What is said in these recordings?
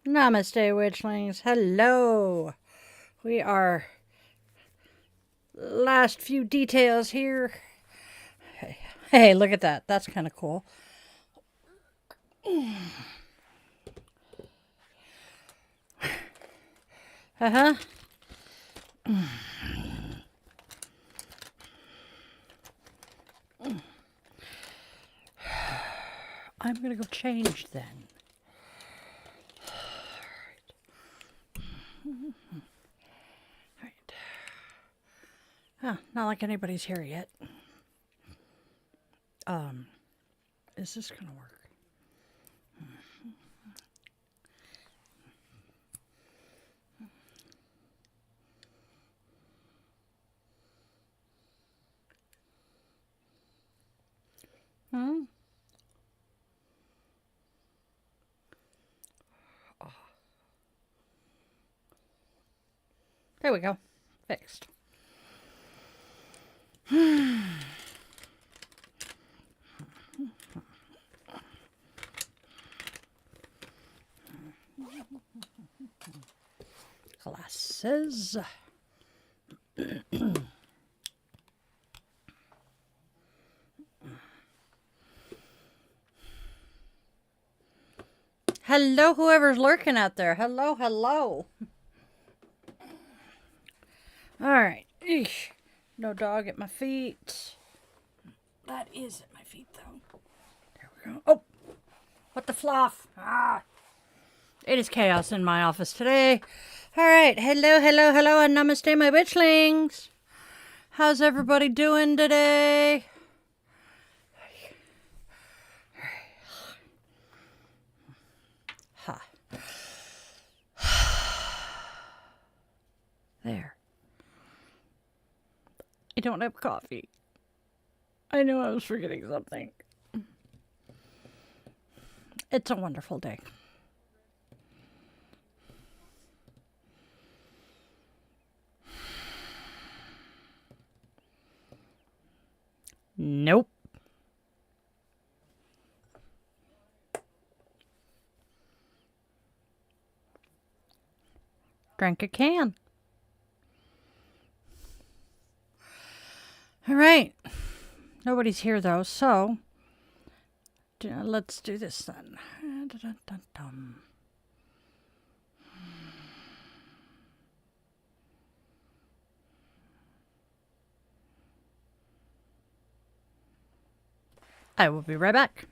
Namaste, Witchlings. Hello. We are last few details here. Hey, look at that. That's kind of cool. Uh-huh. I'm going to go change then. Alright. Huh, not like anybody's here yet. Is this going to work? Hmm? Oh. There we go. Fixed. Glasses. Hello, whoever's lurking out there. Hello, hello. All right. Eesh. No dog at my feet. That is at my feet, though. There we go. Oh, what the fluff? Ah. It is chaos in my office today. All right. Hello, hello, hello, and namaste, my witchlings. How's everybody doing today? Ha. There. I don't have coffee. I knew I was forgetting something. It's a wonderful day. Nope. Drank a can. All right. Nobody's here, though, so let's do this then. I will be right back.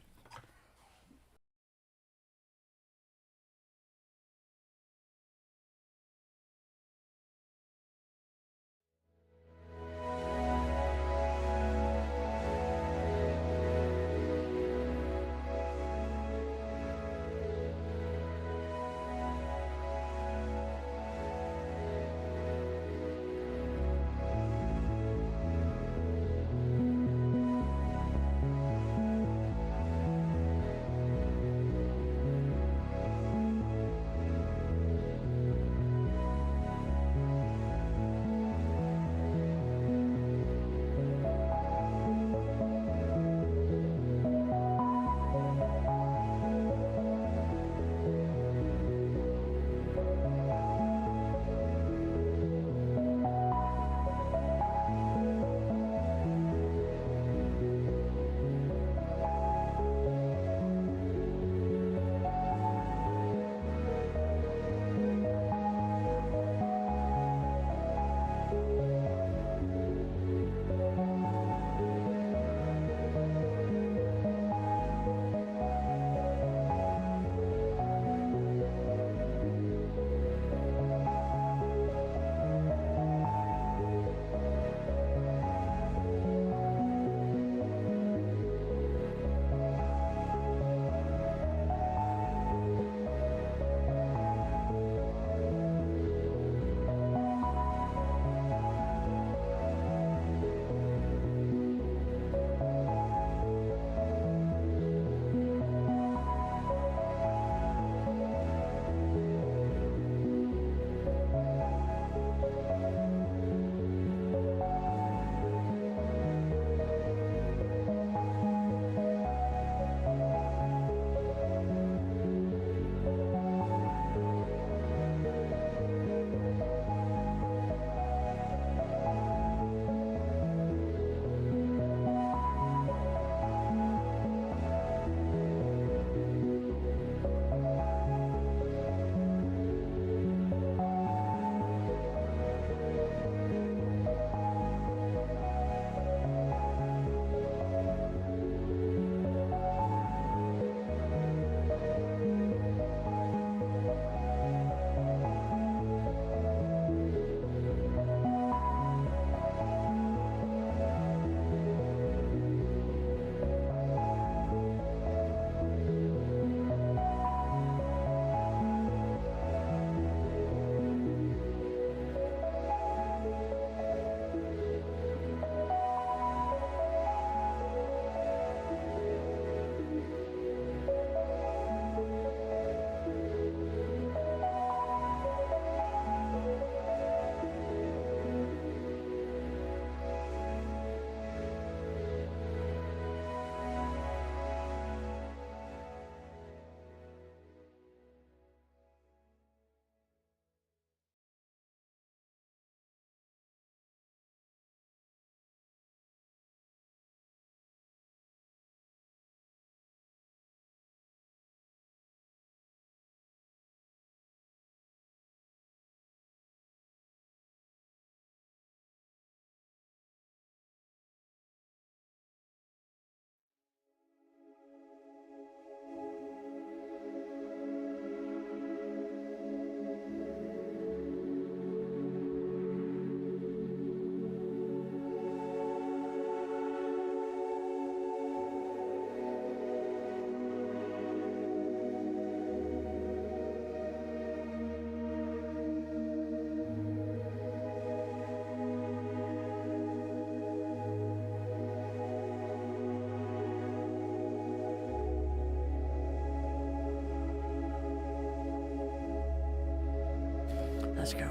Let's go.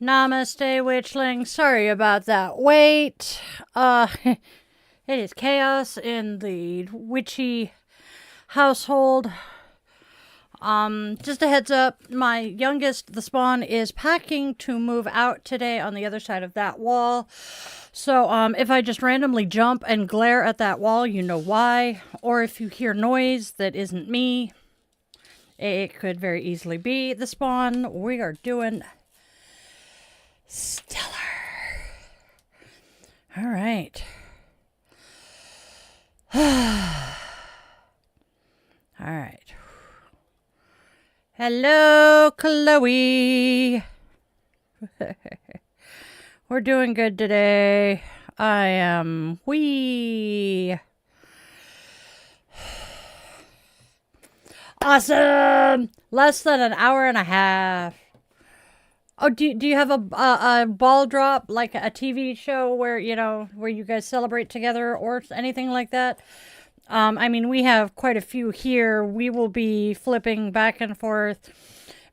Namaste, Witchling. Sorry about that wait. It is chaos in the witchy household. Just a heads up, my youngest, the spawn, is packing to move out today on the other side of that wall. So, if I just randomly jump and glare at that wall, you know why. Or if you hear noise that isn't me, it could very easily be the spawn. We are doing stellar. All right. All right. Hello, Chloe. We're doing good today. I am awesome. Less than an hour and a half. Oh, do you have a ball drop, like a TV show where, where you guys celebrate together or anything like that? I mean, we have quite a few here. We will be flipping back and forth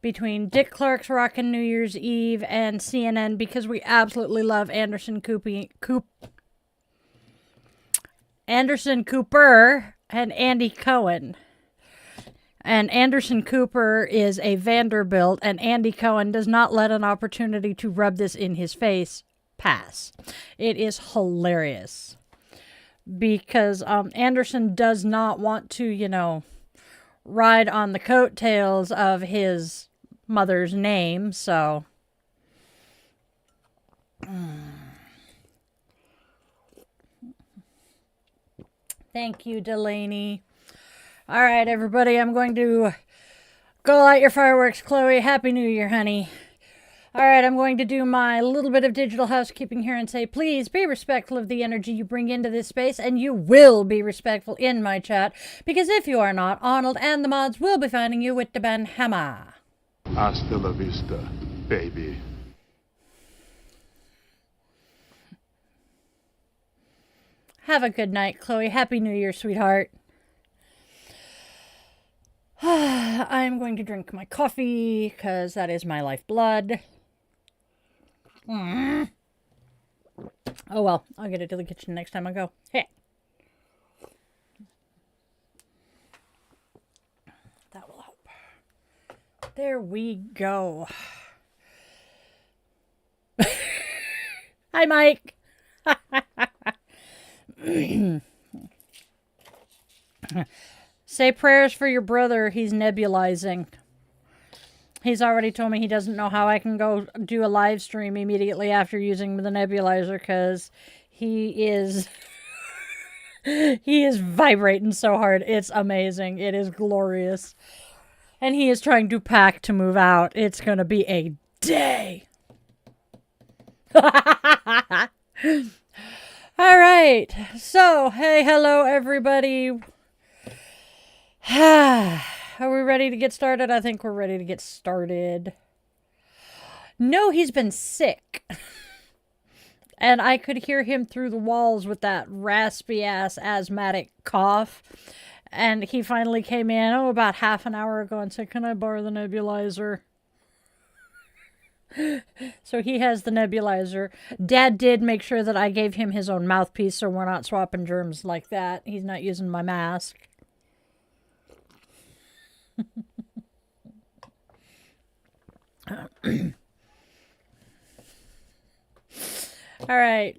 between Dick Clark's Rockin' New Year's Eve and CNN because we absolutely love Anderson Cooper and Andy Cohen. And Anderson Cooper is a Vanderbilt, and Andy Cohen does not let an opportunity to rub this in his face pass. It is hilarious. Because Anderson does not want to, ride on the coattails of his mother's name, so. Thank you, Delaney. All right, everybody, I'm going to go light your fireworks, Chloe. Happy New Year, honey. All right, I'm going to do my little bit of digital housekeeping here and say, please be respectful of the energy you bring into this space, and you will be respectful in my chat, because if you are not, Arnold and the mods will be finding you with the banhammer. Hasta la vista, baby. Have a good night, Chloe. Happy New Year, sweetheart. I'm going to drink my coffee, because that is my lifeblood. Oh well, I'll get it to the kitchen next time I go. Hey. That will help. There we go. Hi, Mike. Say prayers for your brother. He's nebulizing. He's already told me he doesn't know how I can go do a live stream immediately after using the nebulizer because he is he is vibrating so hard. It's amazing. It is glorious. And he is trying to pack to move out. It's going to be a day. All right. So, hey, hello, everybody. Are we ready to get started? I think we're ready to get started. No, he's been sick. And I could hear him through the walls with that raspy-ass asthmatic cough. And he finally came in, about half an hour ago and said, can I borrow the nebulizer? So he has the nebulizer. Dad did make sure that I gave him his own mouthpiece so we're not swapping germs like that. He's not using my mask. All right.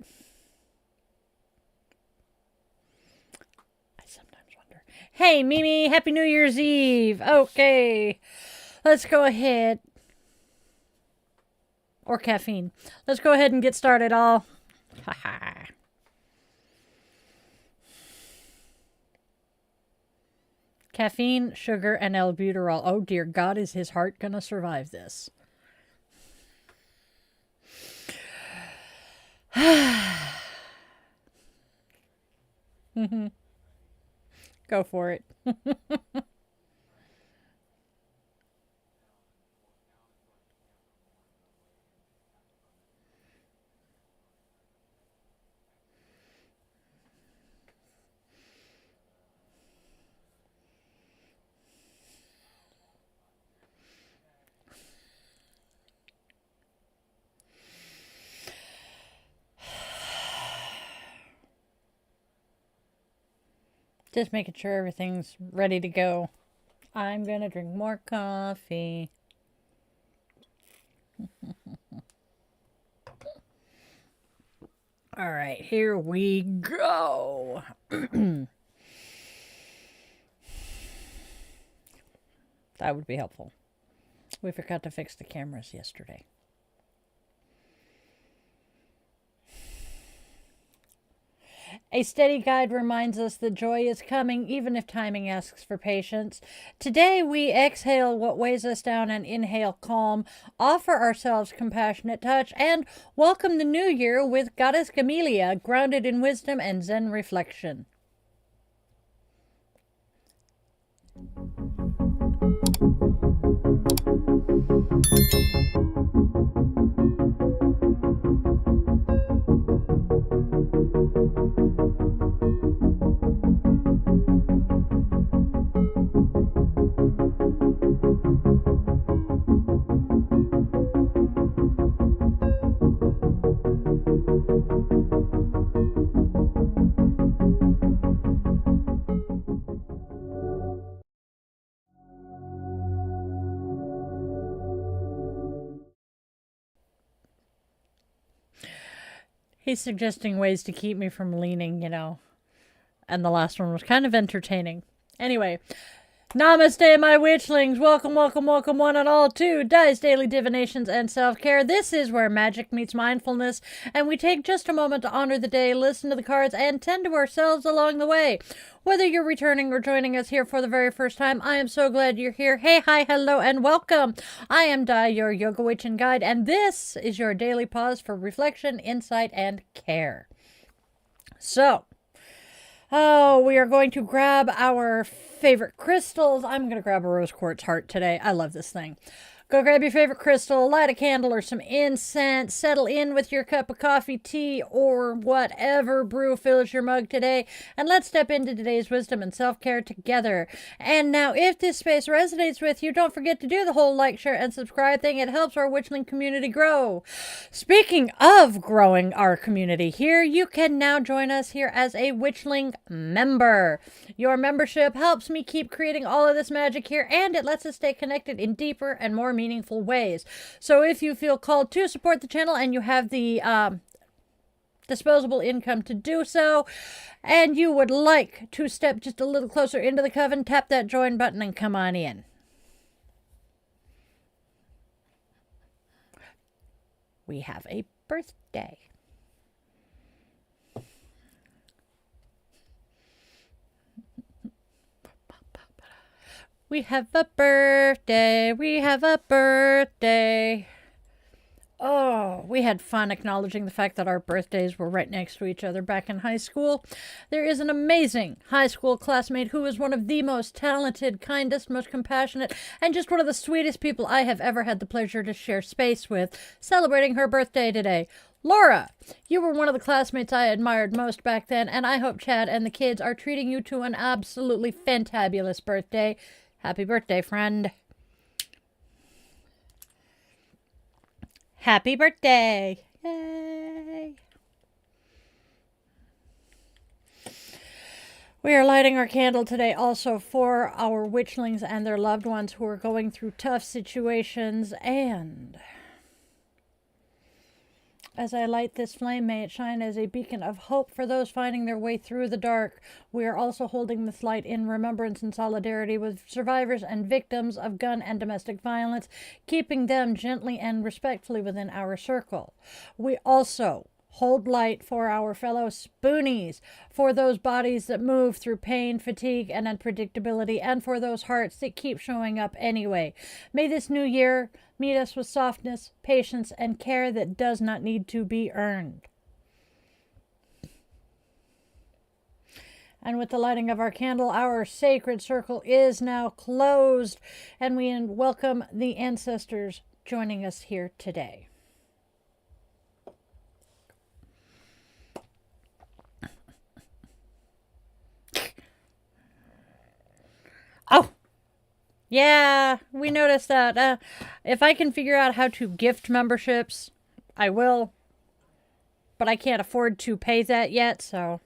I sometimes wonder. Hey, Mimi, Happy New Year's Eve. Okay. Let's go ahead. Or caffeine. Let's go ahead and get started, all. Haha. Caffeine, sugar, and albuterol. Oh, dear God, is his heart going to survive this? Go for it. Just making sure everything's ready to go. I'm going to drink more coffee. All right, here we go. That would be helpful. We forgot to fix the cameras yesterday. A steady guide reminds us that joy is coming, even if timing asks for patience. Today we exhale what weighs us down and inhale calm, offer ourselves compassionate touch, and welcome the new year with Goddess Camellia, grounded in wisdom and Zen reflection. He's suggesting ways to keep me from leaning, and the last one was kind of entertaining. Anyway, Namaste, my witchlings. Welcome, welcome, welcome, one and all to Daily Divinations and Self-Care. This is where magic meets mindfulness, and we take just a moment to honor the day, listen to the cards, and tend to ourselves along the way. Whether you're returning or joining us here for the very first time, I am so glad you're here. Hey, hi, hello, and welcome. I am Di, your yoga witch and guide, and this is your daily pause for reflection, insight, and care. So, we are going to grab our favorite crystals. I'm going to grab a rose quartz heart today. I love this thing. Go grab your favorite crystal, light a candle or some incense, settle in with your cup of coffee, tea, or whatever brew fills your mug today, and let's step into today's wisdom and self-care together. And now, if this space resonates with you, don't forget to do the whole like, share, and subscribe thing. It helps our Witchling community grow. Speaking of growing our community here, you can now join us here as a Witchling member. Your membership helps me keep creating all of this magic here, and it lets us stay connected in deeper and more meaningful ways. So if you feel called to support the channel and you have the disposable income to do so, and you would like to step just a little closer into the coven, tap that join button and come on in. We have a birthday. We have a birthday. We have a birthday. Oh, we had fun acknowledging the fact that our birthdays were right next to each other back in high school. There is an amazing high school classmate who is one of the most talented, kindest, most compassionate, and just one of the sweetest people I have ever had the pleasure to share space with, celebrating her birthday today. Laura, you were one of the classmates I admired most back then, and I hope Chad and the kids are treating you to an absolutely fantabulous birthday. Happy birthday, friend. Happy birthday. Yay. We are lighting our candle today also for our witchlings and their loved ones who are going through tough situations, and as I light this flame, may it shine as a beacon of hope for those finding their way through the dark. We are also holding this light in remembrance and solidarity with survivors and victims of gun and domestic violence, keeping them gently and respectfully within our circle. We also hold light for our fellow spoonies, for those bodies that move through pain, fatigue, and unpredictability, and for those hearts that keep showing up anyway. May this new year meet us with softness, patience, and care that does not need to be earned. And with the lighting of our candle, our sacred circle is now closed, and we welcome the ancestors joining us here today. Oh, yeah, we noticed that. If I can figure out how to gift memberships, I will. But I can't afford to pay that yet, so.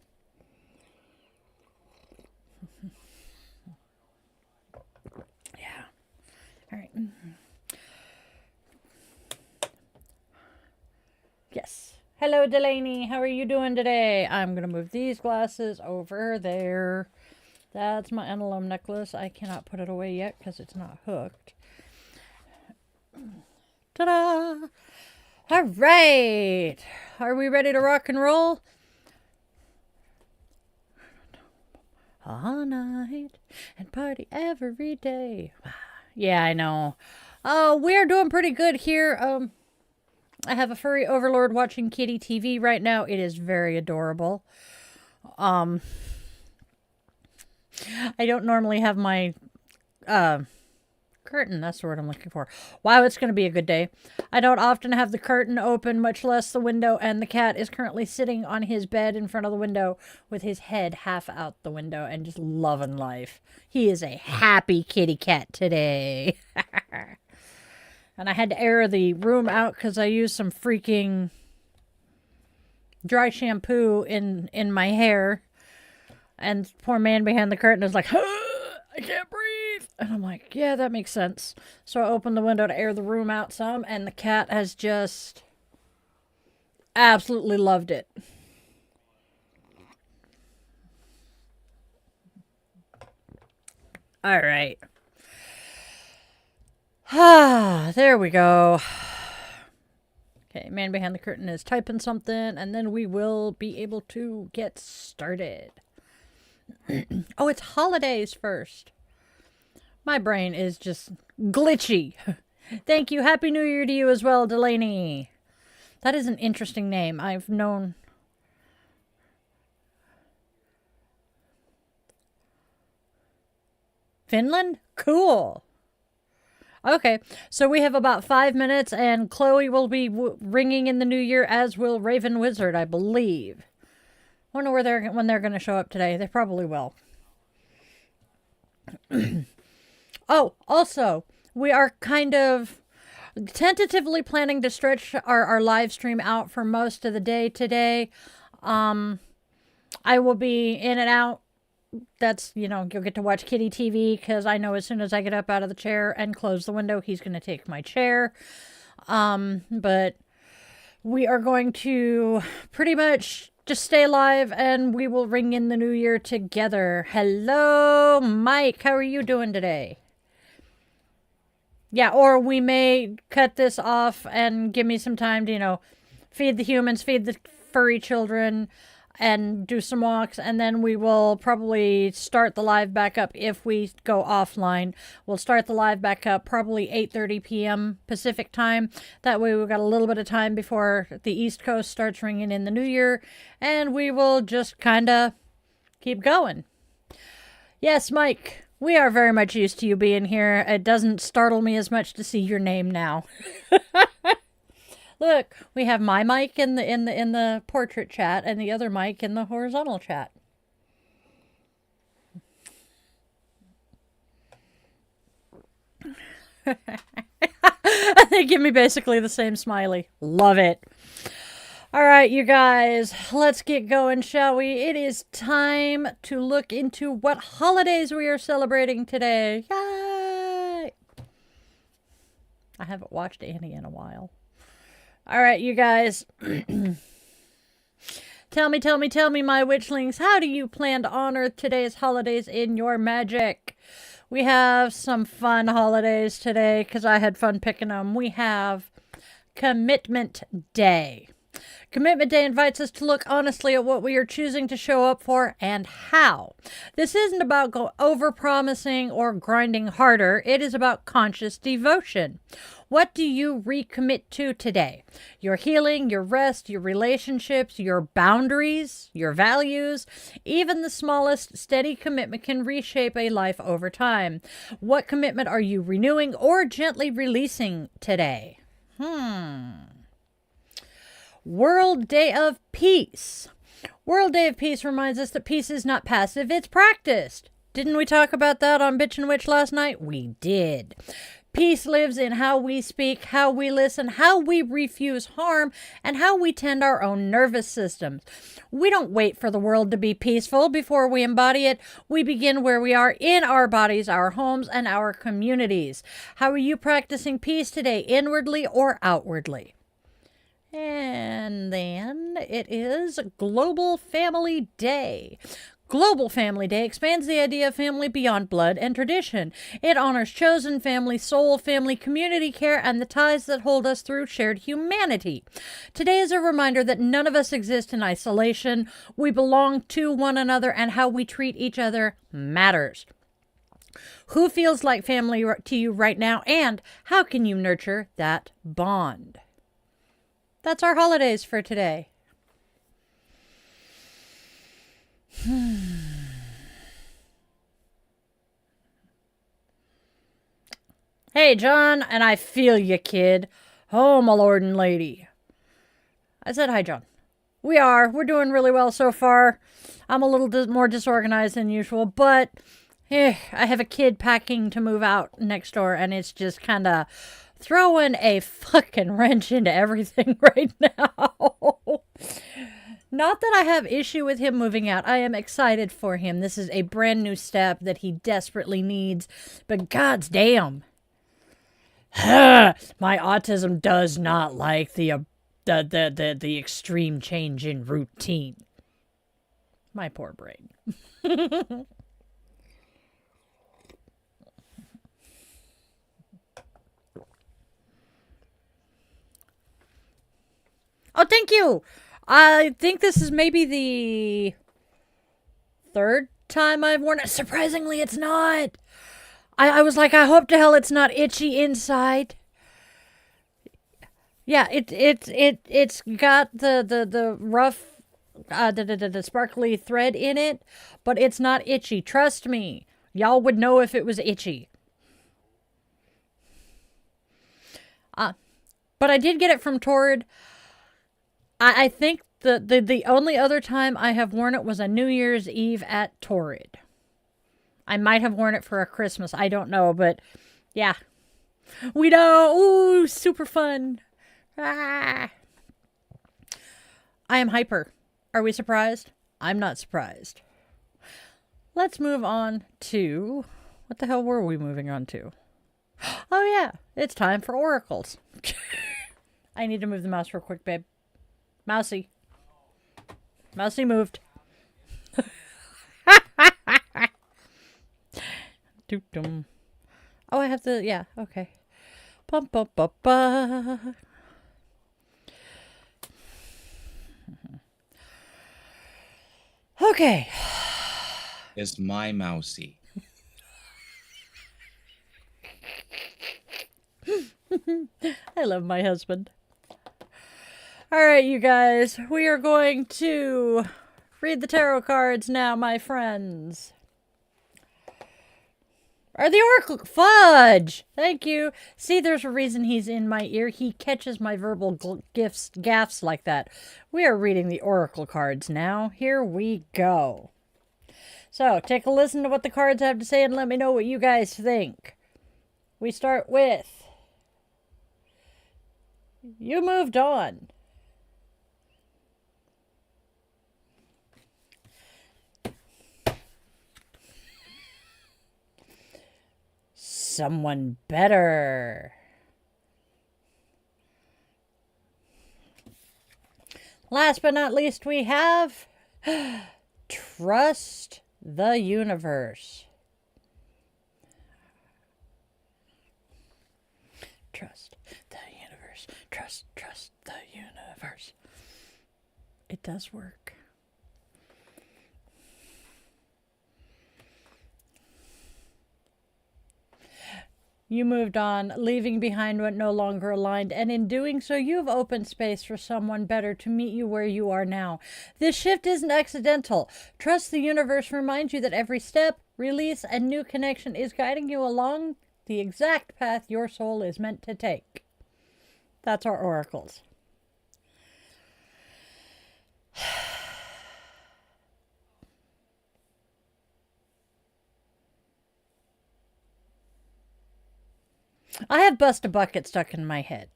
All right. Yes. Hello, Delaney. How are you doing today? I'm going to move these glasses over there. That's my enelum necklace. I cannot put it away yet because it's not hooked. Ta-da! All right. Are we ready to rock and roll? All night and party every day. Yeah, I know. We're doing pretty good here. I have a furry overlord watching kitty TV right now. It is very adorable. I don't normally have my curtain. That's the word I'm looking for. Wow, it's going to be a good day. I don't often have the curtain open, much less the window, and the cat is currently sitting on his bed in front of the window with his head half out the window and just loving life. He is a happy kitty cat today. And I had to air the room out because I used some freaking dry shampoo in my hair. And the poor man behind the curtain is like, I can't breathe. And I'm like, yeah, that makes sense. So I opened the window to air the room out some, and the cat has just absolutely loved it. All right. There we go. Okay, man behind the curtain is typing something, and then we will be able to get started. Oh, it's holidays first. My brain is just glitchy. Thank you. Happy New Year to you as well, Delaney. That is an interesting name. I've known... Finland? Cool. Okay, so we have about 5 minutes, and Chloe will be ringing in the new year, as will Raven Wizard, I believe. Wonder when they're going to show up today. They probably will. Oh, also, we are kind of tentatively planning to stretch our live stream out for most of the day today. I will be in and out. That's, you'll get to watch Kitty TV, because I know as soon as I get up out of the chair and close the window, he's going to take my chair. But we are going to pretty much just stay live, and we will ring in the new year together. Hello, Mike. How are you doing today? Yeah, or we may cut this off and give me some time to, feed the humans, feed the furry children, and do some walks, and then we will probably start the live back up if we go offline. We'll start the live back up probably 8:30 p.m. Pacific time. That way we've got a little bit of time before the East Coast starts ringing in the new year, and we will just kind of keep going. Yes, Mike, we are very much used to you being here. It doesn't startle me as much to see your name now. Look, we have my mic in the portrait chat and the other mic in the horizontal chat. They give me basically the same smiley. Love it. All right, you guys, let's get going, shall we? It is time to look into what holidays we are celebrating today. Yay! I haven't watched Annie in a while. All right, you guys. Tell me, my witchlings, how do you plan to honor today's holidays in your magic? We have some fun holidays today because I had fun picking them. We have Commitment Day. Commitment Day invites us to look honestly at what we are choosing to show up for and how. This isn't about over-promising or grinding harder. It is about conscious devotion. What do you recommit to today? Your healing, your rest, your relationships, your boundaries, your values. Even the smallest steady commitment can reshape a life over time. What commitment are you renewing or gently releasing today? World Day of Peace. World Day of Peace reminds us that peace is not passive, it's practiced. Didn't we talk about that on Bitch and Witch last night? We did. Peace lives in how we speak, how we listen, how we refuse harm, and how we tend our own nervous systems. We don't wait for the world to be peaceful before we embody it. We begin where we are, in our bodies, our homes, and our communities. How are you practicing peace today, inwardly or outwardly? And then it is Global Family Day. Global Family Day expands the idea of family beyond blood and tradition. It honors chosen family, soul family, community care, and the ties that hold us through shared humanity. Today is a reminder that none of us exist in isolation. We belong to one another, and how we treat each other matters. Who feels like family to you right now, and how can you nurture that bond? That's our holidays for today. Hey, John, and I feel you, kid. Oh, my lord and lady. I said hi, John. We're doing really well so far. I'm a little more disorganized than usual, but I have a kid packing to move out next door, and it's just kind of throwing a fucking wrench into everything right now. Not that I have issue with him moving out. I am excited for him. This is a brand new step that he desperately needs. But god's damn. My autism does not like the extreme change in routine. My poor brain. Oh, thank you. I think this is maybe the third time I've worn it. Surprisingly, it's not. I was like, I hope to hell it's not itchy inside. Yeah, it's got the rough, the sparkly thread in it, but it's not itchy. Trust me, y'all would know if it was itchy. But I did get it from Torrid. I think the only other time I have worn it was a New Year's Eve at Torrid. I might have worn it for a Christmas. I don't know, but yeah. We know. Ooh, super fun. Ah. I am hyper. Are we surprised? I'm not surprised. Let's move on to... What the hell were we moving on to? Oh, yeah. It's time for oracles. I need to move the mouse real quick, babe. Mousy. Mousy moved. Oh, I have to, yeah, okay. Bum, bum, bum, bum. Okay. It's my mousy. I love my husband. All right, you guys, we are going to read the tarot cards now, my friends. Are the oracle fudge? Thank you. See, there's a reason he's in my ear. He catches my verbal gaffes like that. We are reading the oracle cards now. Here we go. So, take a listen to what the cards have to say and let me know what you guys think. We start with... You moved on. Someone better. Last but not least, we have trust the universe. Trust the universe. Trust the universe. It does work. You moved on, leaving behind what no longer aligned, and in doing so, you've opened space for someone better to meet you where you are now. This shift isn't accidental. Trust the universe reminds you that every step, release, and new connection is guiding you along the exact path your soul is meant to take. That's our oracles. I have Bust a Bucket stuck in my head.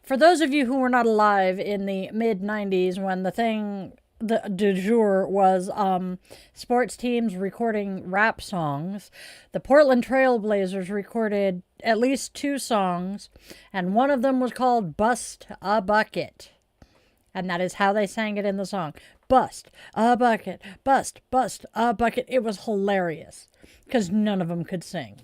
For those of you who were not alive in the mid-90s when the thing the du jour was sports teams recording rap songs, the Portland Trailblazers recorded at least 2 songs, and one of them was called Bust a Bucket. And that is how they sang it in the song. Bust a bucket, bust a bucket. It was hilarious because none of them could sing.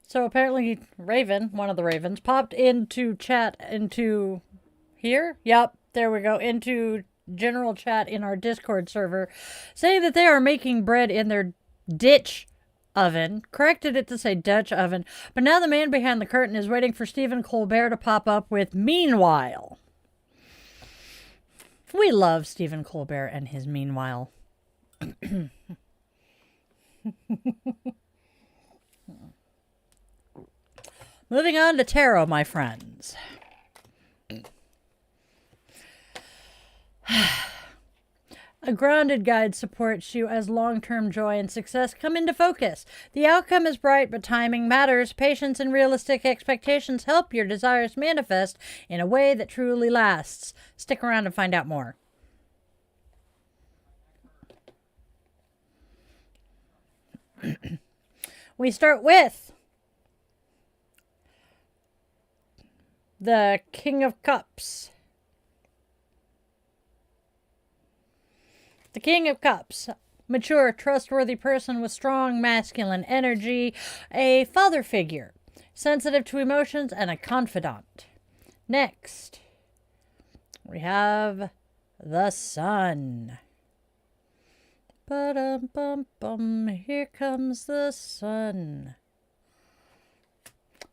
So apparently Raven, one of the Ravens, popped into chat into here. Yep, there we go. Into general chat in our Discord server, saying that they are making bread in their ditch oven. Corrected it to say Dutch oven. But now the man behind the curtain is waiting for Stephen Colbert to pop up with meanwhile. We love Stephen Colbert and his meanwhile. Moving on to tarot, my friends. A grounded guide supports you as long-term joy and success come into focus. The outcome is bright, but timing matters. Patience and realistic expectations help your desires manifest in a way that truly lasts. Stick around and find out more. We start with the King of Cups. The King of Cups. Mature, trustworthy person with strong masculine energy. A father figure. Sensitive to emotions and a confidant. Next, we have the Sun. Ba-dum-bum-bum. Here comes the Sun.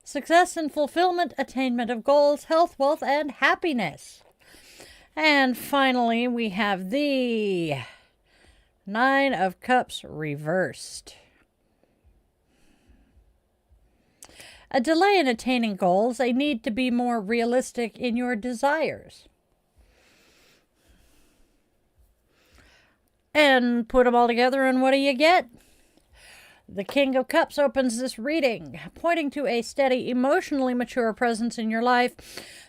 Success and fulfillment, attainment of goals, health, wealth, and happiness. And finally, we have the 9 of Cups reversed. A delay in attaining goals, a need to be more realistic in your desires. And put them all together, and what do you get? The King of Cups opens this reading, pointing to a steady, emotionally mature presence in your life.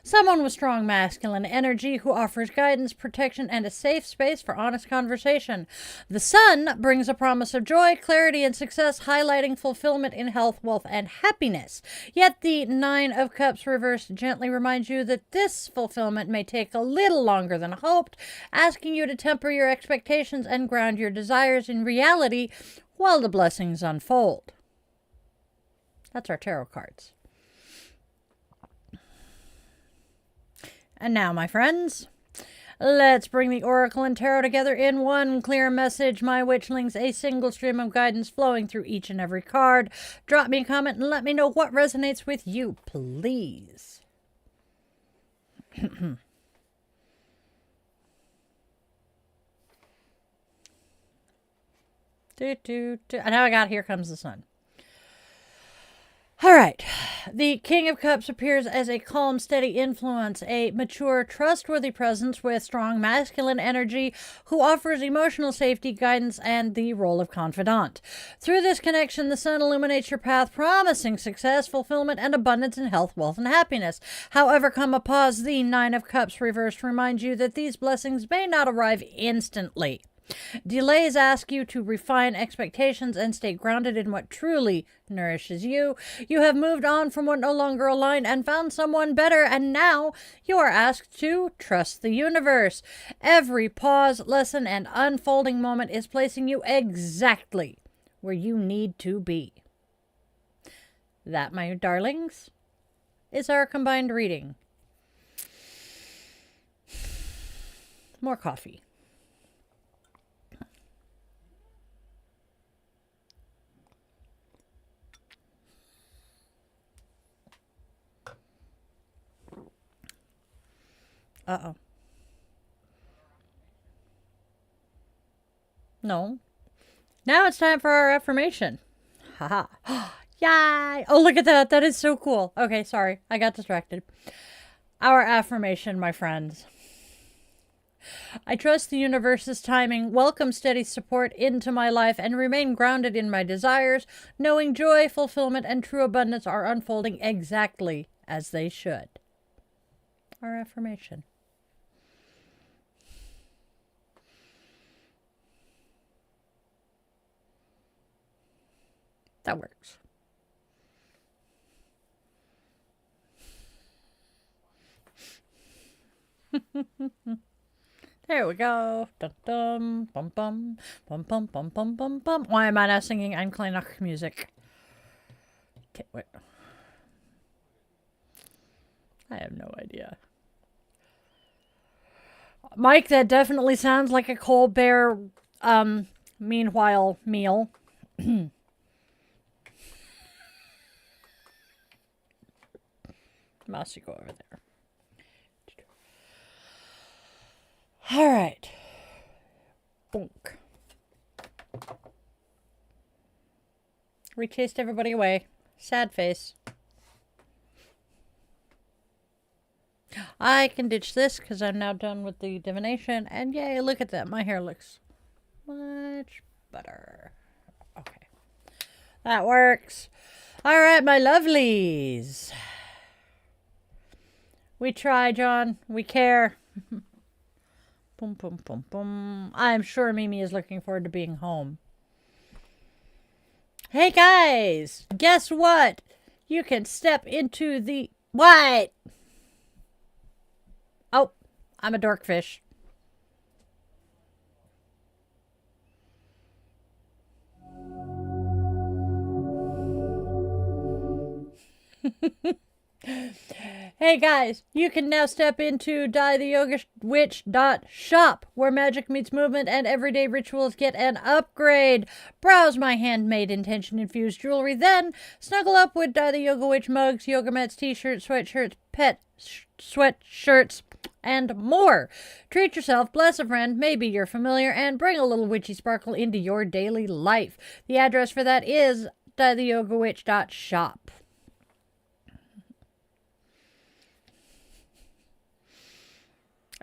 Someone with strong masculine energy who offers guidance, protection, and a safe space for honest conversation. The Sun brings a promise of joy, clarity, and success, highlighting fulfillment in health, wealth, and happiness. Yet the 9 of Cups reversed gently reminds you that this fulfillment may take a little longer than hoped, asking you to temper your expectations and ground your desires in reality while the blessings unfold. That's our tarot cards. And now, my friends, let's bring the Oracle and Tarot together in one clear message. My Witchlings, a single stream of guidance flowing through each and every card. Drop me a comment and let me know what resonates with you, please. And now I got Here Comes the Sun. All right. The King of Cups appears as a calm, steady influence, a mature, trustworthy presence with strong masculine energy who offers emotional safety, guidance, and the role of confidant. Through this connection, the Sun illuminates your path, promising success, fulfillment, and abundance in health, wealth, and happiness. However, come a pause, the 9 of Cups reversed reminds you that these blessings may not arrive instantly. Delays ask you to refine expectations and stay grounded in what truly nourishes you. You have moved on from what no longer aligned and found someone better, and now you are asked to trust the universe. Every pause, lesson, and unfolding moment is placing you exactly where you need to be. That, my darlings, is our combined reading. More coffee. Uh-oh. No. Now it's time for our affirmation. Haha. Yay! Oh, look at that. That is so cool. Okay, sorry. I got distracted. Our affirmation, my friends. I trust the universe's timing, welcome steady support into my life, and remain grounded in my desires, knowing joy, fulfillment, and true abundance are unfolding exactly as they should. Our affirmation. That works. There we go. Dum dum bum bum bum bum bum bum bum bum. Why am I not singing Ein Kleinach music? Okay, wait. I have no idea. Mike, that definitely sounds like a Colbert meanwhile meal. Mouse, you go over there. All right. Bonk. We chased everybody away. Sad face. I can ditch this because I'm now done with the divination. And yay, look at that. My hair looks much better. Okay. That works. All right, my lovelies. We try, John. We care. Boom, boom, boom, boom. I'm sure Mimi is looking forward to being home. Hey, guys. Guess what? You can step into the... What? Oh, I'm a dorkfish. Hey guys, you can now step into dietheyogawitch.shop, where magic meets movement and everyday rituals get an upgrade. Browse my handmade intention-infused jewelry, then snuggle up with Die the Yoga Witch mugs, yoga mats, t-shirts, sweatshirts, pet sweatshirts, and more. Treat yourself, bless a friend, maybe you're familiar, and bring a little witchy sparkle into your daily life. The address for that is dietheyogawitch.shop.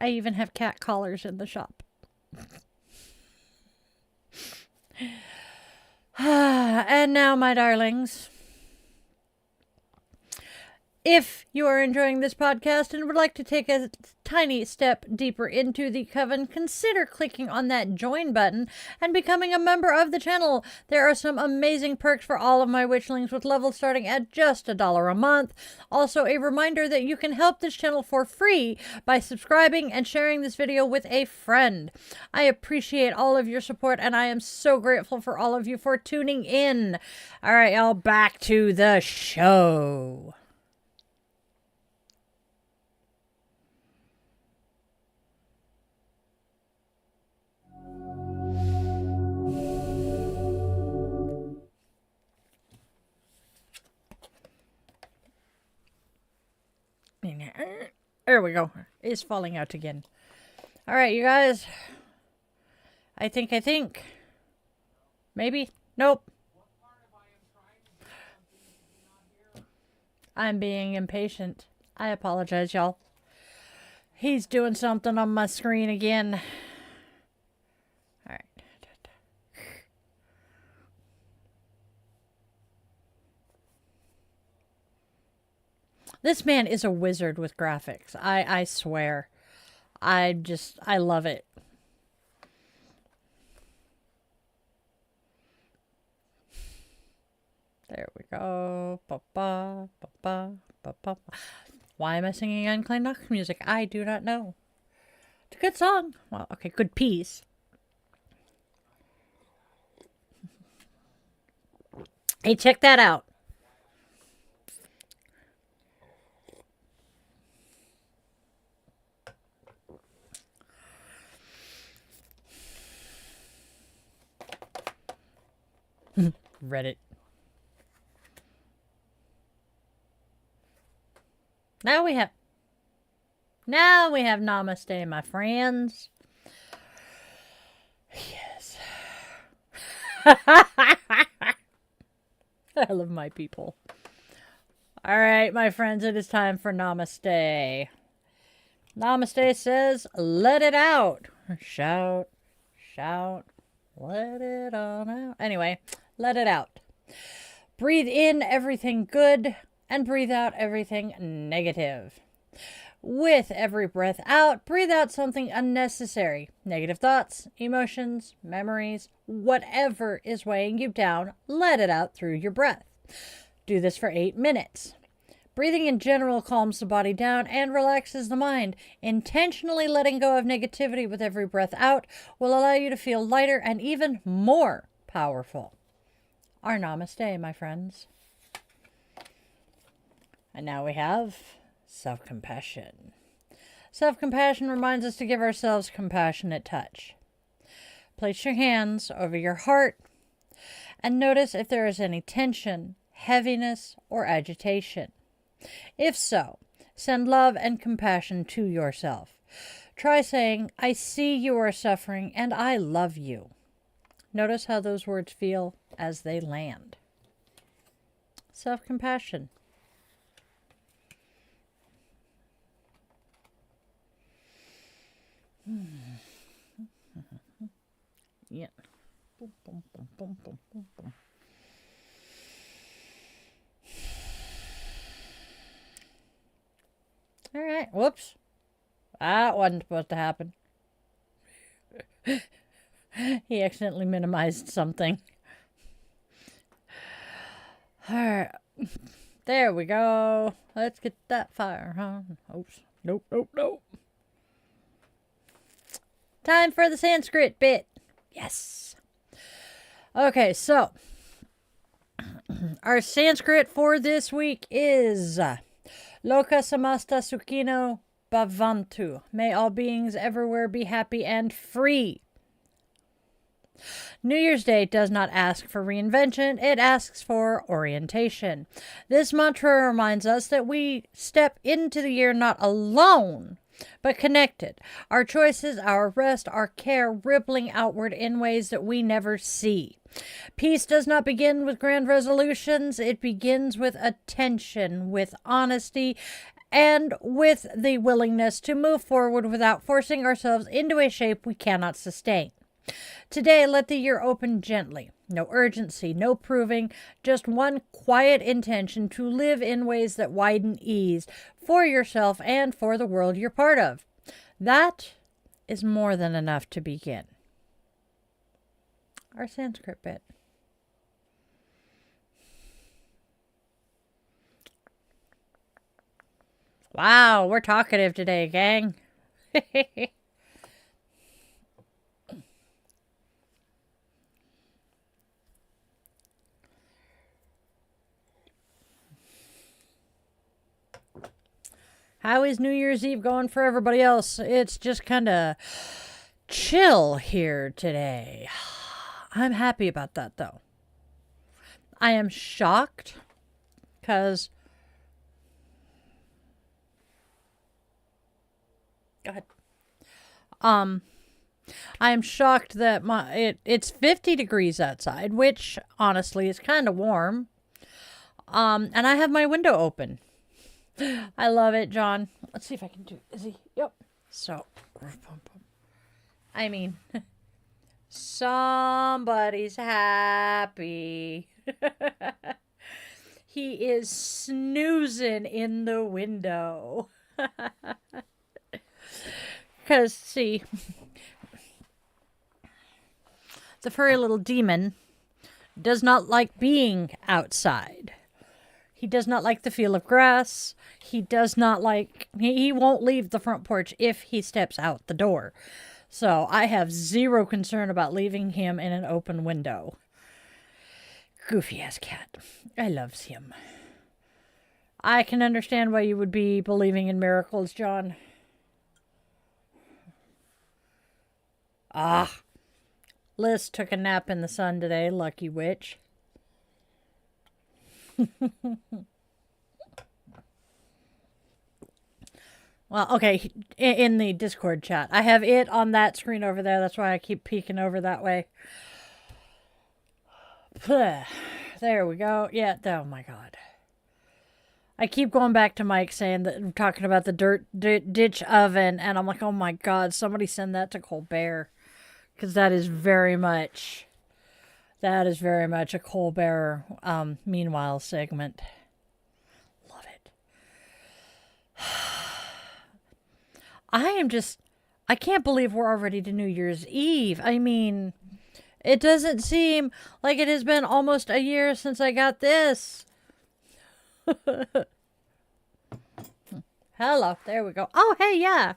I even have cat collars in the shop. And now, my darlings, if you are enjoying this podcast and would like to take a tiny step deeper into the coven, consider clicking on that join button and becoming a member of the channel. There are some amazing perks for all of my witchlings, with levels starting at just $1 a month. Also, a reminder that you can help this channel for free by subscribing and sharing this video with a friend. I appreciate all of your support, and I am so grateful for all of you for tuning in. All right, y'all, back to the show. There we go. It's falling out again. All right, you guys. I think. Maybe. Nope. I'm being impatient. I apologize, y'all. He's doing something on my screen again. All right. This man is a wizard with graphics. I swear. I love it. There we go. Ba ba ba ba ba ba. Why am I singing Unclaimed Knock music? I do not know. It's a good song. Well, okay, good piece. Hey, check that out. Reddit. Now we have Namaste, my friends. Yes. I love my people. All right, my friends, it is time for Namaste. Namaste says, let it out. Shout, shout, let it on out. Anyway, let it out. Breathe in everything good and breathe out everything negative. With every breath out, breathe out something unnecessary. Negative thoughts, emotions, memories, whatever is weighing you down, let it out through your breath. Do this for 8 minutes. Breathing in general calms the body down and relaxes the mind. Intentionally letting go of negativity with every breath out will allow you to feel lighter and even more powerful. Our Namaste, my friends. And now we have self-compassion. Self-compassion reminds us to give ourselves compassionate touch. Place your hands over your heart and notice if there is any tension, heaviness, or agitation. If so, send love and compassion to yourself. Try saying, I see you are suffering and I love you. Notice how those words feel as they land. Self-compassion. Yeah. Boom, boom, boom, boom, boom, boom, boom. All right. Whoops. That wasn't supposed to happen. He accidentally minimized something. All right. There we go. Let's get that fire on. Oops. Nope, nope, nope. Time for the Sanskrit bit. Yes. Okay, so our Sanskrit for this week is Loka samasta sukhino bhavantu. May all beings everywhere be happy and free. New Year's Day does not ask for reinvention, it asks for orientation. This mantra reminds us that we step into the year not alone, but connected. Our choices, our rest, our care rippling outward in ways that we never see. Peace does not begin with grand resolutions. It begins with attention, with honesty, and with the willingness to move forward without forcing ourselves into a shape we cannot sustain. Today, let the year open gently. No urgency, no proving, just one quiet intention to live in ways that widen ease for yourself and for the world you're part of. That is more than enough to begin. Our Sanskrit bit. Wow, we're talkative today, gang. How is New Year's Eve going for everybody else? It's just kind of chill here today. I'm happy about that, though. I am shocked because... Go ahead. I am shocked that it's 50 degrees outside, which honestly is kind of warm. And I have my window open. I love it, John. Let's see if I can do it. Is he? Yep. So, I mean, somebody's happy. He is snoozing in the window. Because, see, the furry little demon does not like being outside. He does not like the feel of grass. He does not like... He won't leave the front porch if he steps out the door. So I have zero concern about leaving him in an open window. Goofy-ass cat. I loves him. I can understand why you would be believing in miracles, John. Liz took a nap in the sun today, lucky witch. Well, okay, in the Discord chat. I have it on that screen over there. That's why I keep peeking over that way. There we go. Yeah, oh my God. I keep going back to Mike saying that we're talking about the ditch oven, and I'm like, oh my God, somebody send that to Colbert. Because that is very much a Colbert meanwhile segment. Love it. I can't believe we're already to New Year's Eve. I mean, it doesn't seem like it has been almost a year since I got this. Hello, there we go. Oh, hey, yeah.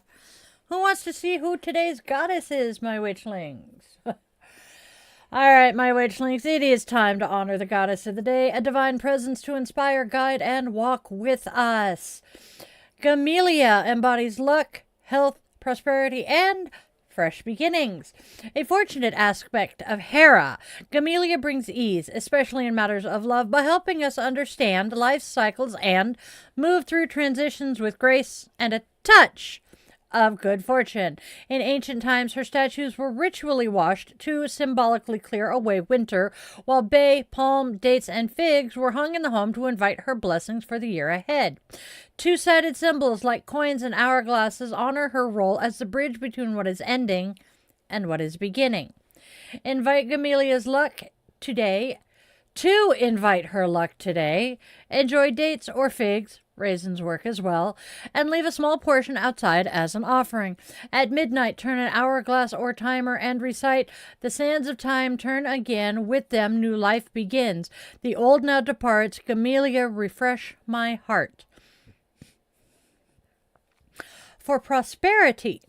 Who wants to see who today's goddess is, my witchlings? All right, my witchlings, it is time to honor the goddess of the day, a divine presence to inspire, guide, and walk with us. Gamelia embodies luck, health, prosperity, and fresh beginnings. A fortunate aspect of Hera, Gamelia brings ease, especially in matters of love, by helping us understand life's cycles and move through transitions with grace and a touch of good fortune. In ancient times, her statues were ritually washed to symbolically clear away winter, while bay, palm, dates, and figs were hung in the home to invite her blessings for the year ahead. Two-sided symbols like coins and hourglasses honor her role as the bridge between what is ending and what is beginning. Invite Gamelia's luck today. To invite her luck today, enjoy dates or figs, raisins work as well, and leave a small portion outside as an offering. At midnight, turn an hourglass or timer and recite, "The sands of time turn again, with them new life begins. The old now departs, Gamelia refresh my heart." For prosperity,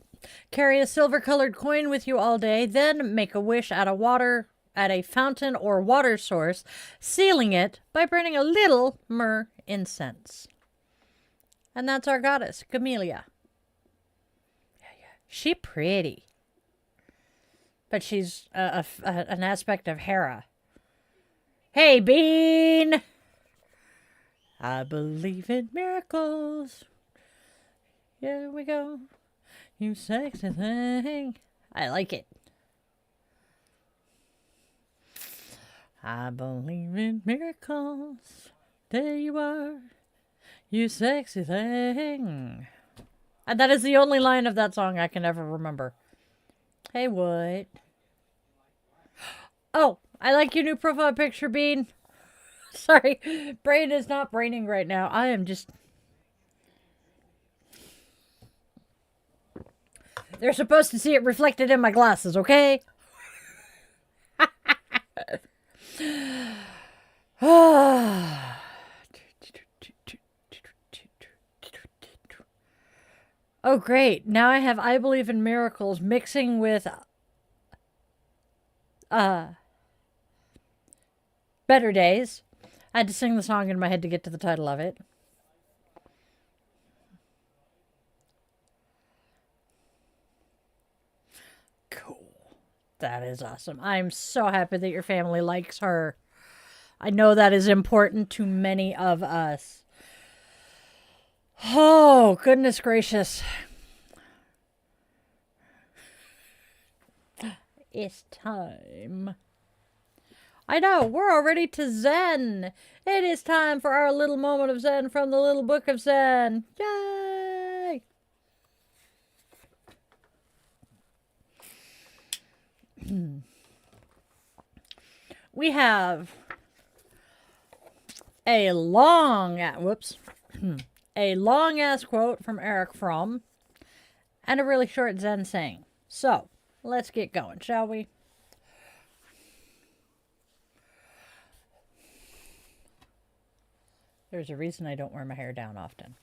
carry a silver-colored coin with you all day, then make a wish at a fountain or water source, sealing it by burning a little myrrh incense. And that's our goddess, Gamelia. She pretty. But she's an aspect of Hera. Hey, Bean! I believe in miracles. Here we go. You sexy thing. I like it. I believe in miracles. There you are. You sexy thing. And that is the only line of that song I can ever remember. Hey, what? Oh, I like your new profile picture, Bean. Sorry, brain is not braining right now. I am just... They're supposed to see it reflected in my glasses, okay? Oh, great. Now I have I Believe in Miracles mixing with Better Days. I had to sing the song in my head to get to the title of it. Cool. That is awesome. I'm so happy that your family likes her. I know that is important to many of us. Oh, goodness gracious. It's time. I know, we're already to Zen. It is time for our little moment of Zen from the Little Book of Zen. Yay! We have a long-ass quote from Erich Fromm and a really short Zen saying. So, let's get going, shall we? There's a reason I don't wear my hair down often.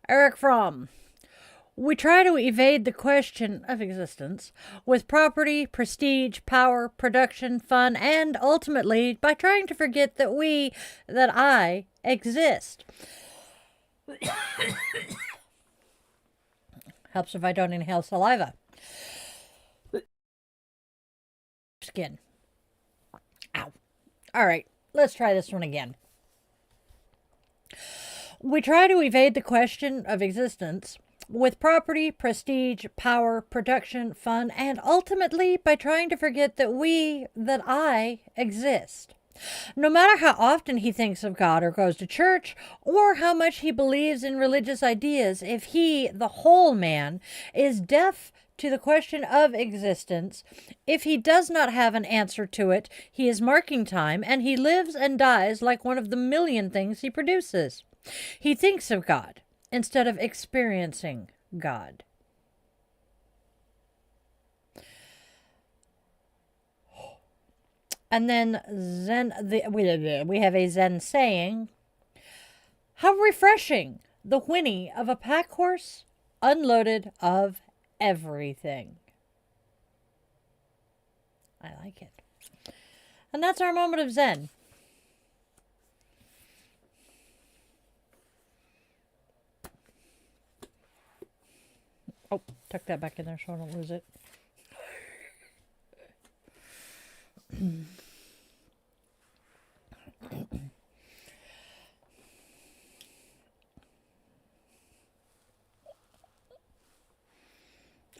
Erich Fromm. We try to evade the question of existence with property, prestige, power, production, fun, and ultimately by trying to forget that I exist. Helps if I don't inhale saliva. Skin. Ow. All right, let's try this one again. We try to evade the question of existence with property, prestige, power, production, fun, and ultimately by trying to forget that I exist. No matter how often he thinks of God or goes to church, or how much he believes in religious ideas, if he, the whole man, is deaf to the question of existence, if he does not have an answer to it, he is marking time, and he lives and dies like one of the million things he produces. He thinks of God instead of experiencing God. And then we have a Zen saying, how refreshing the whinny of a pack horse unloaded of everything. I like it. And that's our moment of Zen. Oh, tuck that back in there so I don't lose it.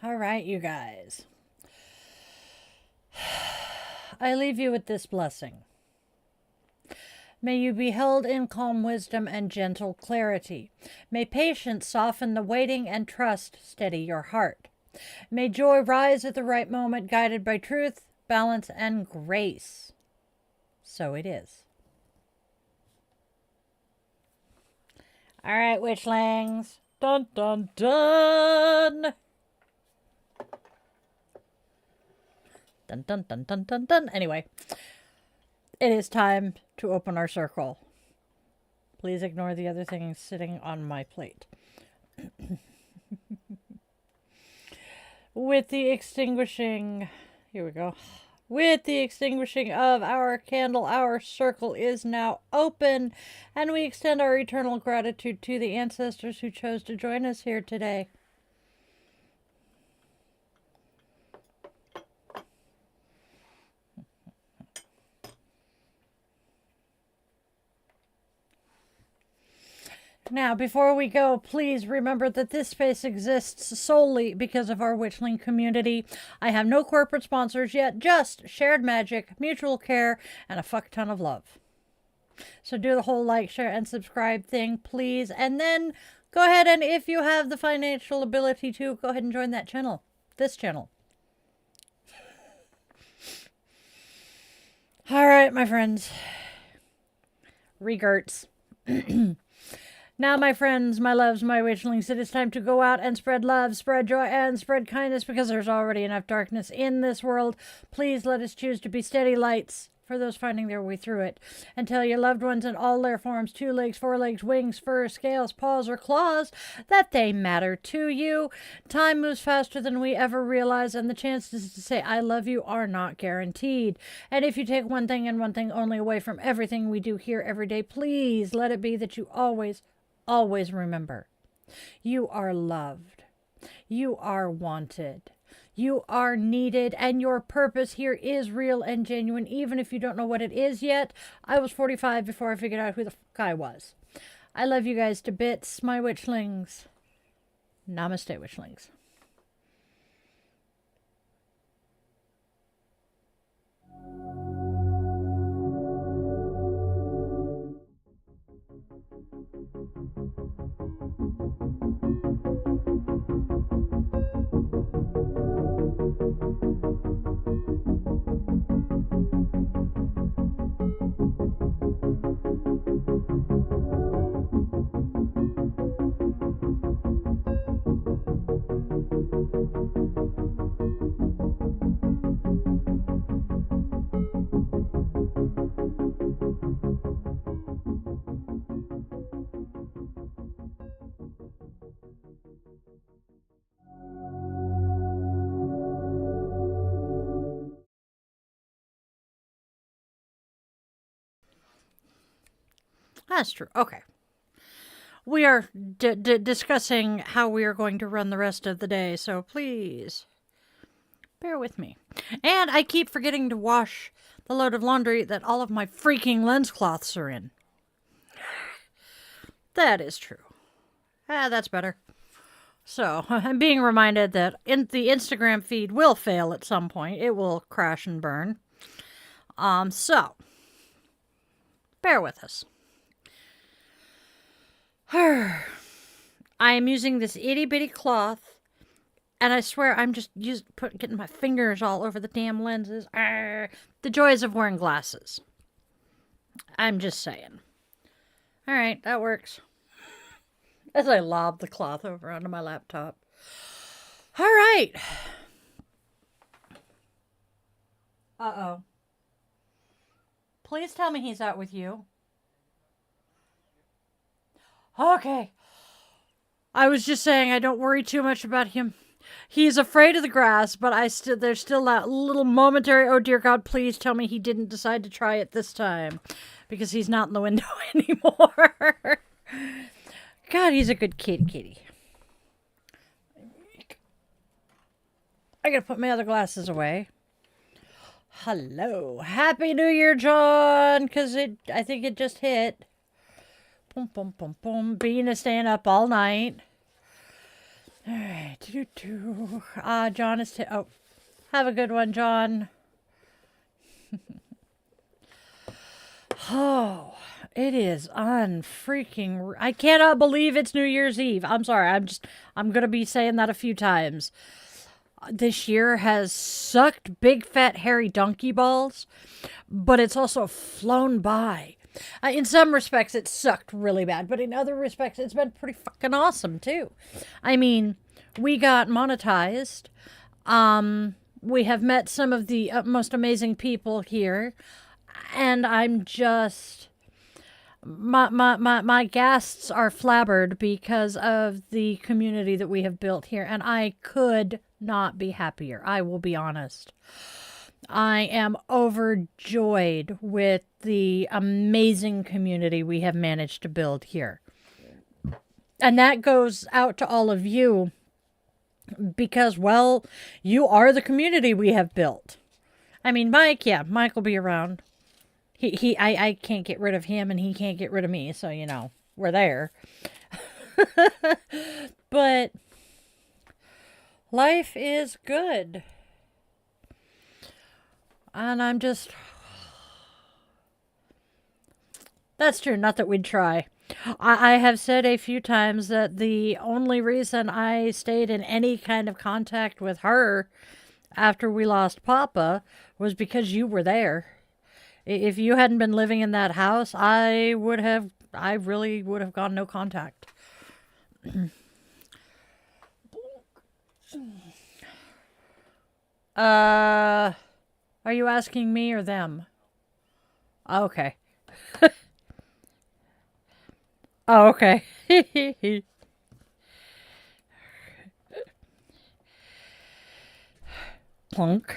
All right, you guys. I leave you with this blessing. May you be held in calm wisdom and gentle clarity. May patience soften the waiting and trust steady your heart. May joy rise at the right moment, guided by truth, balance, and grace. So it is. All right, Witchlings. Dun, dun, dun. Dun, dun, dun, dun, dun, dun. Anyway, it is time to open our circle. Please ignore the other things sitting on my plate. With the extinguishing, here we go. With the extinguishing of our candle, our circle is now open, and we extend our eternal gratitude to the ancestors who chose to join us here today. Now, before we go, please remember that this space exists solely because of our Witchling community. I have no corporate sponsors yet, just shared magic, mutual care, and a fuck ton of love. So do the whole like, share, and subscribe thing, please. And then go ahead and, if you have the financial ability to, go ahead and join that channel. This channel. All right, my friends. Regerts. Now, my friends, my loves, my witchlings, it is time to go out and spread love, spread joy, and spread kindness, because there's already enough darkness in this world. Please let us choose to be steady lights for those finding their way through it. And tell your loved ones in all their forms, 2 legs, 4 legs, wings, fur, scales, paws, or claws, that they matter to you. Time moves faster than we ever realize, and the chances to say I love you are not guaranteed. And if you take one thing and one thing only away from everything we do here every day, please let it be that you always remember, you are loved, you are wanted, you are needed, and your purpose here is real and genuine, even if you don't know what it is yet. I was 45 before I figured out who the fuck I was. I love you guys to bits, my witchlings. Namaste, witchlings. That's true. Okay. We are discussing how we are going to run the rest of the day, so please bear with me. And I keep forgetting to wash the load of laundry that all of my freaking lens cloths are in. That is true. That's better. So I'm being reminded that the Instagram feed will fail at some point. It will crash and burn. So bear with us. I am using this itty bitty cloth, and I swear I'm just getting my fingers all over the damn lenses. The joys of wearing glasses. I'm just saying. All right, that works. As I lob the cloth over onto my laptop. All right. Uh-oh. Please tell me he's out with you. Okay. I was just saying I don't worry too much about him. He's afraid of the grass, but there's still that little momentary, oh dear God, please tell me he didn't decide to try it this time. Because he's not in the window anymore. God, he's a good kitty. I gotta put my other glasses away. Hello. Happy New Year, John. Because I think it just hit. Boom, boom, boom, boom. Bean is staying up all night. All right. John is... Oh, have a good one, John. Oh, it is unfreaking... I cannot believe it's New Year's Eve. I'm sorry. I'm going to be saying that a few times. This year has sucked big, fat, hairy donkey balls, but it's also flown by. In some respects, it sucked really bad, but in other respects, it's been pretty fucking awesome, too. I mean, we got monetized. We have met some of the most amazing people here, and I'm just... My guests are flabbered because of the community that we have built here, and I could not be happier. I will be honest. I am overjoyed with the amazing community we have managed to build here. And that goes out to all of you because, well, you are the community we have built. I mean, Mike will be around. I can't get rid of him and he can't get rid of me. So, we're there. But life is good. And I'm just... That's true. Not that we'd try. I have said a few times that the only reason I stayed in any kind of contact with her after we lost Papa was because you were there. If you hadn't been living in that house, I really would have gone no contact. Are you asking me or them? Okay. Oh, okay. Plunk.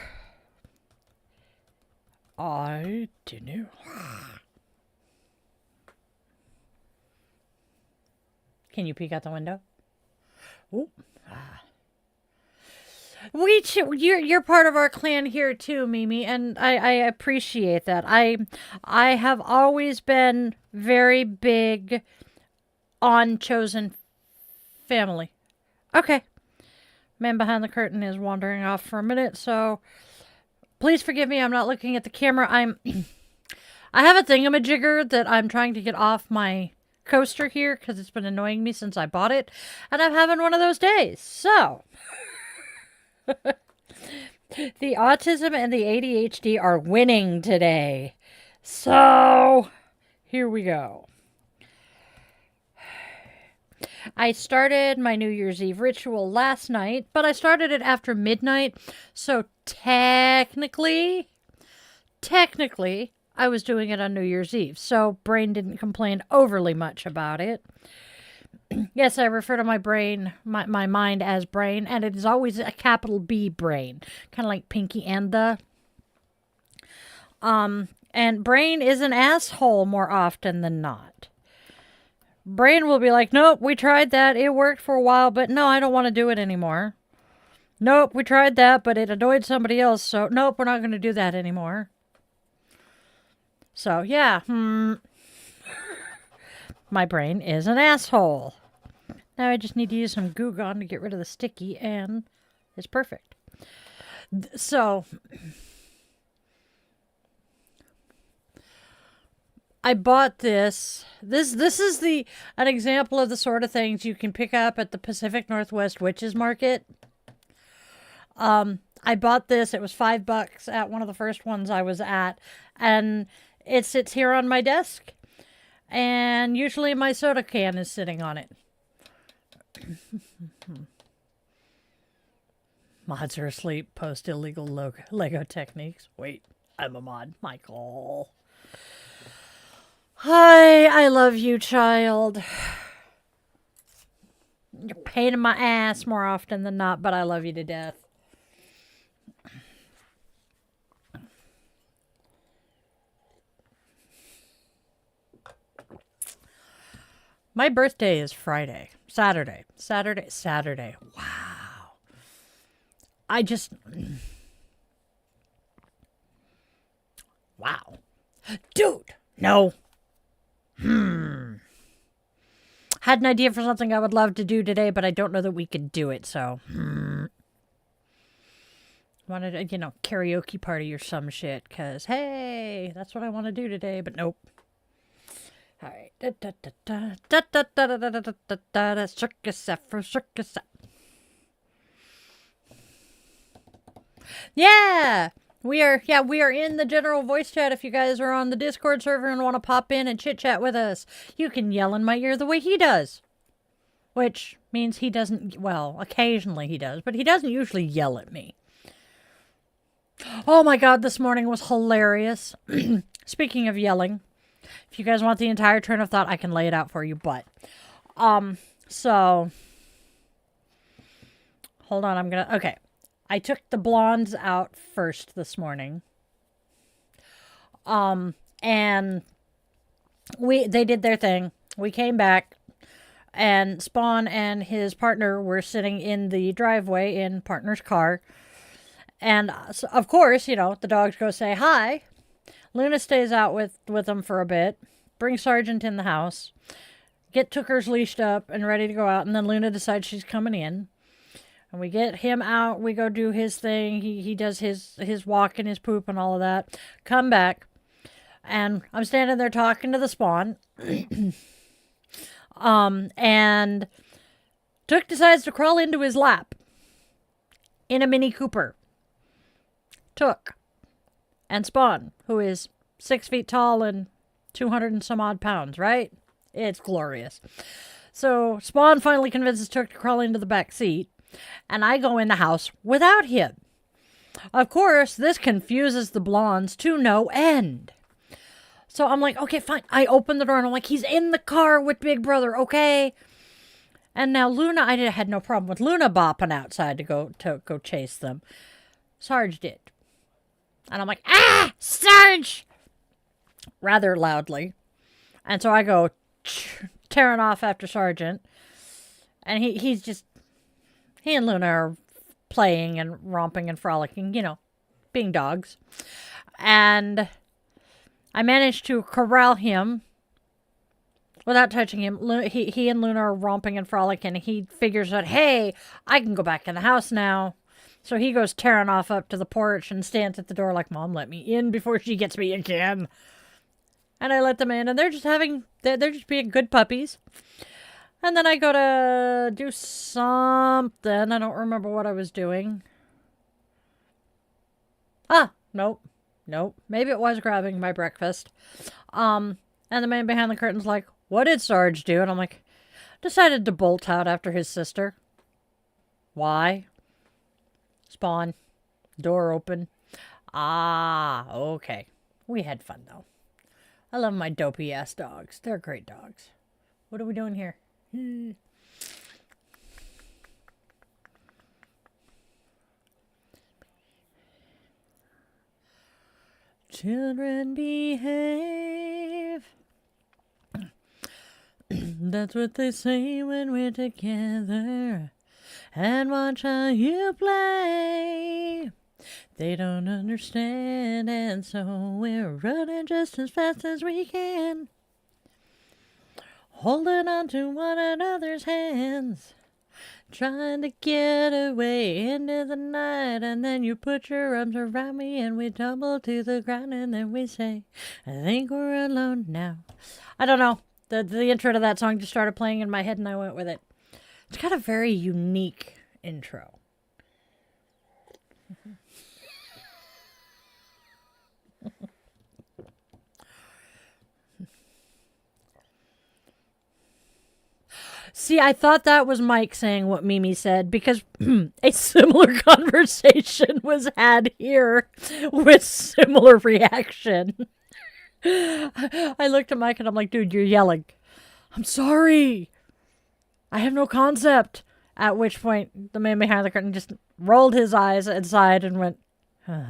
I don't know. Can you peek out the window? Ooh. You're part of our clan here too, Mimi, and I appreciate that. I have always been very big on chosen family. Okay. Man behind the curtain is wandering off for a minute, so please forgive me. I'm not looking at the camera. I have a thingamajigger that I'm trying to get off my coaster here because it's been annoying me since I bought it, and I'm having one of those days. So the autism and the ADHD are winning today. So here we go. I started my New Year's Eve ritual last night, but I started it after midnight. So technically, I was doing it on New Year's Eve. So brain didn't complain overly much about it. Yes, I refer to my brain, my mind as brain, and it is always a capital B brain. Kind of like Pinky and the. And brain is an asshole more often than not. Brain will be like, nope, we tried that. It worked for a while, but no, I don't want to do it anymore. Nope, we tried that, but it annoyed somebody else, so nope, we're not going to do that anymore. So, yeah, my brain is an asshole. Now I just need to use some Goo Gone to get rid of the sticky, and it's perfect. So I bought this. This is an example of the sort of things you can pick up at the Pacific Northwest Witches Market. I bought this. It was $5 at one of the first ones I was at, and it sits here on my desk. And usually my soda can is sitting on it. Mods are asleep. Post illegal Lego techniques. Wait, I'm a mod. Michael. Hi, I love you, child. You're a pain in my ass more often than not, but I love you to death. My birthday is Friday. Saturday. Wow. Wow. Dude, no. Had an idea for something I would love to do today, but I don't know that we could do it, so. Wanted a, karaoke party or some shit, because, hey, that's what I want to do today, but nope. All right. Circus. Yeah. We are in the general voice chat. If you guys are on the Discord server and want to pop in and chit chat with us, you can yell in my ear the way he does. Which means he doesn't, well, occasionally he does, but he doesn't usually yell at me. Oh my God, this morning was hilarious. Speaking of yelling, if you guys want the entire train of thought, I can lay it out for you, but, so, hold on, okay. I took the blondes out first this morning. And they did their thing. We came back, and Spawn and his partner were sitting in the driveway in partner's car. And of course, the dogs go say hi. Luna stays out with them for a bit. Bring Sergeant in the house. Get Tooker's leashed up and ready to go out. And then Luna decides she's coming in. And we get him out. We go do his thing. He does his walk and his poop and all of that. Come back. And I'm standing there talking to the Spawn. And Took decides to crawl into his lap. In a Mini Cooper. Took. And Spawn, who is 6 feet tall and 200 and some odd pounds, right? It's glorious. So Spawn finally convinces Took to crawl into the back seat. And I go in the house without him. Of course, this confuses the blondes to no end. So I'm like, okay, fine. I open the door and I'm like, he's in the car with Big Brother, okay? And now Luna, I had no problem with Luna bopping outside to go chase them. Sarge did. And I'm like, ah, Sarge! Rather loudly. And so I go tearing off after Sergeant. And he and Luna are playing and romping and frolicking, being dogs. And I managed to corral him without touching him. He and Luna are romping and frolicking. And he figures out, hey, I can go back in the house now. So he goes tearing off up to the porch and stands at the door like, Mom, let me in before she gets me again. And I let them in, and they're just being good puppies. And then I go to do something. I don't remember what I was doing. Nope. Maybe it was grabbing my breakfast. And the man behind the curtain's like, what did Sarge do? And I'm like, decided to bolt out after his sister. Why? Spawn. Door open. Okay. We had fun, though. I love my dopey-ass dogs. They're great dogs. What are we doing here? Children behave. That's what they say when we're together. And watch how you play. They don't understand, and so we're running just as fast as we can. holding on to one another's hands, trying to get away into the night, and then you put your arms around me and we tumble to the ground, and then we say, I think we're alone now. I don't know. The intro to that song just started playing in my head and I went with it. It's got a very unique intro. See, I thought that was Mike saying what Mimi said because a similar conversation was had here with similar reaction. I looked at Mike and I'm like, dude, you're yelling. I'm sorry. I have no concept. At which point, the man behind the curtain just rolled his eyes and sighed and went, oh,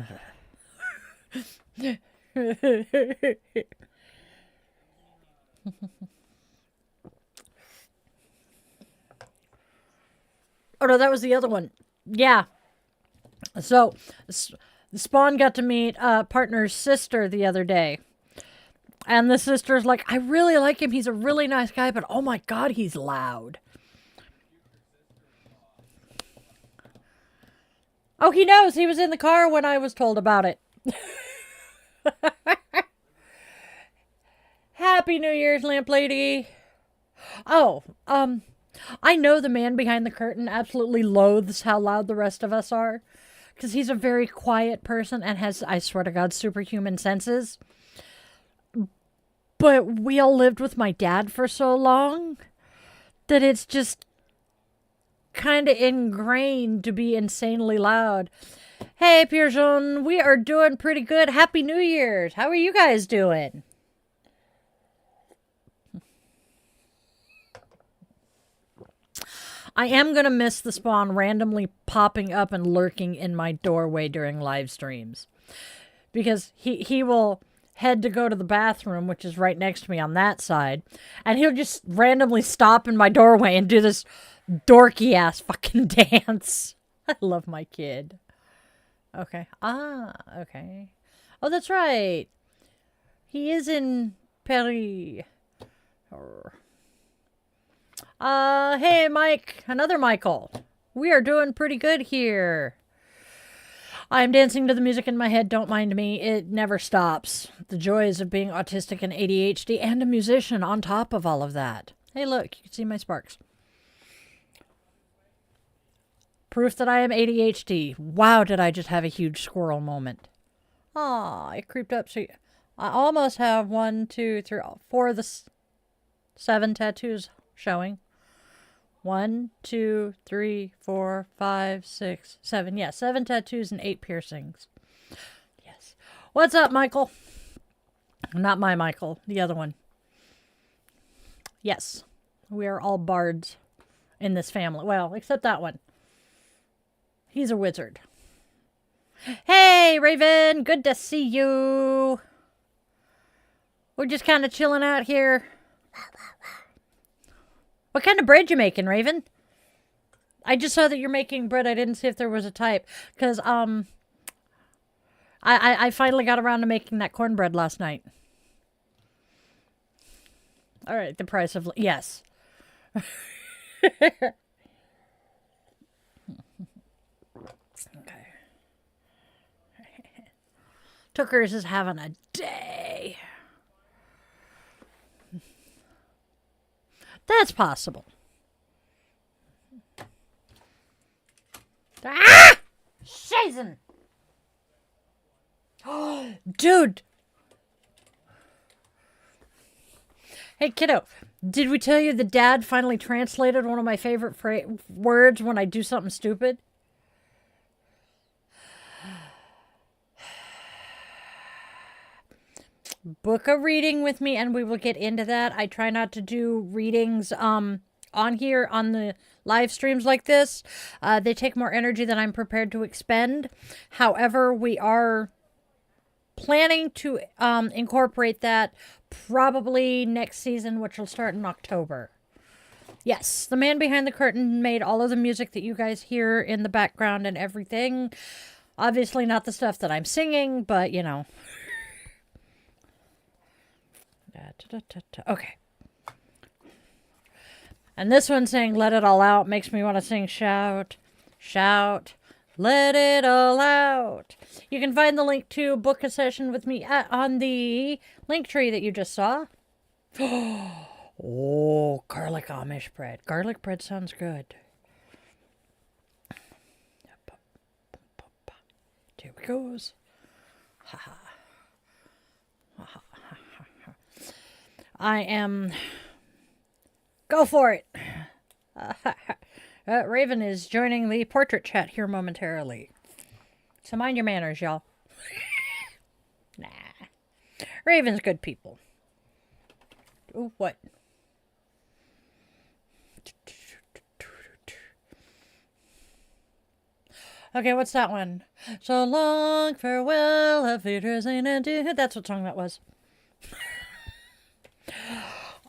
no, that was the other one. Yeah. So, Spawn got to meet partner's sister the other day. And the sister's like, I really like him. He's a really nice guy, but oh my God, he's loud. Oh, he knows. He was in the car when I was told about it. Happy New Year's, Lamp Lady. Oh, I know the man behind the curtain absolutely loathes how loud the rest of us are. Because he's a very quiet person and has, I swear to God, superhuman senses. But we all lived with my dad for so long that it's just kind of ingrained to be insanely loud. Hey, Pierre-Jean, we are doing pretty good. Happy New Year's. How are you guys doing? I am going to miss the Spawn randomly popping up and lurking in my doorway during live streams. Because he will head to go to the bathroom, which is right next to me on that side. And he'll just randomly stop in my doorway and do this dorky ass fucking dance. I love my kid. Okay. Okay. Oh, that's right. He is in Paris. Hey, Mike. Another Michael. We are doing pretty good here. I'm dancing to the music in my head. Don't mind me. It never stops. The joys of being autistic and ADHD and a musician on top of all of that. Hey, look. You can see my sparks. Proof that I am ADHD. Wow, did I just have a huge squirrel moment. Aw, it creeped up. So I almost have 1, 2, 3, 4 of the 7 tattoos showing. 1, 2, 3, 4, 5, 6, 7. Yeah, 7 tattoos and 8 piercings. Yes. What's up, Michael? Not my Michael, the other one. Yes, we are all bards in this family. Well, except that one. He's a wizard. Hey, Raven, good to see you. We're just kind of chilling out here. What kind of bread you making, Raven? I just saw that you're making bread. I didn't see if there was a type. Because, I finally got around to making that cornbread last night. All right, the price of... Yes. Okay. Tookers is having a day. That's possible. Ah! Scheißen! Oh, dude! Hey, kiddo. Did we tell you the dad finally translated one of my favorite words when I do something stupid? Book a reading with me and we will get into that. I try not to do readings on here on the live streams like this. They take more energy than I'm prepared to expend. However, we are planning to incorporate that probably next season, which will start in October. Yes, the man behind the curtain made all of the music that you guys hear in the background and everything. Obviously not the stuff that I'm singing, but you know. Okay. And this one saying let it all out makes me want to sing shout, shout, let it all out. You can find the link to book a session with me on the link tree that you just saw. Oh, garlic Amish bread. Garlic bread sounds good. Here it goes. I am... Go for it! Raven is joining the portrait chat here momentarily. So mind your manners, y'all. Nah. Raven's good people. Ooh, what? Okay, what's that one? So long, farewell, have leaders and adieu. That's what song that was.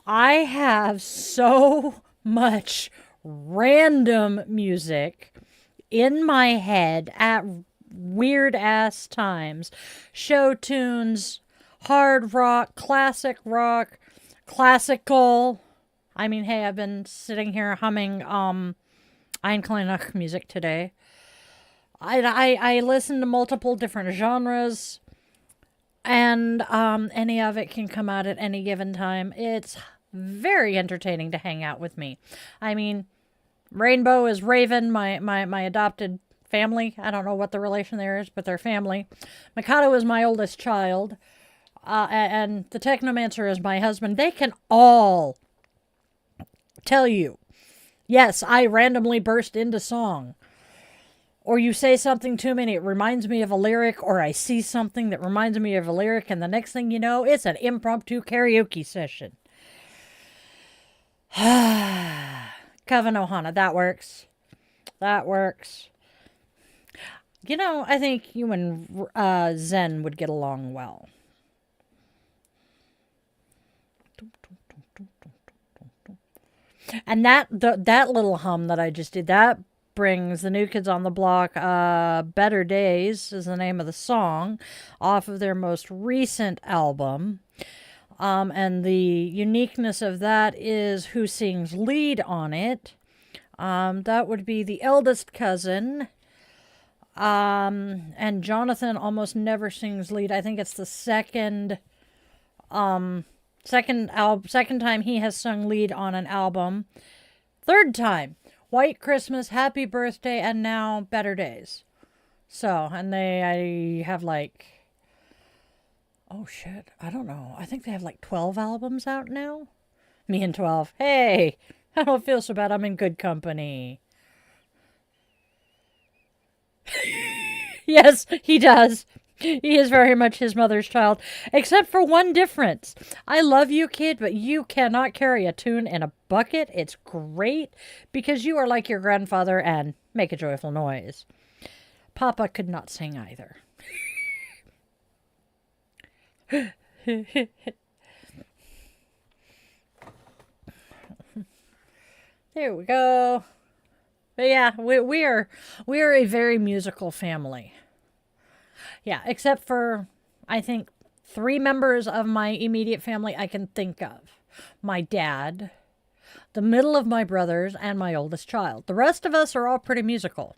I have so much random music in my head at weird ass times. Show tunes, hard rock, classical. I mean, hey, I've been sitting here humming Einkleinach music today. I listen to multiple different genres, and any of it can come out at any given time. It's very entertaining to hang out with me. I mean, Rainbow is Raven, my adopted family. I don't know what the relation there is, but they're family. Mikado is my oldest child, and the Technomancer is my husband. They can all tell you, yes, I randomly burst into song. Or you say something to me and it reminds me of a lyric, or I see something that reminds me of a lyric, and the next thing you know, it's an impromptu karaoke session. Kavan Ohana, that works. That works. You know, I think you and Zen would get along well. And that little hum that I just did, that brings the New Kids on the Block, Better Days is the name of the song, off of their most recent album. And the uniqueness of that is who sings lead on it. That would be the eldest cousin. And Jonathan almost never sings lead. I think it's the second time he has sung lead on an album. Third time. White Christmas, Happy Birthday, and now Better Days. So, and I have like, oh shit, I don't know. I think they have like 12 albums out now. Me and 12. Hey, I don't feel so bad. I'm in good company. Yes, he does. He is very much his mother's child, except for one difference. I love you, kid, but you cannot carry a tune in a bucket. It's great because you are like your grandfather and make a joyful noise. Papa could not sing either. There we go. But yeah, we are a very musical family. Yeah, except for, I think, 3 members of my immediate family I can think of. My dad, the middle of my brothers, and my oldest child. The rest of us are all pretty musical.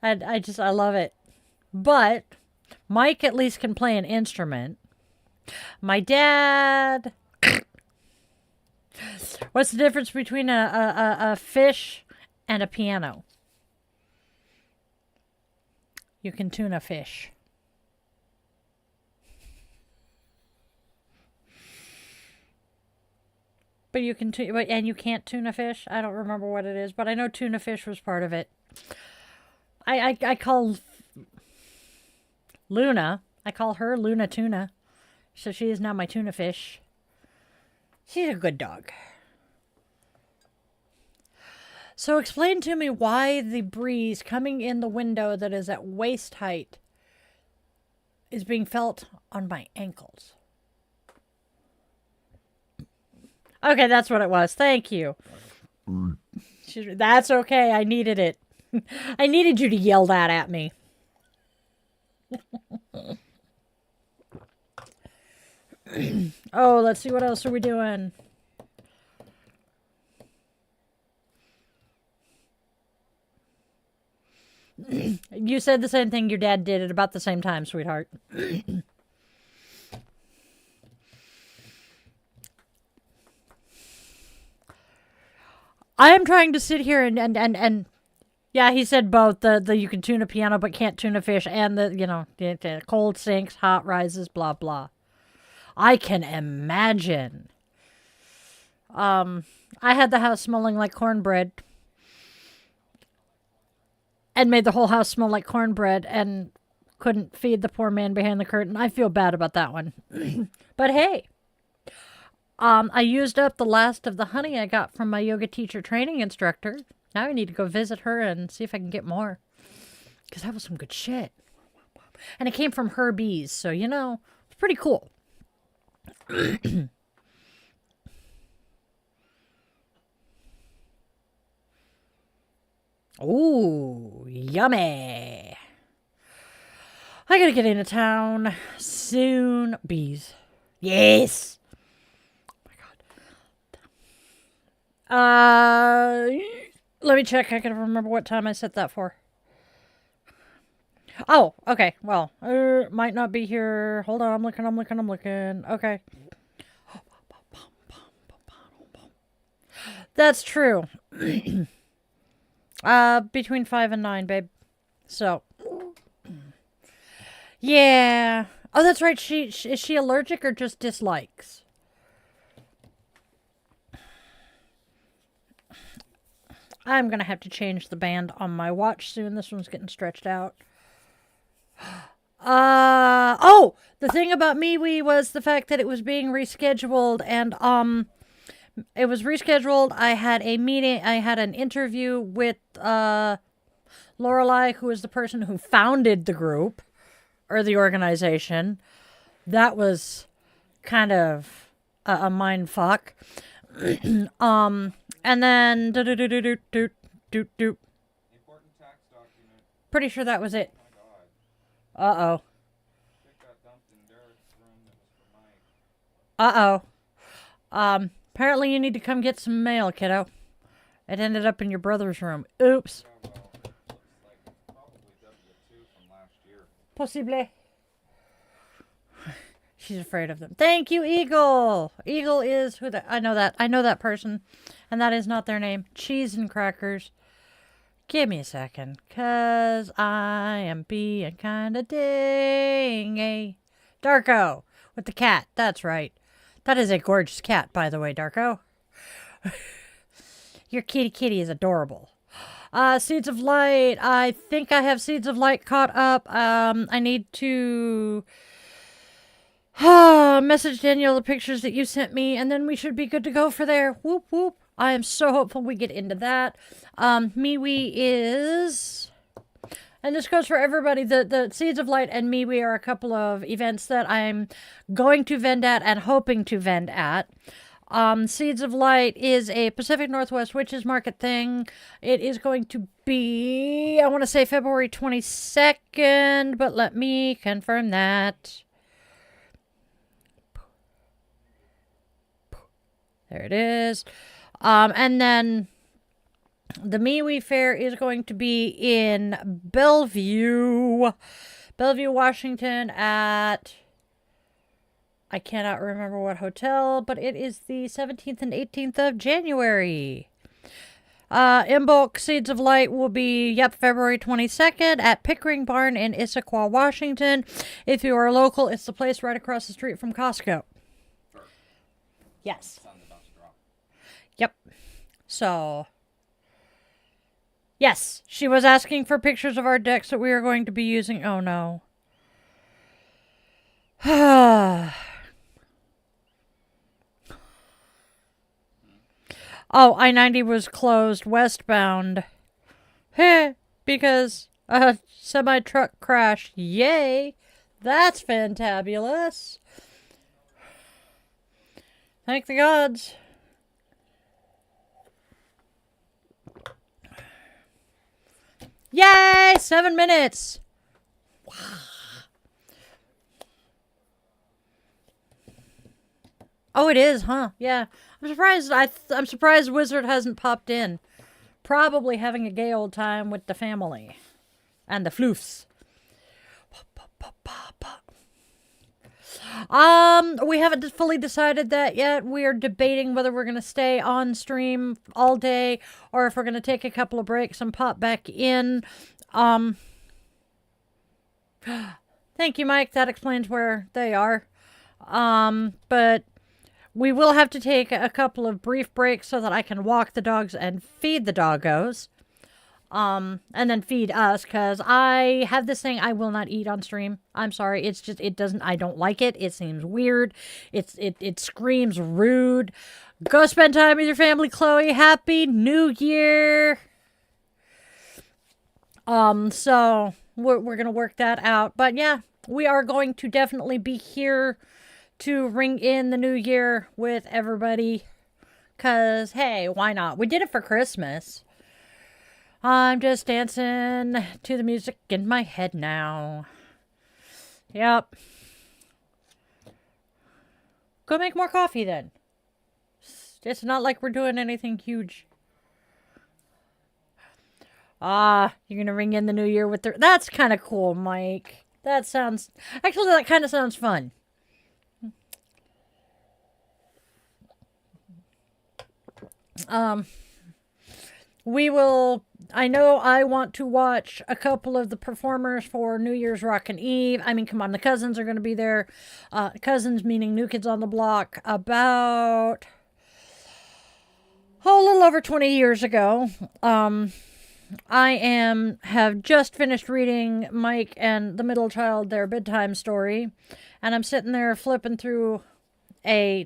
And I love it. But Mike at least can play an instrument. My dad... What's the difference between a fish and a piano? You can tune a fish. But you can and you can't tune a fish. I don't remember what it is, but I know tuna fish was part of it. I call Luna. I call her Luna Tuna. So she is now my tuna fish. She's a good dog. So explain to me why the breeze coming in the window that is at waist height is being felt on my ankles. Okay, that's what it was. Thank you. That's okay. I needed it. I needed you to yell that at me. Oh, let's see, what else are we doing? You said the same thing your dad did at about the same time, sweetheart. I am trying to sit here and yeah, he said both. The you can tune a piano but can't tune a fish, and the cold sinks, hot rises, blah blah. I can imagine. I had the house smelling like cornbread and made the whole house smell like cornbread and couldn't feed the poor man behind the curtain. I feel bad about that one. But hey, I used up the last of the honey I got from my yoga teacher training instructor. Now I need to go visit her and see if I can get more. Because that was some good shit. And it came from her bees, so, it's pretty cool. Ooh, yummy. I gotta get into town soon. Bees. Yes. Oh my god. Let me check. I gotta remember what time I set that for. Oh, okay. Well, might not be here. Hold on. I'm looking. Okay. That's true. Between 5 and 9, babe. So. Yeah. Oh, that's right. Is she allergic or just dislikes? I'm gonna have to change the band on my watch soon. This one's getting stretched out. Oh, the thing about MeWe was the fact that it was being rescheduled, and it was rescheduled. I had a meeting. I had an interview with Lorelei, who is the person who founded the group or the organization. That was kind of a mind fuck. And then Important tax document. Pretty sure that was it. Oh my god. Uh-oh. Shit got dumped in Derek's room that was for Mike. Apparently you need to come get some mail, kiddo. It ended up in your brother's room. Oops. Yeah, well, it looks like it's probably W2 from last year. Possible. She's afraid of them. Thank you, Eagle. Eagle is who I know that. I know that person. And that is not their name. Cheese and crackers. Give me a second. Because I am being kind of dingy. Darko. With the cat. That's right. That is a gorgeous cat, by the way, Darko. Your kitty is adorable. Seeds of Light. I think I have Seeds of Light caught up. I need to message Danielle the pictures that you sent me, and then we should be good to go for there. Whoop, whoop. I am so hopeful we get into that. MeWe is... And this goes for everybody. The Seeds of Light and MeWe are a couple of events that I'm going to vend at and hoping to vend at. Seeds of Light is a Pacific Northwest Witches Market thing. It is going to be, I want to say February 22nd, but let me confirm that. There it is. And then the MeWe Fair is going to be in Bellevue, Washington at... I cannot remember what hotel, but it is the 17th and 18th of January. In bulk, Seeds of Light will be, February 22nd at Pickering Barn in Issaquah, Washington. If you are local, it's the place right across the street from Costco. Yes. Yep. So, yes, she was asking for pictures of our decks that we are going to be using. Oh, no. Oh, I-90 was closed westbound. Because a semi-truck crash. Yay! That's fantabulous. Thank the gods. Yay! 7 minutes. Wow. Oh, it is, huh? Yeah. I'm surprised. I'm surprised Wizard hasn't popped in. Probably having a gay old time with the family and the floofs. We haven't fully decided that yet. We are debating whether we're going to stay on stream all day or if we're going to take a couple of breaks and pop back in. Thank you, Mike. That explains where they are. But we will have to take a couple of brief breaks so that I can walk the dogs and feed the doggos. And then feed us, because I have this thing I will not eat on stream. I'm sorry. It's just, I don't like it. It seems weird. It screams rude. Go spend time with your family, Chloe. Happy New Year. So we're going to work that out. But yeah, we are going to definitely be here to ring in the new year with everybody. Because, hey, why not? We did it for Christmas. I'm just dancing to the music in my head now. Yep. Go make more coffee then. It's not like we're doing anything huge. You're gonna ring in the new year with the... That's kind of cool, Mike. That sounds... Actually, that kind of sounds fun. We will... I know I want to watch a couple of the performers for New Year's Rockin' Eve. I mean, come on, the cousins are going to be there. Cousins meaning New Kids on the Block. About... a little over 20 years ago. I have just finished reading Mike and the middle child their bedtime story. And I'm sitting there flipping through a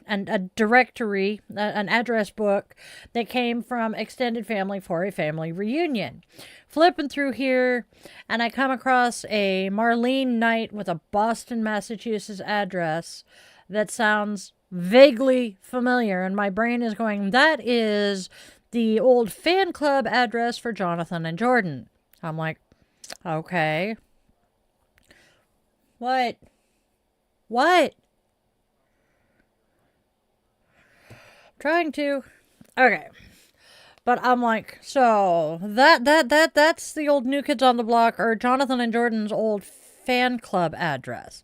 directory, an address book that came from extended family for a family reunion. Flipping through here, and I come across a Marlene Knight with a Boston, Massachusetts address that sounds vaguely familiar, and my brain is going, that is the old fan club address for Jonathan and Jordan. I'm like, okay. What? Trying to. Okay. But I'm like, so that's the old New Kids on the Block or Jonathan and Jordan's old fan club address.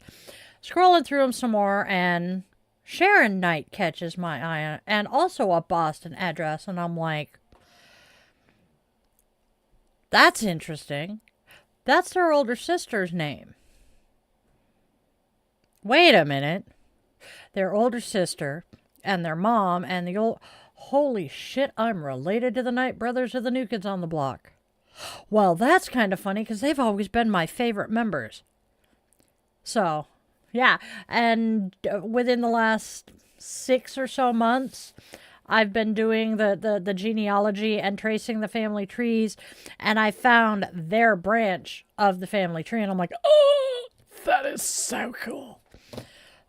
Scrolling through them some more, and Sharon Knight catches my eye, and also a Boston address, and I'm like, that's interesting. That's their older sister's name. Wait a minute. Their older sister and their mom and the old... Holy shit, I'm related to the Knight brothers of the New Kids on the Block. Well, that's kind of funny because they've always been my favorite members. So, yeah. And within the last 6 or so months, I've been doing the genealogy and tracing the family trees, and I found their branch of the family tree, and I'm like, oh, that is so cool.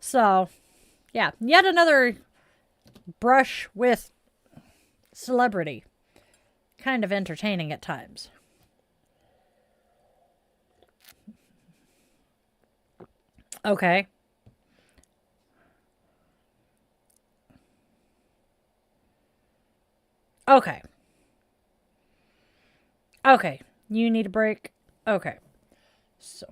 So, yeah, yet another brush with celebrity. Kind of entertaining at times. Okay. Okay. Okay. You need a break? Okay. So.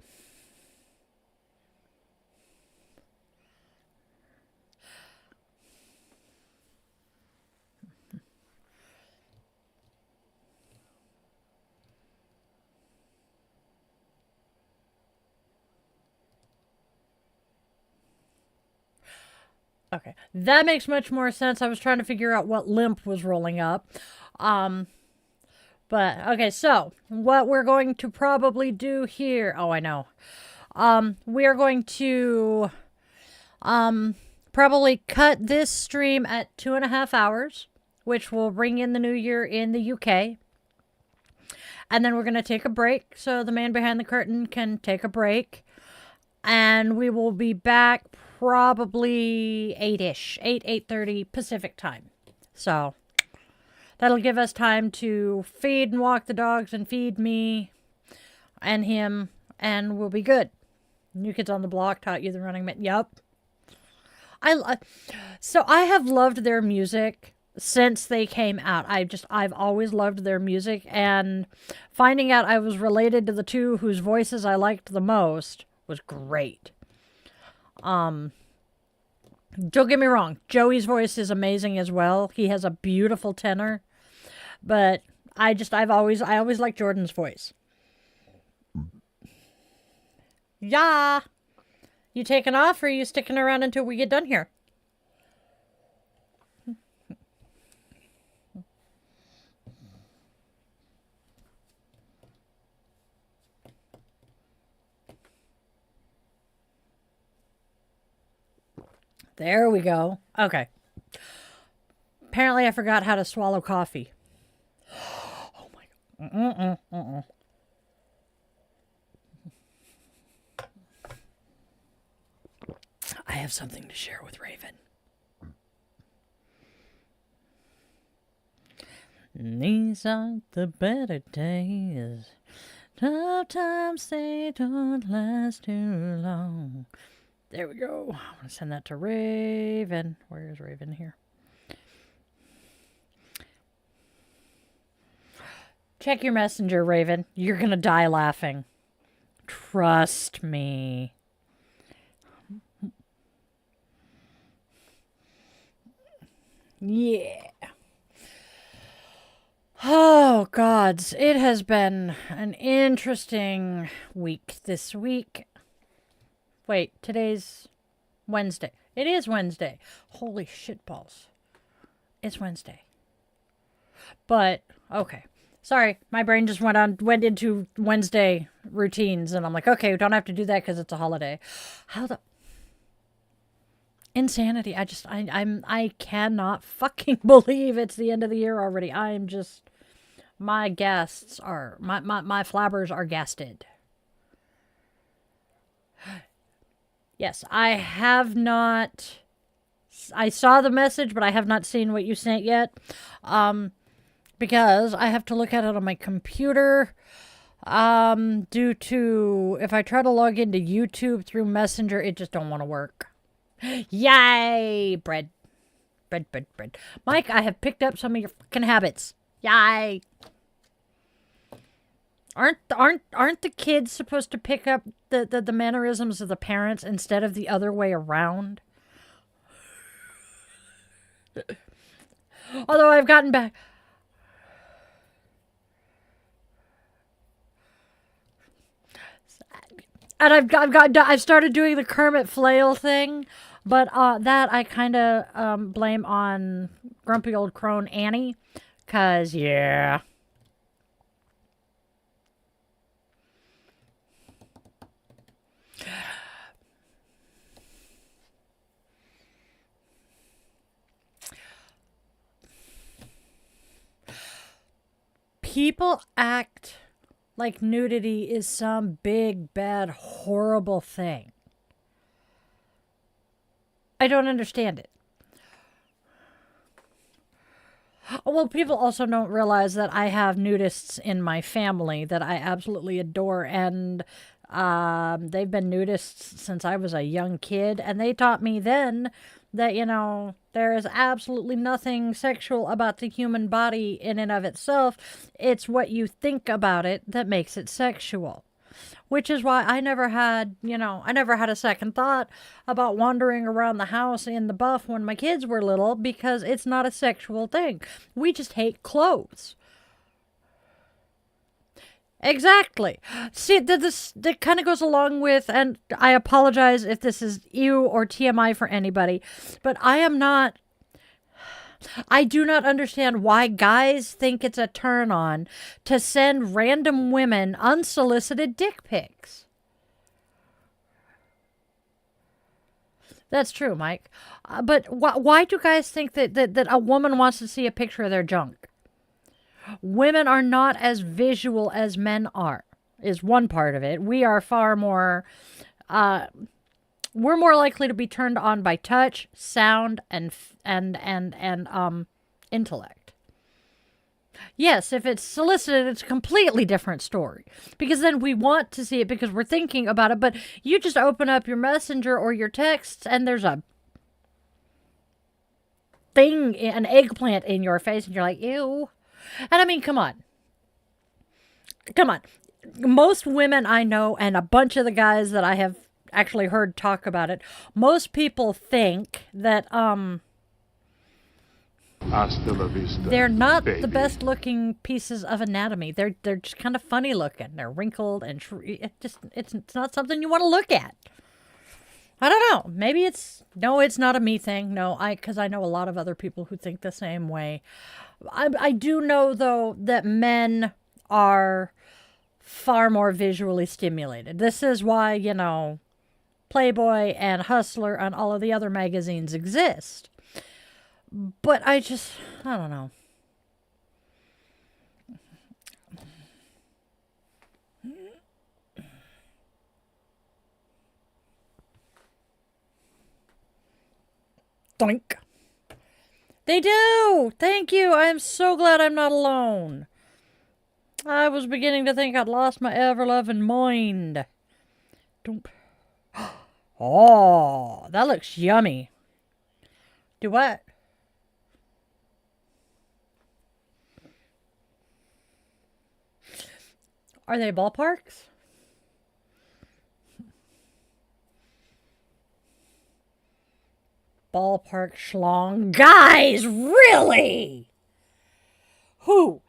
Okay, that makes much more sense. I was trying to figure out what limp was rolling up. But, okay, so, what we're going to probably do here... Oh, I know. We are going to, probably cut this stream at 2.5 hours, which will bring in the new year in the UK. And then we're going to take a break, so the man behind the curtain can take a break. And we will be back probably 8-ish, 8:30 Pacific time. So that'll give us time to feed and walk the dogs and feed me and him, and we'll be good. New Kids on the Block taught you the running man. Yup. So I have loved their music since they came out. I've always loved their music, and finding out I was related to the two whose voices I liked the most was great. Don't get me wrong, Joey's voice is amazing as well. He has a beautiful tenor, but I always liked Jordan's voice. Yeah. You taking off, or are you sticking around until we get done here? There we go. Okay. Apparently I forgot how to swallow coffee. Oh my God. I have something to share with Raven. These aren't the better days. Tough times, they don't last too long. There we go. I want to send that to Raven. Where is Raven here? Check your messenger, Raven. You're going to die laughing. Trust me. Yeah. Oh, gods. It has been an interesting week this week. Wait, today's Wednesday. It is Wednesday. Holy shitballs. It's Wednesday. But, okay. Sorry, my brain just went into Wednesday routines, and I'm like, okay, we don't have to do that because it's a holiday. How the... Insanity. I cannot fucking believe it's the end of the year already. I'm just... My guests are... My flabbers are gasted. Yes, I have not... I saw the message, but I have not seen what you sent yet. Because I have to look at it on my computer. Due to... If I try to log into YouTube through Messenger, it just don't want to work. Yay! Bread. Mike, I have picked up some of your fucking habits. Yay! Aren't the kids supposed to pick up the mannerisms of the parents instead of the other way around? Although I've gotten back... And I've started doing the Kermit flail thing, but that I kind of blame on grumpy old crone Annie, 'cause yeah. People act like nudity is some big, bad, horrible thing. I don't understand it. Well, people also don't realize that I have nudists in my family that I absolutely adore, and they've been nudists since I was a young kid, and they taught me then that, you know, there is absolutely nothing sexual about the human body in and of itself. It's what you think about it that makes it sexual. Which is why I never had a second thought about wandering around the house in the buff when my kids were little, because it's not a sexual thing. We just hate clothes. Exactly. See, that kind of goes along with, and I apologize if this is you or TMI for anybody, but I do not understand why guys think it's a turn on to send random women unsolicited dick pics. That's true, Mike. But why do guys think that a woman wants to see a picture of their junk? Women are not as visual as men are, is one part of it. We are far more... we're more likely to be turned on by touch, sound, and intellect. Yes, if it's solicited, it's a completely different story. Because then we want to see it because we're thinking about it. But you just open up your messenger or your texts and there's a thing, an eggplant in your face, and you're like, ew. And I mean, come on. Come on. Most women I know, and a bunch of the guys that I have actually heard talk about it, most people think that, Hasta la vista, they're not baby. the best looking pieces of anatomy. They're just kind of funny looking. They're wrinkled and it's not something you want to look at. I don't know. Maybe it's not a me thing. No, because I know a lot of other people who think the same way. I do know though that men are far more visually stimulated. This is why, Playboy and Hustler and all of the other magazines exist. But I don't know. Doink. They do! Thank you! I am so glad I'm not alone. I was beginning to think I'd lost my ever-loving mind. Doink. Oh, that looks yummy. Do what? Are they ballparks? Ballpark schlong. Guys, really? Who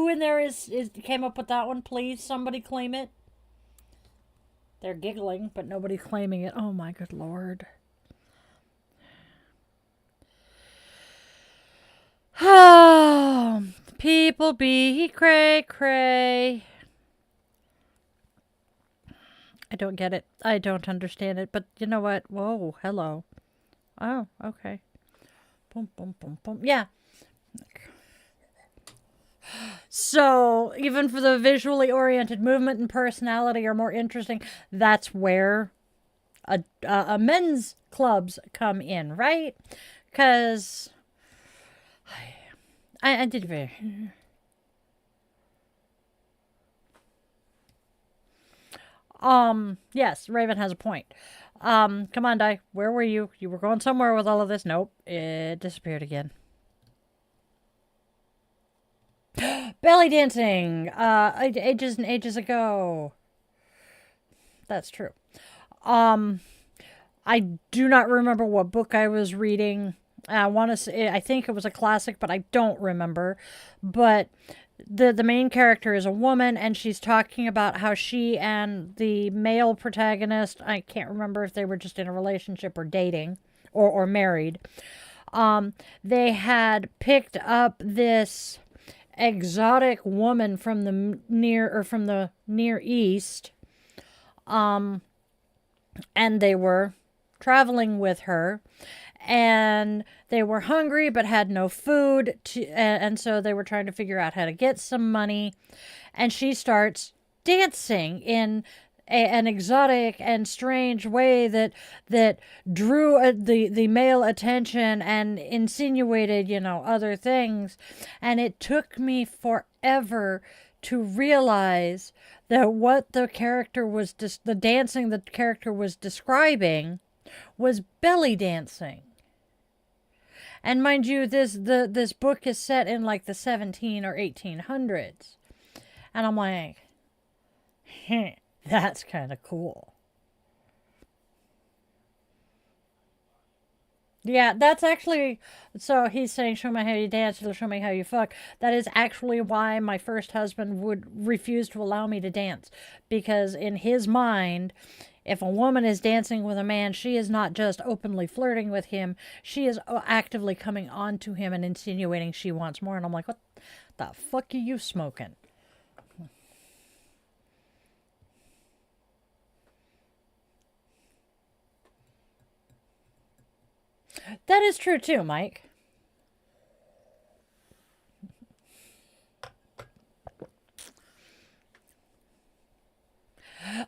in there is came up with that one? Please, somebody claim it. They're giggling, but nobody's claiming it. Oh my good Lord. Oh, people be cray cray. I don't get it. I don't understand it. But you know what? Whoa, hello. Oh, okay. Boom, boom, boom, boom. Yeah. So, even for the visually oriented, movement and personality are more interesting. That's where a men's clubs come in, right? Because I did very... Yes, Raven has a point. Come on, Di. Where were you? You were going somewhere with all of this. Nope. It disappeared again. Belly dancing! Ages and ages ago. That's true. I do not remember what book I was reading. I want to say, I think it was a classic, but I don't remember. But the main character is a woman, and she's talking about how she and the male protagonist, I can't remember if they were just in a relationship or dating or married. They had picked up this exotic woman from the Near East, and they were traveling with her, and they were hungry but had no food and so they were trying to figure out how to get some money, and she starts dancing in an exotic and strange way that drew the male attention and insinuated, other things. And it took me forever to realize that what the character was, the dancing the character was describing was belly dancing. And mind you, this book is set in like the 17 or 1800s. And I'm like, that's kind of cool. Yeah, that's actually, so he's saying, show me how you dance, it'll show me how you fuck. That is actually why my first husband would refuse to allow me to dance. Because in his mind, if a woman is dancing with a man, she is not just openly flirting with him, she is actively coming on to him and insinuating she wants more. And I'm like, what the fuck are you smoking? That is true too, Mike.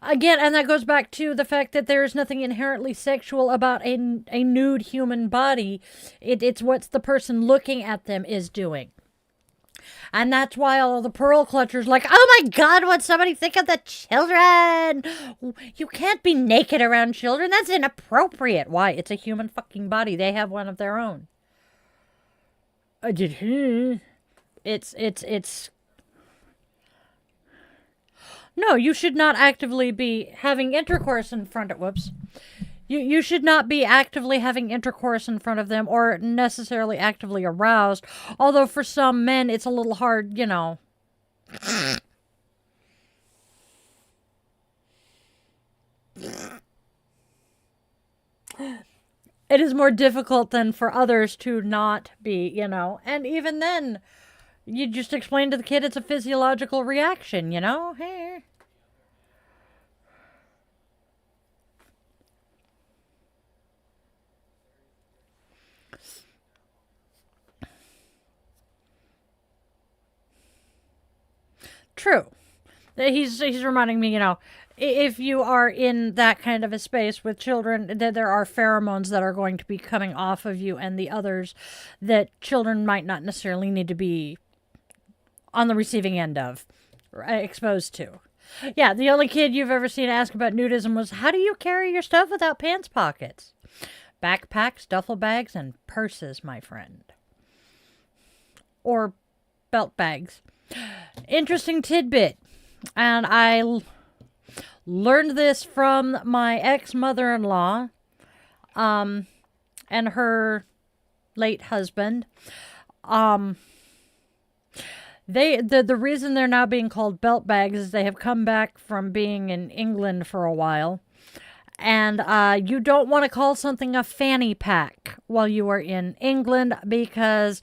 Again, and that goes back to the fact that there is nothing inherently sexual about a nude human body. It's what the person looking at them is doing. And that's why all of the pearl clutchers like, oh my God, would somebody think of the children? You can't be naked around children. That's inappropriate. Why? It's a human fucking body. They have one of their own. It's no, you should not actively be having intercourse in front of, whoops. You should not be actively having intercourse in front of them or necessarily actively aroused. Although for some men, it's a little hard, you know. It is more difficult than for others to not be, you know. And even then, you just explain to the kid it's a physiological reaction, you know. Hey. True. He's reminding me, you know, if you are in that kind of a space with children, that there are pheromones that are going to be coming off of you and the others that children might not necessarily need to be on the receiving end of, exposed to. Yeah, the only kid you've ever seen ask about nudism was, how do you carry your stuff without pants pockets? Backpacks, duffel bags, and purses, my friend. Or belt bags. Interesting tidbit. And I learned this from my ex-mother-in-law and her late husband. The reason they're now being called belt bags is they have come back from being in England for a while. And you don't want to call something a fanny pack while you are in England because,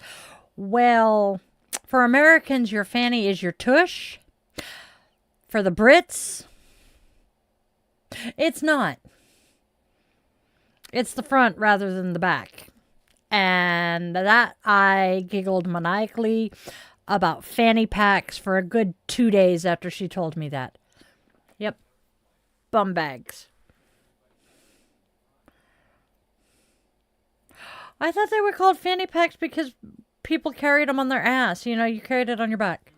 well, for Americans, your fanny is your tush. For the Brits, it's not. It's the front rather than the back. And that I giggled maniacally about fanny packs for a good 2 days after she told me that. Yep. Bum bags. I thought they were called fanny packs because people carried them on their ass. You know, you carried it on your back.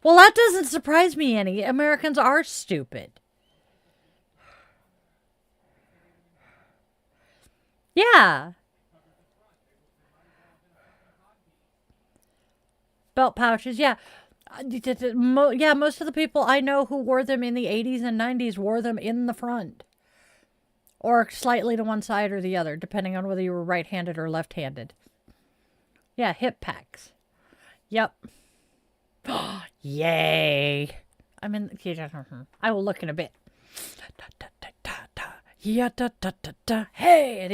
Well, that doesn't surprise me any. Americans are stupid. Yeah. Belt pouches, yeah. Yeah, most of the people I know who wore them in the 80s and 90s wore them in the front. Or slightly to one side or the other, depending on whether you were right-handed or left-handed. Yeah, hip packs. Yep. Yay. I'm in. I will look in a bit. Hey.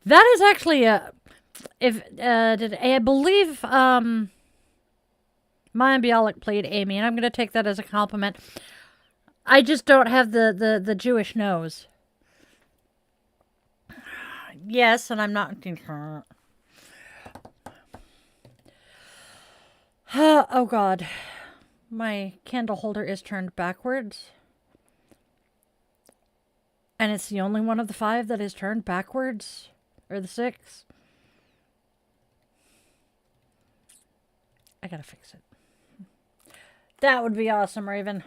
That is actually I believe Maya Bialik played Amy, and I'm going to take that as a compliment. I just don't have the Jewish nose. Yes, and I'm not. Oh, God. My candle holder is turned backwards. And it's the only one of the 5 that is turned backwards. Or the 6. I gotta fix it. That would be awesome, Raven.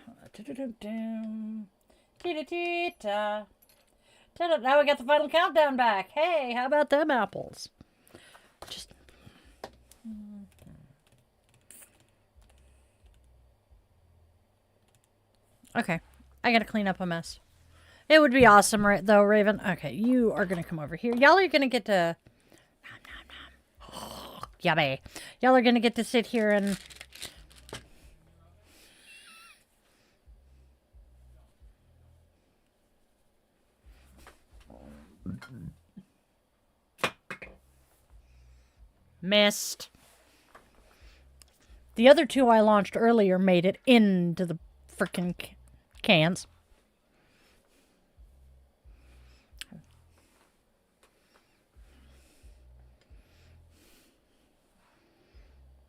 Now we got the final countdown back. Hey, how about them apples? Just. Okay. I gotta clean up a mess. It would be awesome, though, Raven. Okay, you are gonna come over here. Y'all are gonna get to. Oh, yummy. Y'all are gonna get to sit here and. Missed. The other 2 I launched earlier made it into the frickin' cans.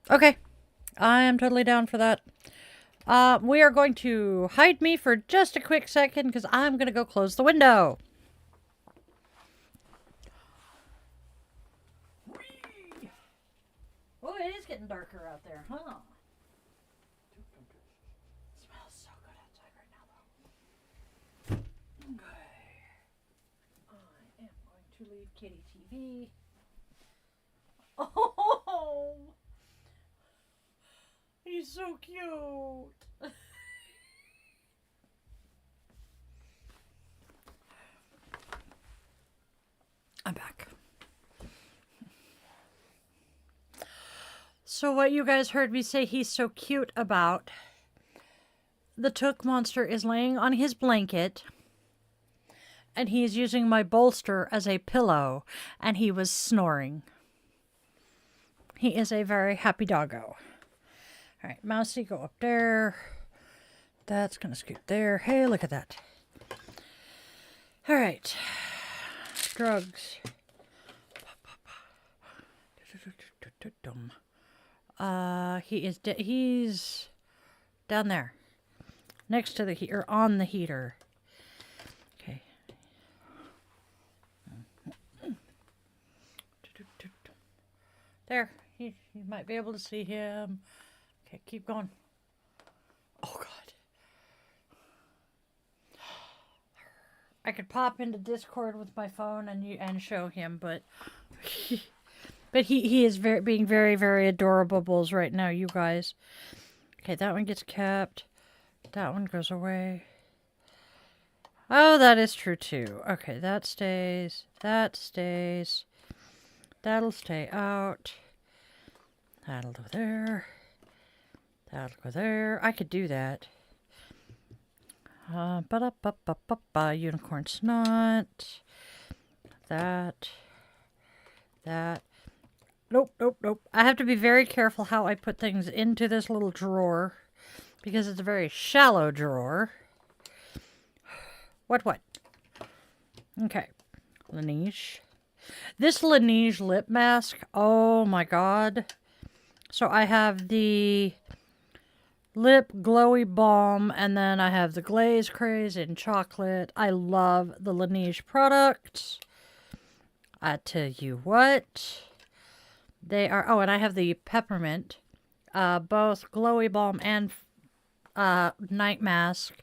Okay. I am totally down for that. We are going to hide me for just a quick second because I'm going to go close the window. Oh, it is getting darker out there, huh? It smells so good outside. I am going to leave Kitty TV. Oh, he's so cute. I'm back. So what you guys heard me say he's so cute about, the Took monster is laying on his blanket and he is using my bolster as a pillow and he was snoring. He is a very happy doggo. All right, Mousy, go up there. That's going to scoot there. Hey, look at that. All right. Drugs. He's down there. Next to the heater, on the heater. Okay. There. You might be able to see him. Okay, keep going. Oh, God. I could pop into Discord with my phone and show him, but he is being very, very adorable right now, you guys. Okay, that one gets kept. That one goes away. Oh, that is true too. Okay, that stays. That stays. That'll stay out. That'll go there. That'll go there. I could do that. Unicorn snot. That. Nope. I have to be very careful how I put things into this little drawer because it's a very shallow drawer. What? Okay. Laneige. This Laneige lip mask, oh my God. So I have the lip glowy balm and then I have the glaze craze in chocolate. I love the Laneige products. I tell you what. They are, oh, and I have the peppermint, both glowy balm and night mask.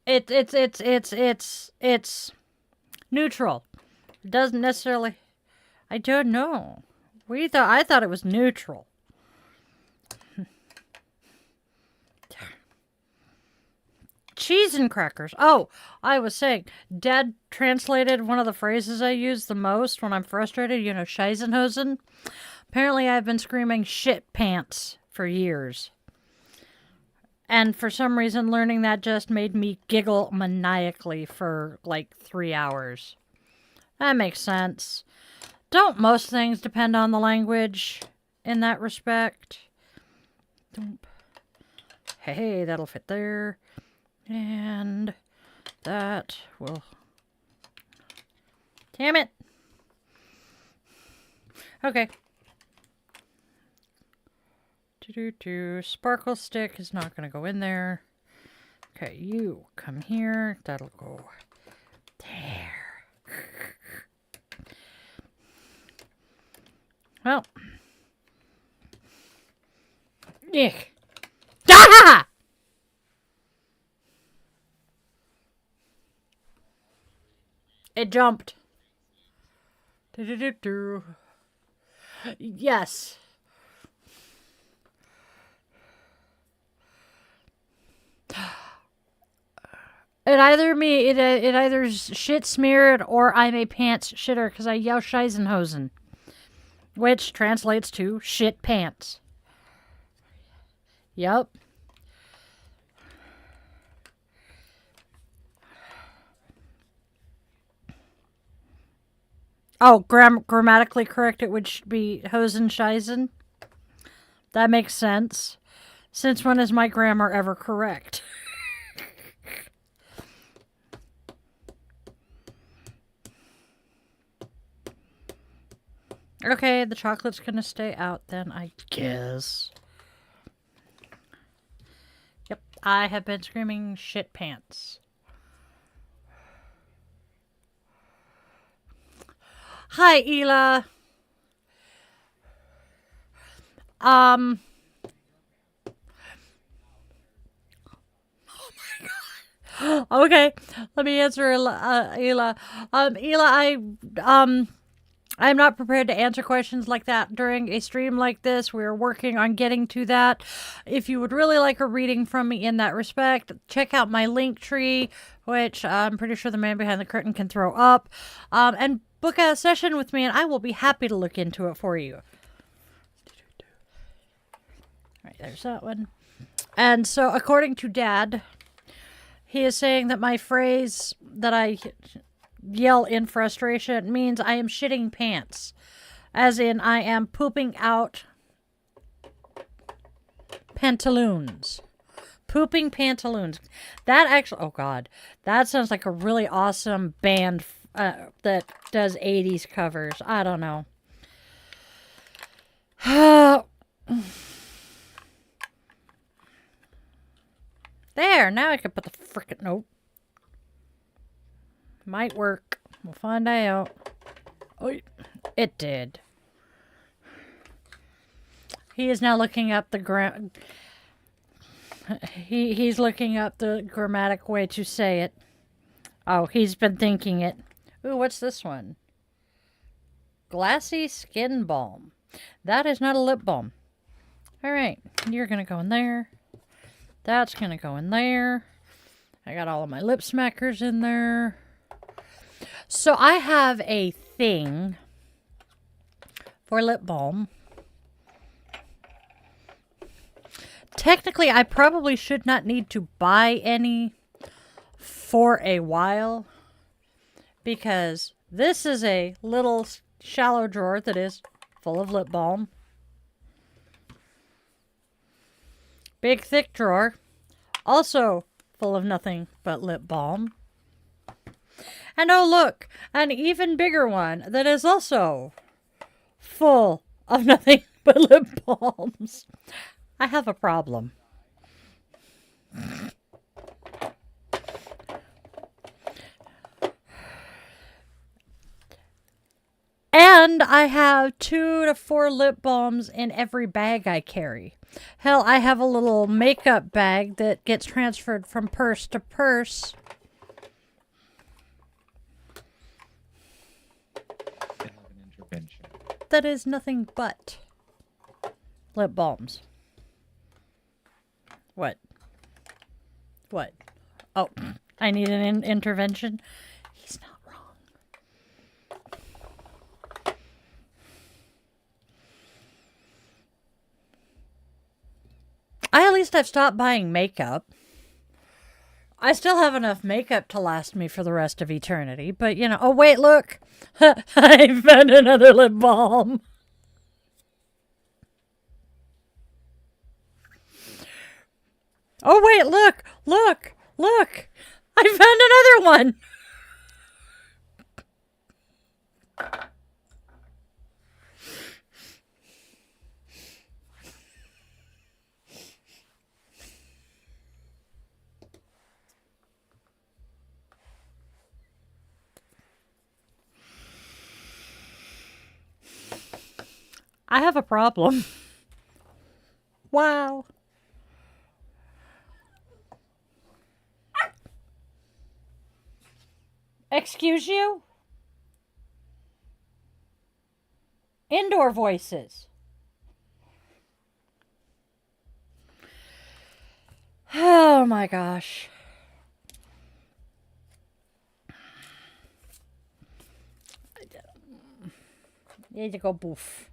It's neutral. It doesn't necessarily. I don't know. I thought it was neutral. Cheese and crackers. Oh, I was saying, Dad translated one of the phrases I use the most when I'm frustrated. You know, Scheisenhosen. Apparently, I've been screaming shit pants for years. And for some reason, learning that just made me giggle maniacally for like 3 hours. That makes sense. Don't most things depend on the language in that respect? Hey, that'll fit there. And that will... Damn it! Okay. Sparkle stick is not going to go in there. Okay, you come here. That'll go there. Well. Yeah. Ah! It jumped. Yes. It either shit smeared or I'm a pants shitter because I yell Scheisenhosen, which translates to shit pants. Yep. Oh, grammatically correct, it would be Hosen Scheisen. That makes sense. Since when is my grammar ever correct? Okay, the chocolate's gonna stay out then, I guess. Yep, I have been screaming shit pants. Hi, Ela. Um. Okay, let me answer Ela. Ela, I'm not prepared to answer questions like that during a stream like this. We're working on getting to that. If you would really like a reading from me in that respect, check out my link tree, which I'm pretty sure the man behind the curtain can throw up, and book a session with me, and I will be happy to look into it for you. All right, there's that one. And so, according to Dad, he is saying that my phrase that I yell in frustration means I am shitting pants. As in, I am pooping out pantaloons. Pooping pantaloons. That actually, oh God, that sounds like a really awesome band that does 80s covers. I don't know. There, now I can put the frickin' note. Might work. We'll find out. Oh, it did. He is now looking up the he's looking up the grammatic way to say it. Oh, he's been thinking it. Ooh, what's this one? Glassy skin balm. That is not a lip balm. All right, you're gonna go in there. That's gonna go in there. I got all of my lip smackers in there. So I have a thing for lip balm. Technically, I probably should not need to buy any for a while, because this is a little shallow drawer that is full of lip balm. Big thick drawer, also full of nothing but lip balm. And oh look, an even bigger one that is also full of nothing but lip balms. I have a problem. And I have 2 to 4 lip balms in every bag I carry. Hell, I have a little makeup bag that gets transferred from purse to purse. That is nothing but lip balms. What? What? Oh, I need an intervention? He's not wrong. At least I've stopped buying makeup. I still have enough makeup to last me for the rest of eternity, but you know, oh wait, look. I found another lip balm. Oh wait, look, look, look. I found another one. I have a problem. Wow. Excuse you? Indoor voices. Oh my gosh. Need to go boof.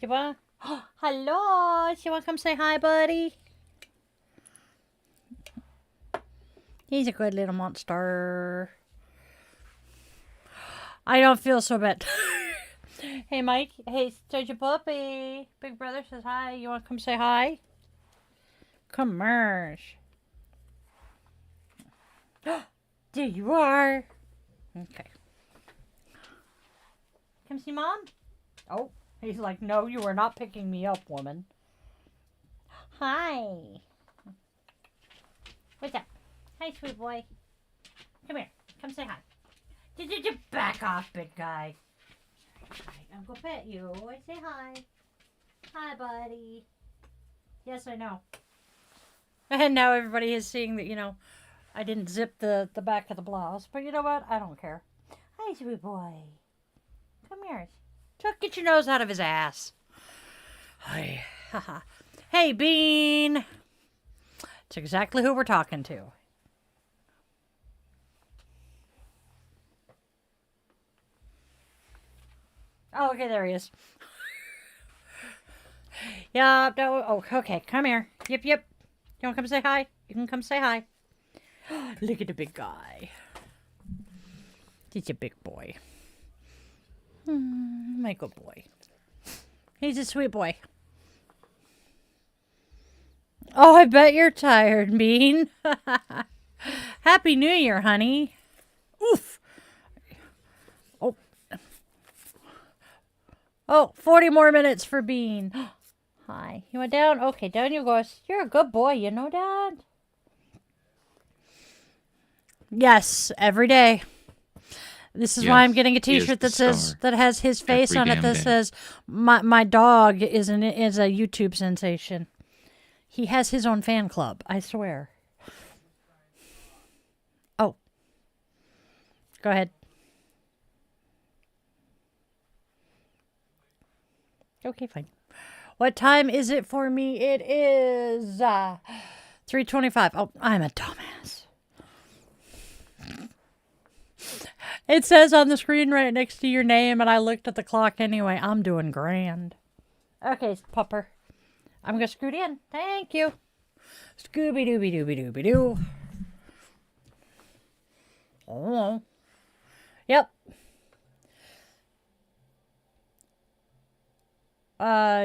Hello. You want to come say hi, buddy? He's a good little monster. I don't feel so bad. Hey, Mike. Hey, Jojo Puppy. Big brother says hi. You want to come say hi? Commerce. There you are. Okay. Come see Mom? Oh, he's like, no, you are not picking me up, woman. Hi. What's up? Hi, sweet boy. Come here. Come say hi. Back off, big guy. I'm gonna pet you. Say hi. Hi, buddy. Yes, I know. And now everybody is seeing that, I didn't zip the back of the blouse. But you know what? I don't care. Hi, sweet boy. Come here. Chuck, get your nose out of his ass. Hi. Hey, Bean. It's exactly who we're talking to. Oh, okay, there he is. Yeah, no, oh, okay, come here. Yep. You want to come say hi? You can come say hi. Look at the big guy. He's a big boy. My good boy. He's a sweet boy. Oh, I bet you're tired, Bean. Happy New Year, honey. Oof. Oh, 40 more minutes for Bean. Hi. You went down? Okay, down you go. You're a good boy, Dad? Yes, every day. This is why I'm getting a T-shirt that has his face on it that says, "My dog is a YouTube sensation." He has his own fan club, I swear. Oh. Go ahead. Okay, fine. What time is it for me? It is 3:25. Oh, I'm a dumbass. It says on the screen right next to your name, and I looked at the clock anyway. I'm doing grand. Okay, pupper. I'm going to scoot in. Thank you. Scooby-dooby-dooby-dooby-doo. Oh. Yep.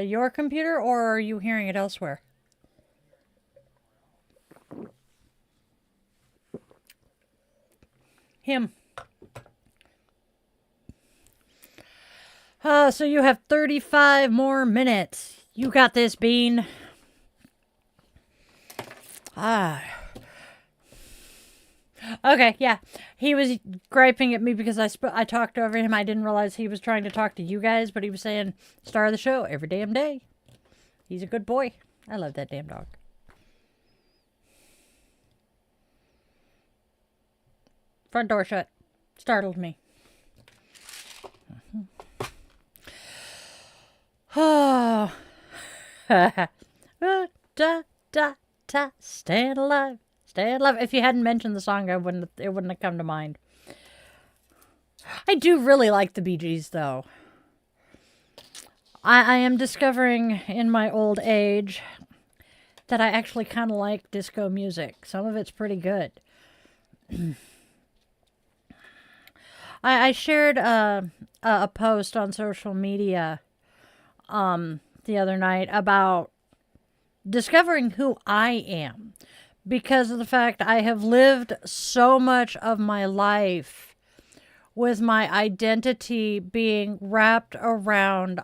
Your computer, or are you hearing it elsewhere? Him. So you have 35 more minutes. You got this, Bean. Okay, yeah. He was griping at me because I talked over him. I didn't realize he was trying to talk to you guys, but he was saying, star of the show every damn day. He's a good boy. I love that damn dog. Front door shut. Startled me. Oh. Stand alive. Stay alive. If you hadn't mentioned the song, it wouldn't have come to mind. I do really like the Bee Gees, though. I am discovering in my old age that I actually kind of like disco music. Some of it's pretty good. I shared a post on social media the other night about discovering who I am, because of the fact I have lived so much of my life with my identity being wrapped around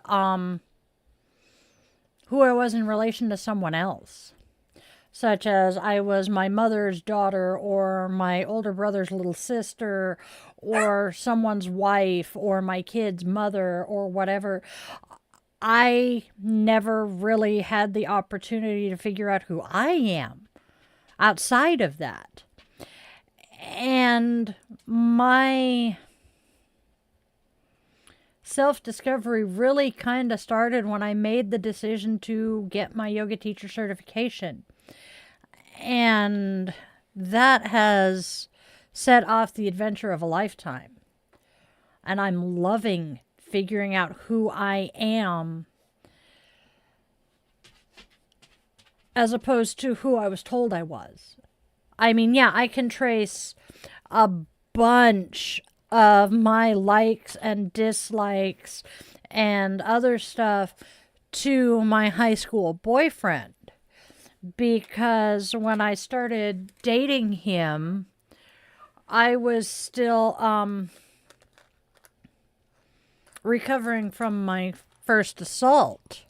who I was in relation to someone else. Such as I was my mother's daughter, or my older brother's little sister, or someone's wife, or my kid's mother, or whatever. I never really had the opportunity to figure out who I am outside of that. And my self-discovery really kind of started when I made the decision to get my yoga teacher certification. And that has set off the adventure of a lifetime. And I'm loving figuring out who I am as opposed to who I was told I was. I mean, yeah, I can trace a bunch of my likes and dislikes and other stuff to my high school boyfriend, because when I started dating him, I was still recovering from my first assault,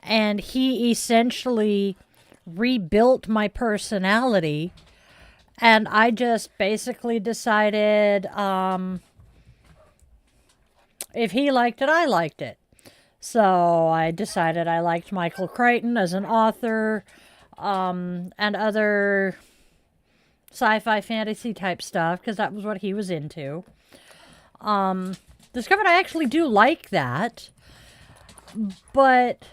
and he essentially rebuilt my personality, and I just basically decided If he liked it, I liked it. So I decided I liked Michael Crichton as an author, and other sci-fi fantasy type stuff, because that was what he was into. Discovered I actually do like that, but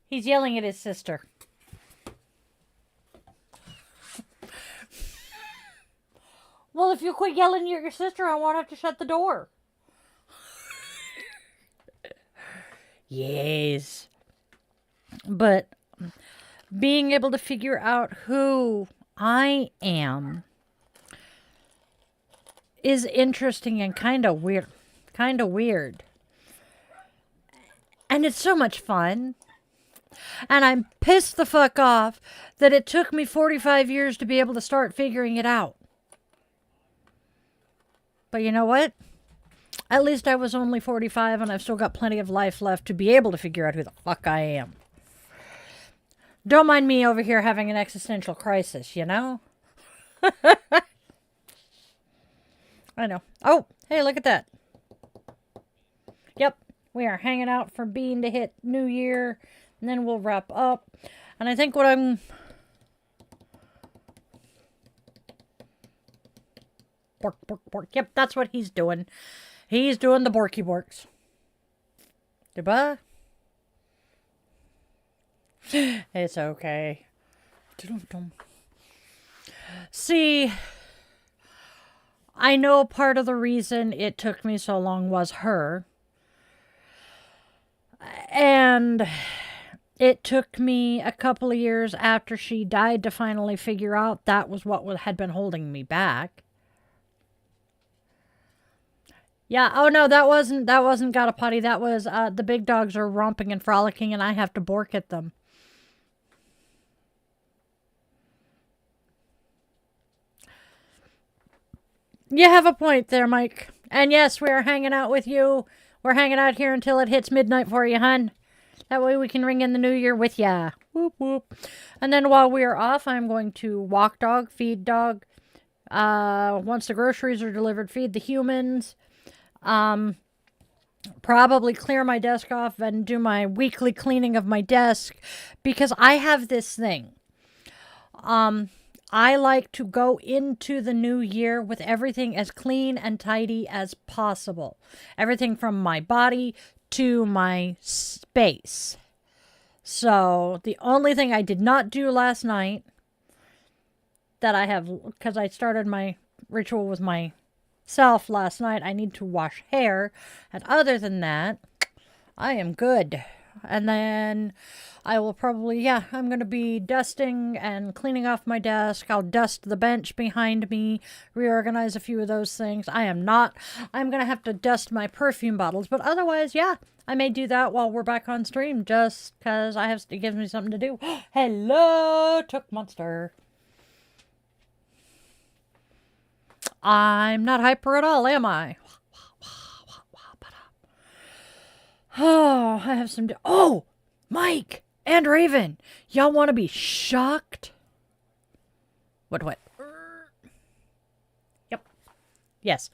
he's yelling at his sister. Well, if you quit yelling at your sister, I won't have to shut the door. Yes. But being able to figure out who I am is interesting and kind of weird. And it's so much fun. And I'm pissed the fuck off that it took me 45 years to be able to start figuring it out. But you know what? At least I was only 45 and I've still got plenty of life left to be able to figure out who the fuck I am. Don't mind me over here having an existential crisis, you know? I know. Oh, hey, look at that. Yep, we are hanging out for Bean to hit New Year, and then we'll wrap up. And I think what I'm... Bork, bork, bork. Yep, that's what he's doing. He's doing the borky borks. Goodbye. It's okay. See, I know part of the reason it took me so long was her. And it took me a couple of years after she died to finally figure out that was what had been holding me back. Yeah, oh no, that wasn't got a potty. That was, the big dogs are romping and frolicking and I have to bork at them. You have a point there, Mike. And yes, we're hanging out with you. We're hanging out here until it hits midnight for you, hun. That way we can ring in the new year with ya. Whoop, whoop. And then while we are off, I'm going to walk dog, feed dog. Once the groceries are delivered, feed the humans. Probably clear my desk off and do my weekly cleaning of my desk, because I have this thing. I like to go into the new year with everything as clean and tidy as possible. Everything from my body to my space. So the only thing I did not do last night that I have, because I started my ritual with myself last night, I need to wash hair. And other than that, I am good. And then I will probably, I'm going to be dusting and cleaning off my desk. I'll dust the bench behind me, reorganize a few of those things. I'm going to have to dust my perfume bottles. But otherwise, I may do that while we're back on stream, just because it gives me something to do. Hello, Took Monster. I'm not hyper at all, am I? Oh, I have some... Oh, Mike and Raven, y'all want to be shocked? What? Yep. Yes.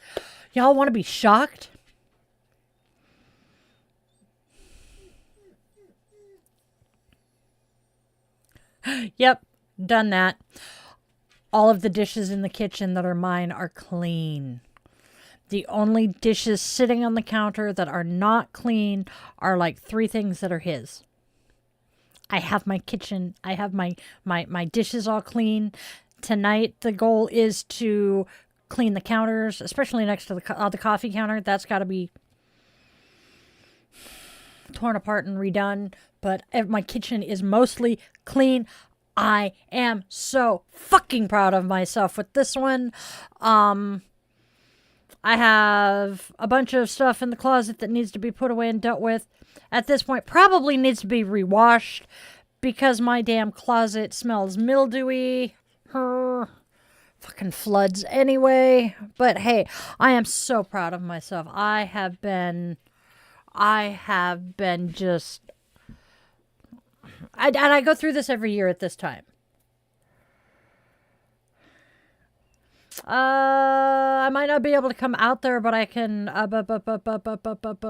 Y'all want to be shocked? Yep, done that. All of the dishes in the kitchen that are mine are clean. The only dishes sitting on the counter that are not clean are like 3 things that are his. I have my kitchen. I have my dishes all clean. Tonight, the goal is to clean the counters, especially next to the coffee counter. That's got to be torn apart and redone. But my kitchen is mostly clean. I am so fucking proud of myself with this one. I have a bunch of stuff in the closet that needs to be put away and dealt with. At this point, probably needs to be rewashed because my damn closet smells mildewy. Fucking floods anyway. But hey, I am so proud of myself. I have been I have been just... and I go through this every year at this time. I might not be able to come out there, but I can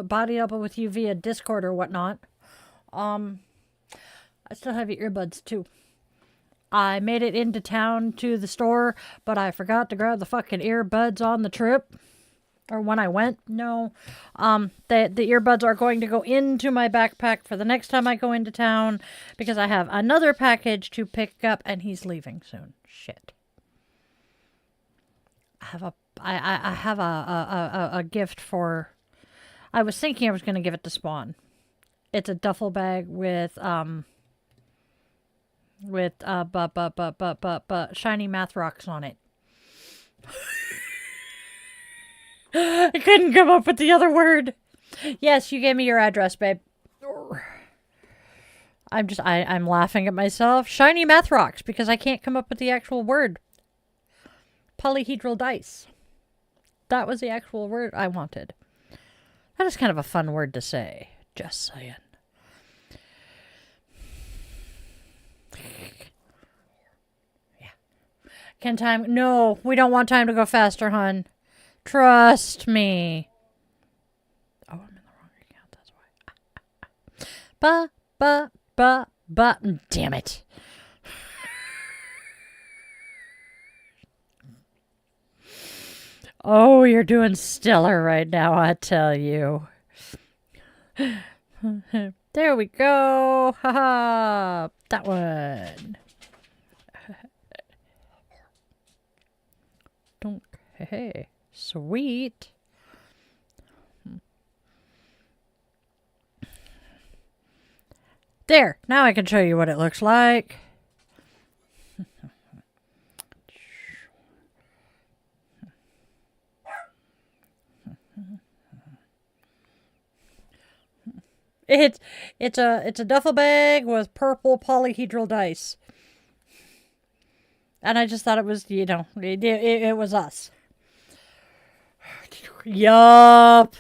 body up with you via Discord or whatnot. I still have your earbuds too. I made it into town to the store, but I forgot to grab the fucking earbuds on the trip. Or when I went. No. The earbuds are going to go into my backpack for the next time I go into town, because I have another package to pick up, and he's leaving soon. Shit. I have a gift for... I was thinking I was going to give it to Spawn. It's a duffel bag with shiny math rocks on it. I couldn't come up with the other word. Yes, you gave me your address, babe. I'm laughing at myself. Shiny math rocks, because I can't come up with the actual word. Polyhedral dice. That was the actual word I wanted. That is kind of a fun word to say. Just saying. Yeah. Can time... No, we don't want time to go faster, hun. Trust me. Oh, I'm in the wrong account. That's why. Damn it. Oh, you're doing stellar right now, I tell you. There we go. Haha. That one. Don't. Hey. Sweet. There. Now I can show you what it looks like. It's a duffel bag with purple polyhedral dice. And I just thought it was, it was us. Yup.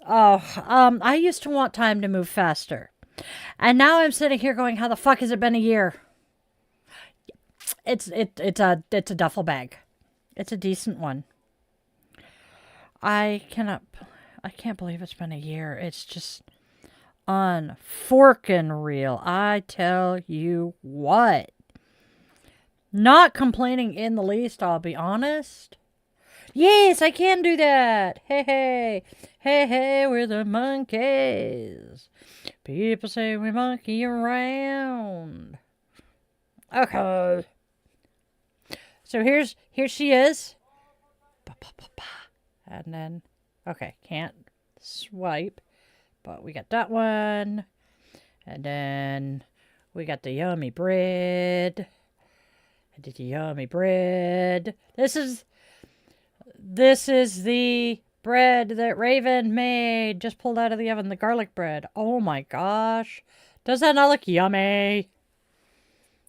Oh, I used to want time to move faster. And now I'm sitting here going, how the fuck has it been a year? It's a duffel bag. It's a decent one. I can't believe it's been a year. It's just unforkin' real. I tell you what. Not complaining in the least, I'll be honest. Yes, I can do that. Hey, hey. Hey, hey, we're the monkeys. People say we monkey around. Okay. So here she is. And then, okay, can't swipe. But we got that one. And then we got the yummy bread. I did the yummy bread. This is the bread that Raven made. Just pulled out of the oven. The garlic bread. Oh my gosh. Does that not look yummy?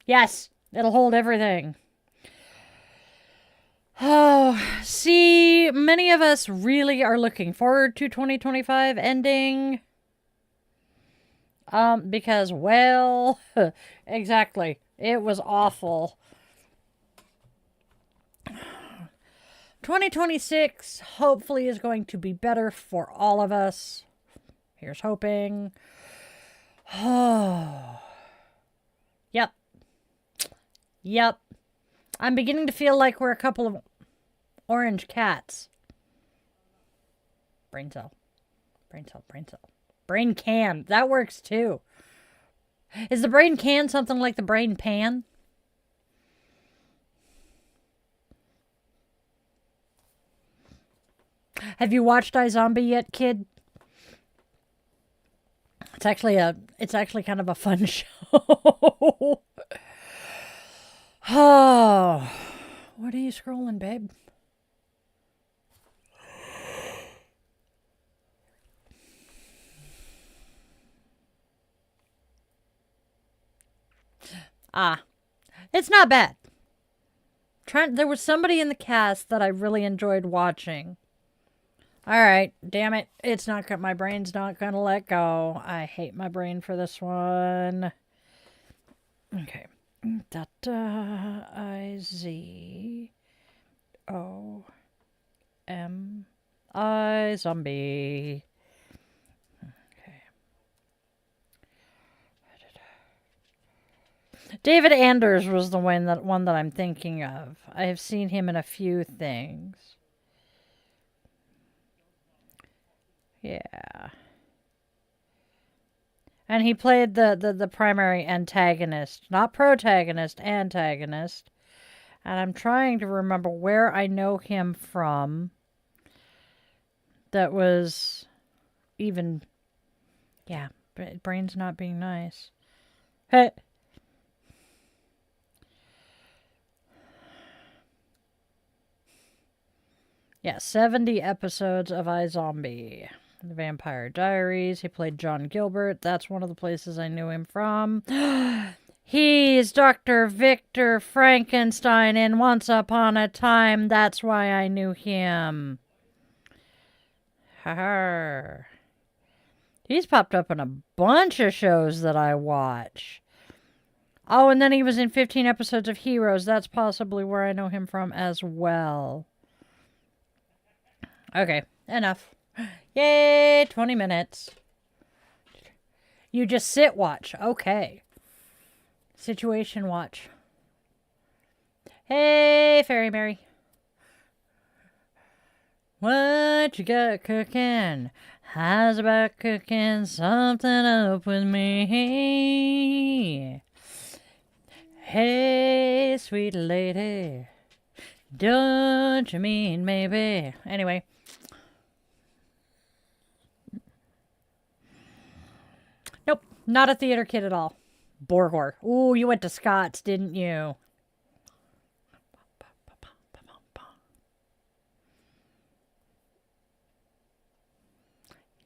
Yes. It'll hold everything. Oh, see, many of us really are looking forward to 2025 ending. Because, well, exactly. It was awful. 2026 hopefully is going to be better for all of us. Here's hoping. Oh. Yep. Yep. I'm beginning to feel like we're a couple of orange cats. Brain cell. Brain cell. Brain cell. Brain can. That works too. Is the brain can something like the brain pan? Have you watched iZombie yet, kid? It's actually kind of a fun show. Oh, what are you scrolling, babe? Ah, it's not bad. There was somebody in the cast that I really enjoyed watching. All right, damn it. It's not gonna, my brain's not gonna let go. I hate my brain for this one. Okay. I-Z-O-M-I zombie. Okay. David Anders was the one that I'm thinking of. I have seen him in a few things. Yeah. And he played the primary antagonist. Not protagonist, antagonist. And I'm trying to remember where I know him from. That was even... Yeah, brain's not being nice. Hey. Yeah, 70 episodes of iZombie. The Vampire Diaries. He played John Gilbert. That's one of the places I knew him from. He's Dr. Victor Frankenstein in Once Upon a Time. That's why I knew him. Ha. He's popped up in a bunch of shows that I watch. Oh, and then he was in 15 episodes of Heroes. That's possibly where I know him from as well. Okay, enough. Yay, 20 minutes. You just sit watch. Okay. Situation watch. Hey, Fairy Mary. What you got cooking? How's about cooking something up with me? Hey, sweet lady. Don't you mean maybe? Anyway. Nope, not a theater kid at all. Borgor. Ooh, you went to Scott's, didn't you?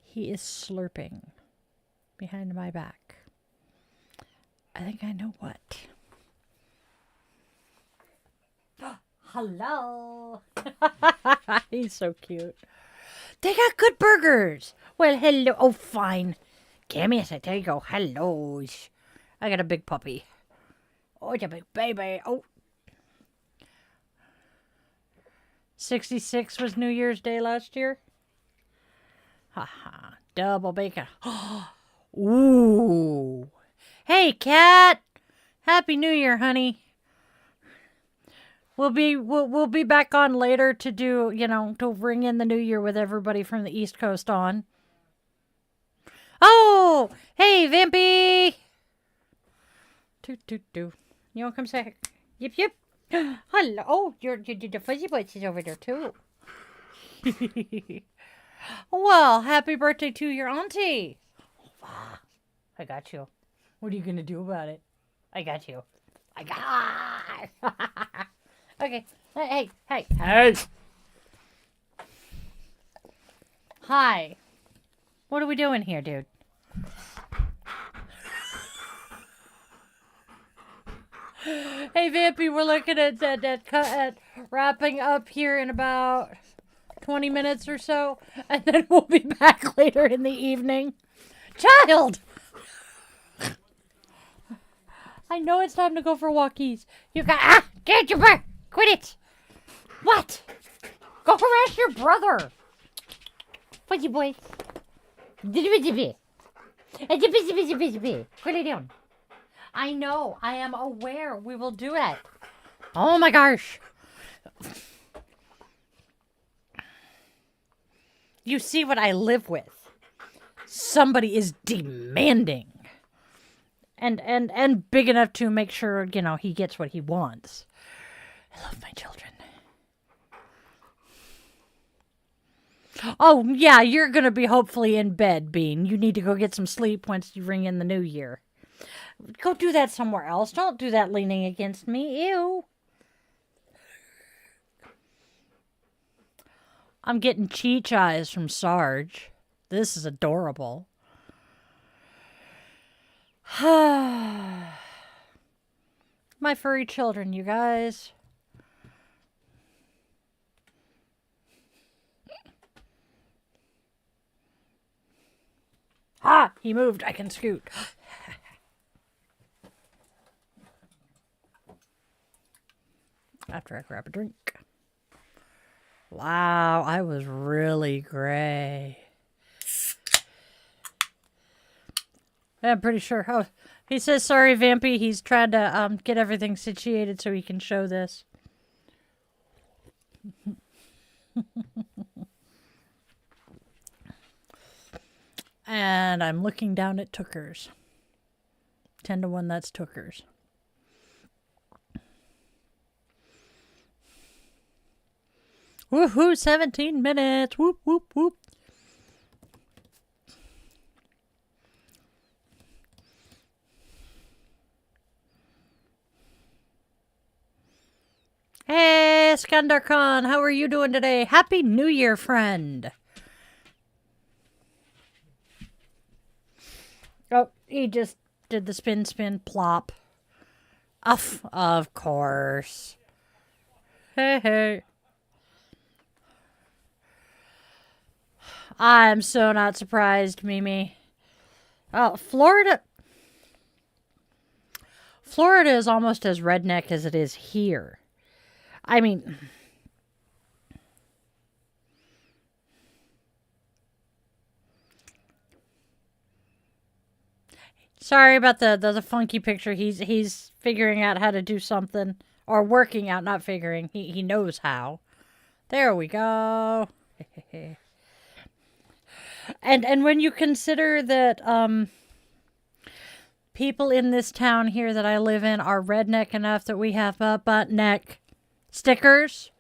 He is slurping behind my back. I think I know what. Hello. He's so cute. They got good burgers. Well, hello. Oh, fine. Give me a sec. There you go. Hello. I got a big puppy. Oh, it's a big baby. Oh. 66 was New Year's Day last year. Haha. Double bacon. Ooh. Hey, cat. Happy New Year, honey. We'll be back on later to do, to ring in the new year with everybody from the East Coast on. Oh, hey, Vampy. Toot, toot, toot. You want to come say yip, yip? Hello. Oh, the fuzzy butts is over there, too. Well, happy birthday to your auntie. I got you. What are you going to do about it? I got you. I got Okay. Hey. Hi. What are we doing here, dude? Hey, Vampy, we're looking at wrapping up here in about 20 minutes or so, and then we'll be back later in the evening. Child! I know it's time to go for walkies. You got... Get your bird! Quit it! What? Go harass your brother! Fuzzy boy. Put it down. I know. I am aware. We will do it. Oh my gosh. You see what I live with. Somebody is demanding. And big enough to make sure, he gets what he wants. I love my children. Oh, yeah, you're going to be hopefully in bed, Bean. You need to go get some sleep once you ring in the new year. Go do that somewhere else. Don't do that leaning against me. Ew. I'm getting cheech eyes from Sarge. This is adorable. My furry children, you guys. Ha! He moved. I can scoot. After I grab a drink. Wow, I was really gray. I'm pretty sure. Oh, he says, sorry, Vampy. He's trying to get everything situated so he can show this. And I'm looking down at Tookers. 10-1, that's Tookers. Woohoo, 17 minutes. Whoop, whoop, whoop. Hey, Skandar Khan, how are you doing today? Happy New Year, friend. Oh, he just did the spin, spin, plop. Of course. Hey, hey. I'm so not surprised, Mimi. Oh, Florida is almost as redneck as it is here. I mean, sorry about the funky picture. He's figuring out how to do something, or working out, not figuring. He knows how. There we go. And when you consider that people in this town here that I live in are redneck enough that we have butt neck stickers.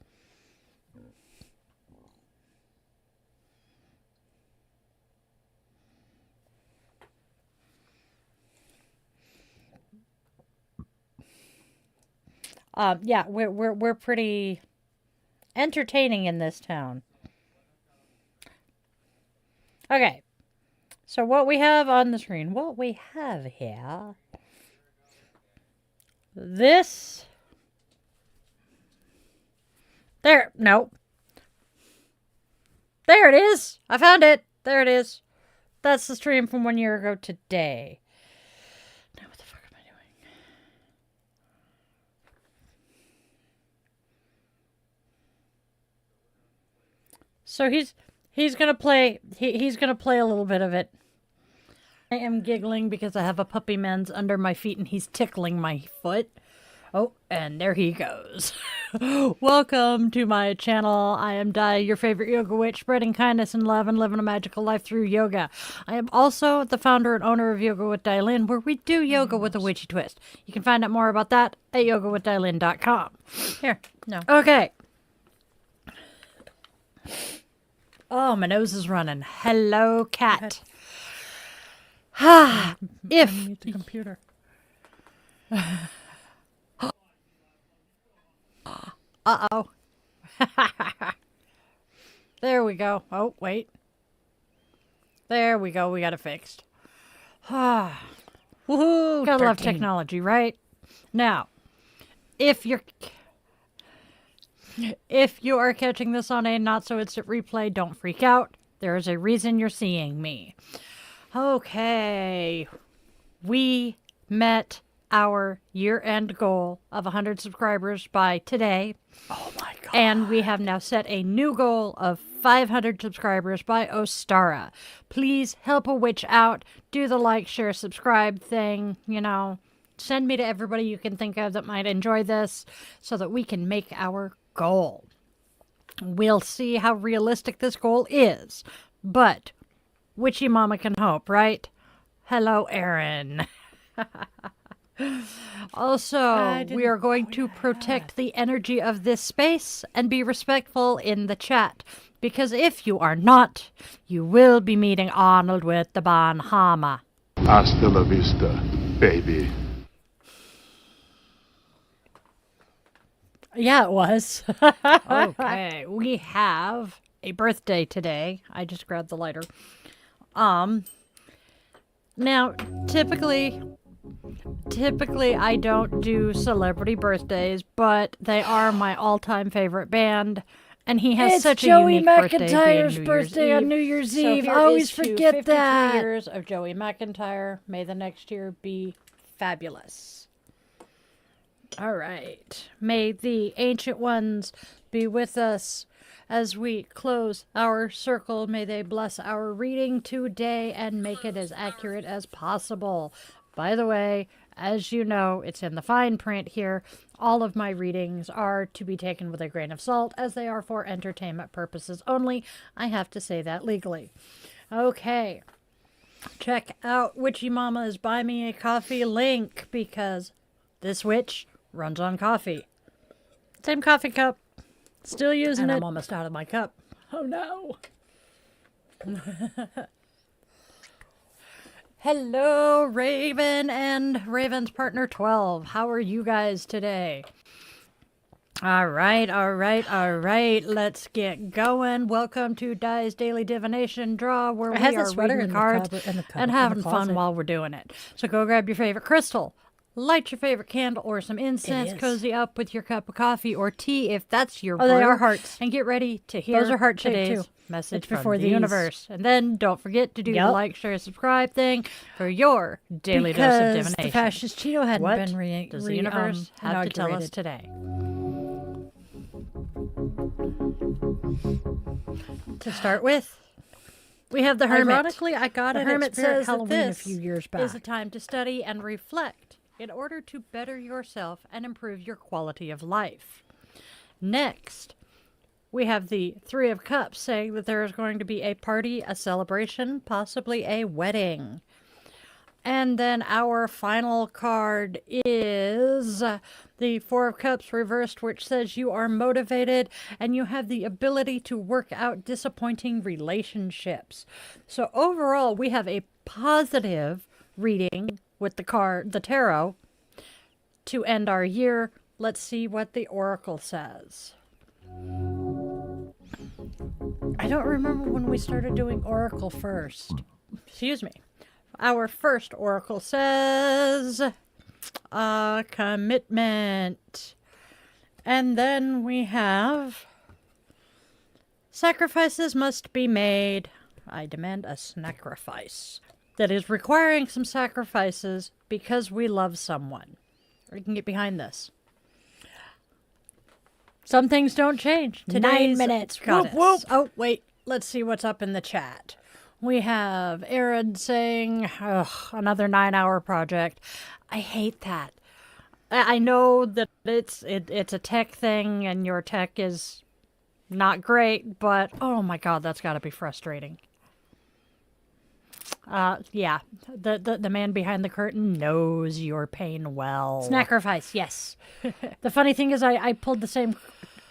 Yeah, we're pretty entertaining in this town. Okay. So what we have on the screen, what we have here, this, there, no. There it is. I found it. There it is. That's the stream from 1 year ago today. Now what the fuck am I doing? So he's gonna play. He's gonna play a little bit of it. I am giggling because I have a puppy man's under my feet and he's tickling my foot. Oh, and there he goes. Welcome to my channel. I am Di, your favorite yoga witch, spreading kindness and love and living a magical life through yoga. I am also the founder and owner of Yoga with Dailin, where we do yoga with a witchy twist. You can find out more about that at yogawithdailin.com. Here, no. Okay. Oh, my nose is running. Hello, cat. If the computer. Uh-oh. There we go. Oh, wait. There we go. We got it fixed. Woohoo! Gotta love technology, right? Now, if you are catching this on a not-so-instant replay, don't freak out. There is a reason you're seeing me. Okay. We met our year-end goal of 100 subscribers by today. Oh my god. And we have now set a new goal of 500 subscribers by Ostara. Please help a witch out. Do the like, share, subscribe thing. You know, send me to everybody you can think of that might enjoy this so that we can make our goal. We'll see how realistic this goal is. But witchy mama can hope, right? Hello, Erin. Also, we are going to protect the energy of this space and be respectful in the chat. Because if you are not, you will be meeting Arnold with the Banhama. Hasta la vista, baby. Yeah, it was. Okay, we have a birthday today. I just grabbed the lighter. Now, typically I don't do celebrity birthdays, but they are my all-time favorite band, And he has It's such Joey a unique birthday, McIntyre's being birthday on New Year's Eve. I always forget that. 53 years of Joey McIntyre. May the next year be fabulous. All right. May the ancient ones be with us as we close our circle. May they bless our reading today and make it as accurate as possible. By the way, as you know, it's in the fine print here. All of my readings are to be taken with a grain of salt, as they are for entertainment purposes only. I have to say that legally. Okay. Check out Witchy Mama's Buy Me a Coffee link, because this witch runs on coffee. Same coffee cup. Still using it. I'm almost out of my cup. Oh no. Hello, Raven and Raven's partner 12. How are you guys today? All right. Let's get going. Welcome to Di's Daily Divination Draw, where we are reading cards and having fun while we're doing it. So go grab your favorite crystal, light your favorite candle or some incense, cozy up with your cup of coffee or tea if that's your brew. Oh, they are hearts. And get ready to hear Those are heart-shaped today's too. message It's from the universe. And then don't forget to do the like, share, subscribe thing for your daily dose of divination. The fascist Cheeto hadn't What been does the universe have to tell us inaugurated. today? To start with, we have the Hermit. Ironically, I got The it Hermit at Spirit says that Halloween a this few years back. is a time to study and reflect in order to better yourself and improve your quality of life. Next, we have the Three of Cups saying that there is going to be a party, a celebration, possibly a wedding. And then our final card is the Four of Cups reversed, which says you are motivated and you have the ability to work out disappointing relationships. So overall, we have a positive reading with the tarot to end our year. Let's see what the Oracle says. I don't remember when we started doing Oracle first. Excuse me. Our first Oracle says commitment. And then we have sacrifices must be made. I demand a sacrifice. That is requiring some sacrifices because we love someone. We can get behind this. Some things don't change. Today's 9 minutes. goddess. Whoop, whoop. Oh, wait. Let's see what's up in the chat. We have Aaron saying, another 9-hour project. I hate that. I know that it's a tech thing and your tech is not great, but oh my God, that's got to be frustrating. Yeah, the man behind the curtain knows your pain well. Sacrifice, yes. The funny thing is I pulled the same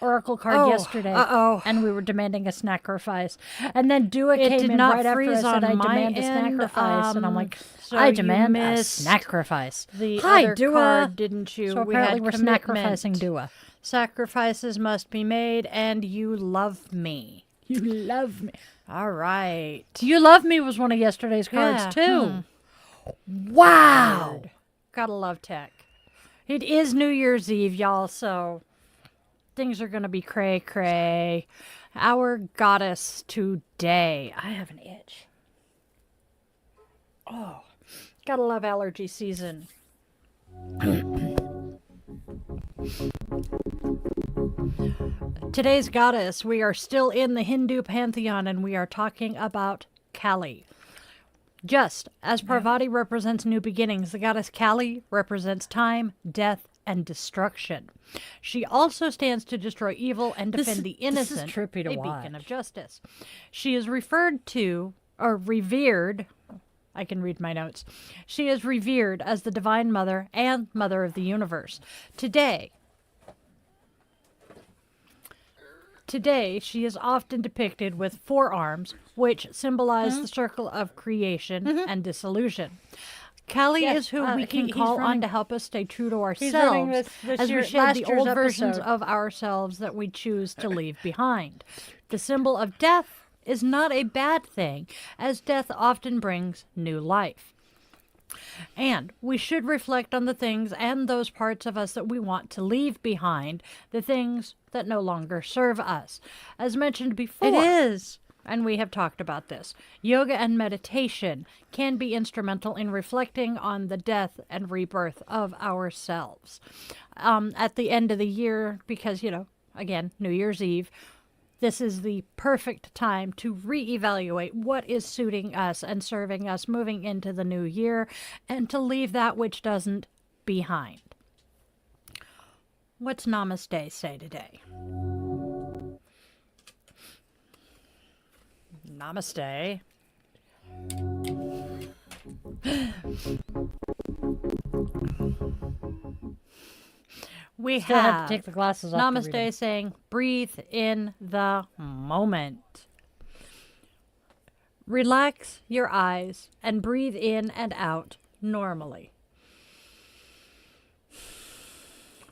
Oracle card yesterday. And we were demanding a sacrifice. And then Dua came in right after I said I demand a sacrifice. And I'm like, so I demand a missed sacrifice. The Hi, other Dua. card, didn't you? So We apparently had we're commitment. sacrificing Dua. Sacrifices must be made, and you love me. You love me. All right. You love me was one of yesterday's cards too. Wow. Gotta love tech. It is New Year's Eve, y'all, so things are gonna be cray-cray. Our goddess today. I have an itch. Oh, gotta love allergy season. Today's goddess, we are still in the Hindu pantheon and we are talking about Kali. Just as Parvati represents new beginnings, the goddess Kali represents time, death, and destruction. She also stands to destroy evil and defend the innocent, this is trippy to a watch. beacon of justice. She is referred to, or revered, I can read my notes. She is revered as the Divine Mother and Mother of the Universe. Today, she is often depicted with 4 arms, which symbolize the circle of creation and dissolution. Kali is who we can call on to help us stay true to ourselves as we shed the old versions of ourselves that we choose to leave behind. The symbol of death is not a bad thing, as death often brings new life. And we should reflect on the things and those parts of us that we want to leave behind, the things that no longer serve us. As mentioned before, It is. and we have talked about this, yoga and meditation can be instrumental in reflecting on the death and rebirth of ourselves. At the end of the year, because, again, New Year's Eve, this is the perfect time to reevaluate what is suiting us and serving us moving into the new year, and to leave that which doesn't behind. What's Namaste say today? Namaste. We Still have have to take the glasses off to read Namaste them. saying, breathe in the moment. Relax your eyes and breathe in and out normally.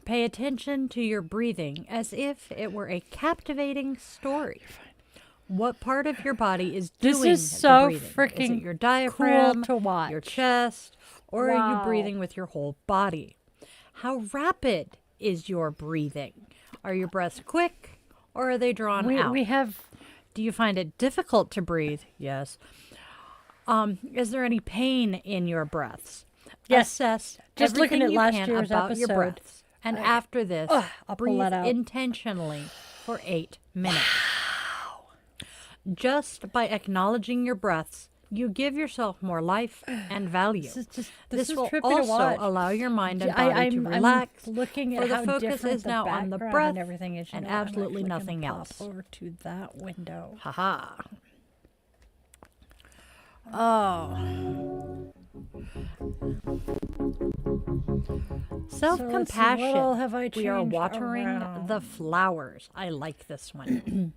Pay attention to your breathing as if it were a captivating story. What part of your body is doing This is the so breathing? Is freaking it your diaphragm, cool to watch. your chest, or are Wow. you breathing with your whole body? How rapid is your breathing? Are your breaths quick or are they drawn out? We have Do you find it difficult to breathe? Yes. Is there any pain in your breaths? Yes. Assess Just looking everything at you last can year's about your episode. breaths. And after this, I'll pull breathe that out. intentionally for 8 minutes. Just by acknowledging your breaths, you give yourself more life and value. This is will trippy to also watch. allow your mind and Yeah, body to relax. I'm looking at for the how focus different is the now on the background breath and everything is, and I'm absolutely actually gonna nothing pop else. over to that window. Haha. Oh. Self-compassion. what all have I We are changed watering around? the flowers. I like this one.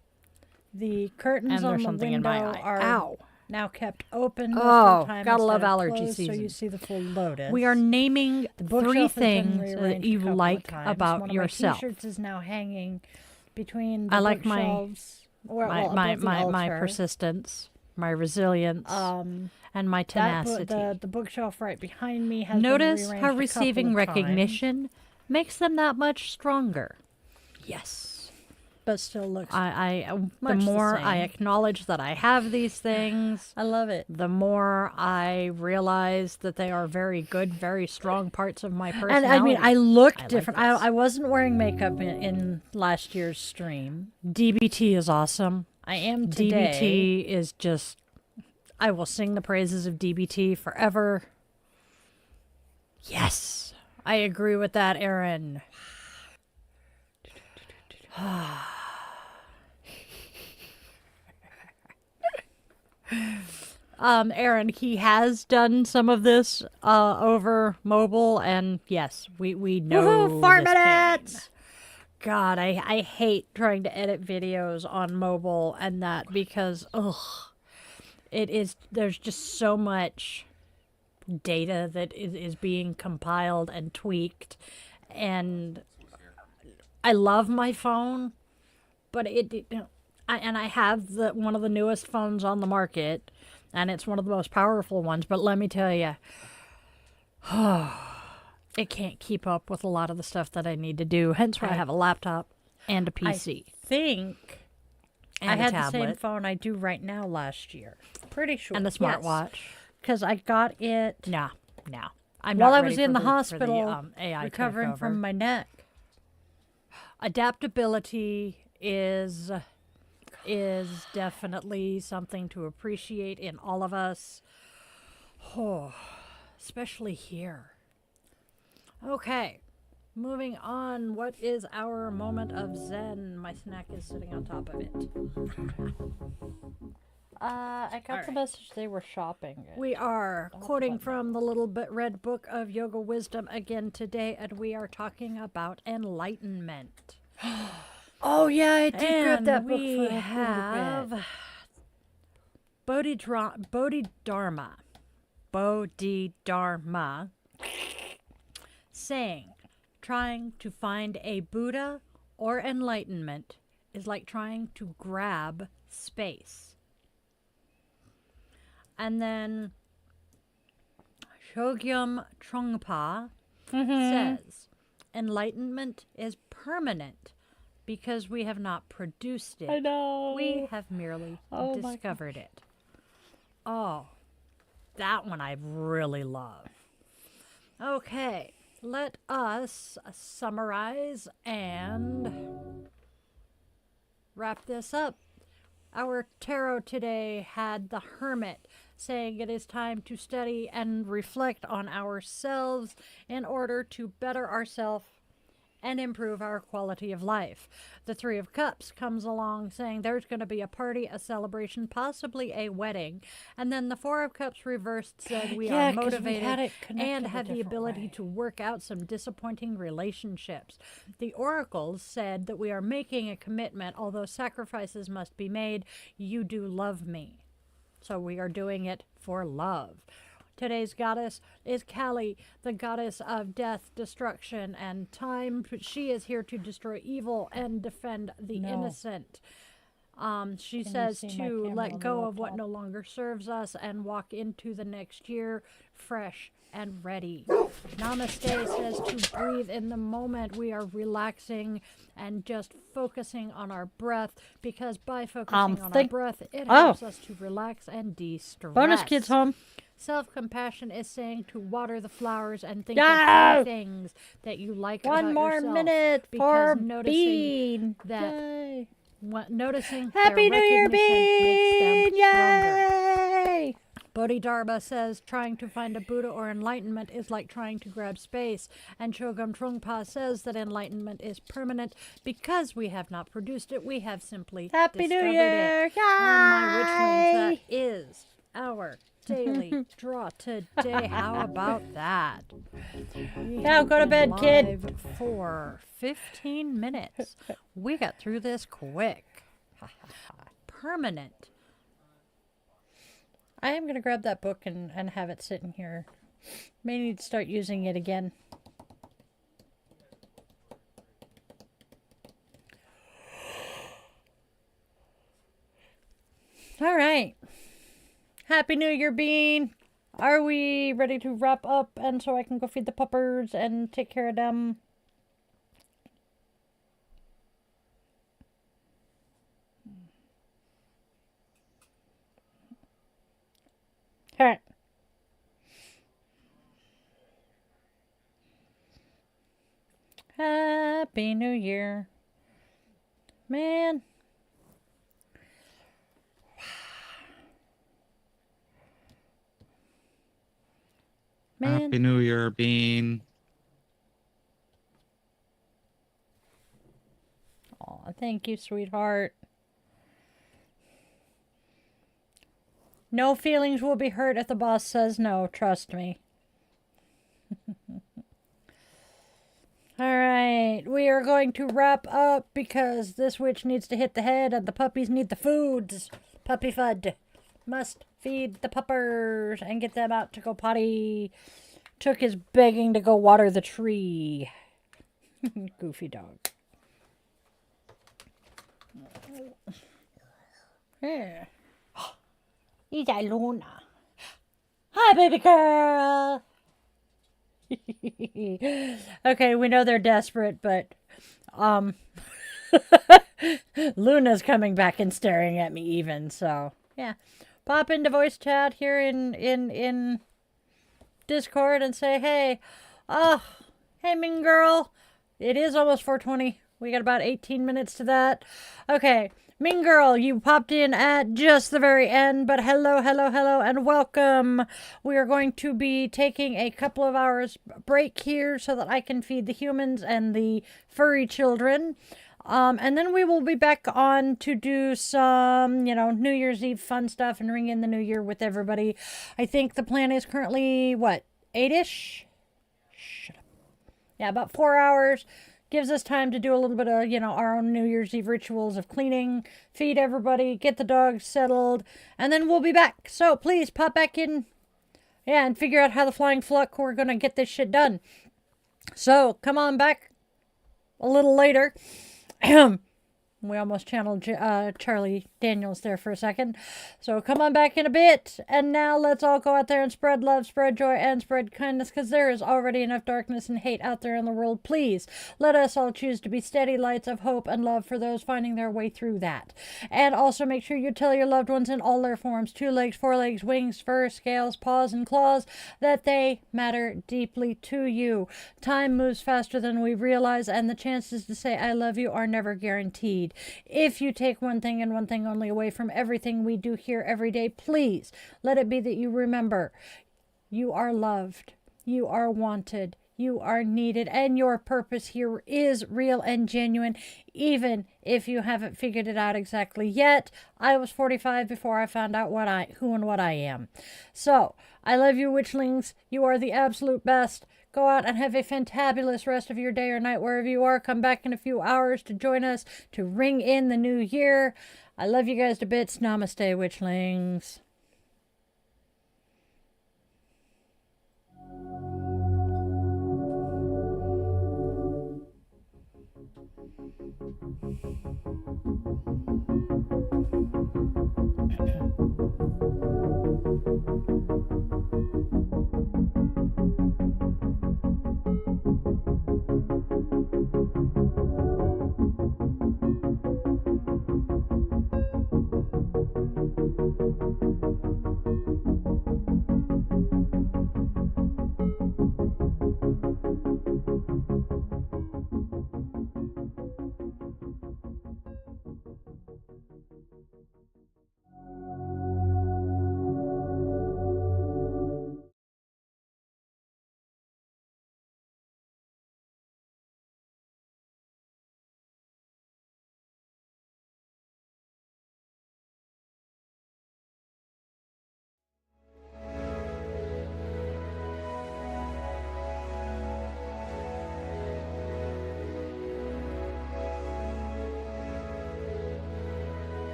The curtains And on there's the something window in my eye. are Ow. now kept open. most Oh, of the time gotta love instead of allergy closed, So season. you see the full lotus. We are naming bookshelf 3 has been things rearranged that a you couple of like times. about One yourself. of my t-shirts is now hanging between the I like my bookshelves. Well, my above my the my, my altar. persistence, my resilience, and my That tenacity. the bookshelf right behind me has Notice been how rearranged a receiving couple of times, recognition makes them that much stronger. Yes. but still looks. The Much the more I same. acknowledge that I have these things, I love it. the more I realize that they are very good, very strong parts of my personality. And I mean, I look like different. this. I wasn't wearing makeup in last year's stream. DBT is awesome. I am today. DBT is just, I will sing the praises of DBT forever. Yes, I agree with that, Erin. Erin, he has done some of this over mobile, and yes, we know. Woohoo, 4 this pain. minutes! God, I hate trying to edit videos on mobile and that because there's just so much data that is being compiled and tweaked, and I love my phone, but I have one of the newest phones on the market, and it's one of the most powerful ones, but let me tell you, it can't keep up with a lot of the stuff that I need to do. Hence why I have a laptop and a PC. I think And I a had the tablet. same phone I do right now last year. Pretty sure. And a smartwatch. Because I got it No. I'm while not I ready was for in the for hospital AI recovering takeover. from my neck. Adaptability is definitely something to appreciate in all of us. Oh, especially here. Okay, moving on. What is our moment of Zen? My snack is sitting on top of it. I got the message they were shopping. We are quoting from the Little Red Book of Yoga Wisdom again today, and we are talking about enlightenment. Oh yeah, I did grab And that book we for a little have bit. Bodhidharma saying, trying to find a Buddha or enlightenment is like trying to grab space. And then Chogyam Trungpa says, enlightenment is permanent because we have not produced it. I know. We have merely discovered it. Oh, that one I really love. Okay, let us summarize and wrap this up. Our tarot today had the Hermit saying it is time to study and reflect on ourselves in order to better ourselves and improve our quality of life. The Three of Cups comes along saying there's going to be a party, a celebration, possibly a wedding. And then the Four of Cups reversed said we are motivated and have the ability to work out some disappointing relationships. The oracles said that we are making a commitment, although sacrifices must be made. You do love me. So we are doing it for love. Today's goddess is Kali, the goddess of death, destruction, and time. She is here to destroy evil and defend the innocent. She says to let go of what no longer serves us and walk into the next year fresh and ready. Namaste says to breathe in the moment. We are relaxing and just focusing on our breath, because by focusing on our breath, it helps us to relax and de-stress. Bonus kids home. Self-compassion is saying to water the flowers and think of 3 things that you like about yourself. 1 more minute for Bean. Noticing Happy New Year, Bean! Yay! Bodhidharma says trying to find a Buddha or enlightenment is like trying to grab space. And Chogyam Trungpa says that enlightenment is permanent because we have not produced it. We have simply Happy New Year! It. And my Witchlings, that is our daily draw today. How about that? Now go to bed, kid. Live for 15 minutes. We got through this quick. Permanent. I am going to grab that book and have it sitting here. May need to start using it again. All right. Happy New Year, Bean. Are we ready to wrap up and so I can go feed the puppers and take care of them? All right. Happy New Year. Man. Happy New Year, Bean. Oh, thank you, sweetheart. No feelings will be hurt if the boss says no, trust me. All right, we are going to wrap up because this witch needs to hit the head and the puppies need the foods. Puppy fud. Must feed the puppers and get them out to go potty. Took is begging to go water the tree. Goofy dog. Here. Delaluna. Hi, baby girl. Okay, we know they're desperate, but Luna's coming back and staring at me even, so yeah. Pop into voice chat here in Discord and say, hey, hey, mean girl. It is almost 4:20. We got about 18 minutes to that. Okay, mean girl, you popped in at just the very end, but hello, and welcome. We are going to be taking a couple of hours break here so that I can feed the humans and the furry children. And then we will be back on to do some, New Year's Eve fun stuff and ring in the new year with everybody. I think the plan is currently, 8-ish? Shut up. Yeah, about 4 hours. Gives us time to do a little bit of, our own New Year's Eve rituals of cleaning, feed everybody, get the dogs settled, and then we'll be back. So please pop back in, and figure out how the flying fluck we're going to get this shit done. So come on back a little later. We almost channeled Charlie Daniels there for a second. So come on back in a bit. And now let's all go out there and spread love, spread joy, and spread kindness, because there is already enough darkness and hate out there in the world. Please let us all choose to be steady lights of hope and love for those finding their way through that. And also make sure you tell your loved ones in all their forms, 2 legs, 4 legs, wings, fur, scales, paws, and claws, that they matter deeply to you. Time moves faster than we realize, and the chances to say I love you are never guaranteed. If you take one thing and one thing only away from everything we do here every day, please let it be that you remember you are loved, you are wanted, you are needed, and your purpose here is real and genuine, even if you haven't figured it out exactly yet. I was 45 before I found out who and what I am. So, I love you, Witchlings. You are the absolute best. Go out and have a fantabulous rest of your day or night wherever you are. Come back in a few hours to join us to ring in the new year. I love you guys to bits. Namaste, Witchlings.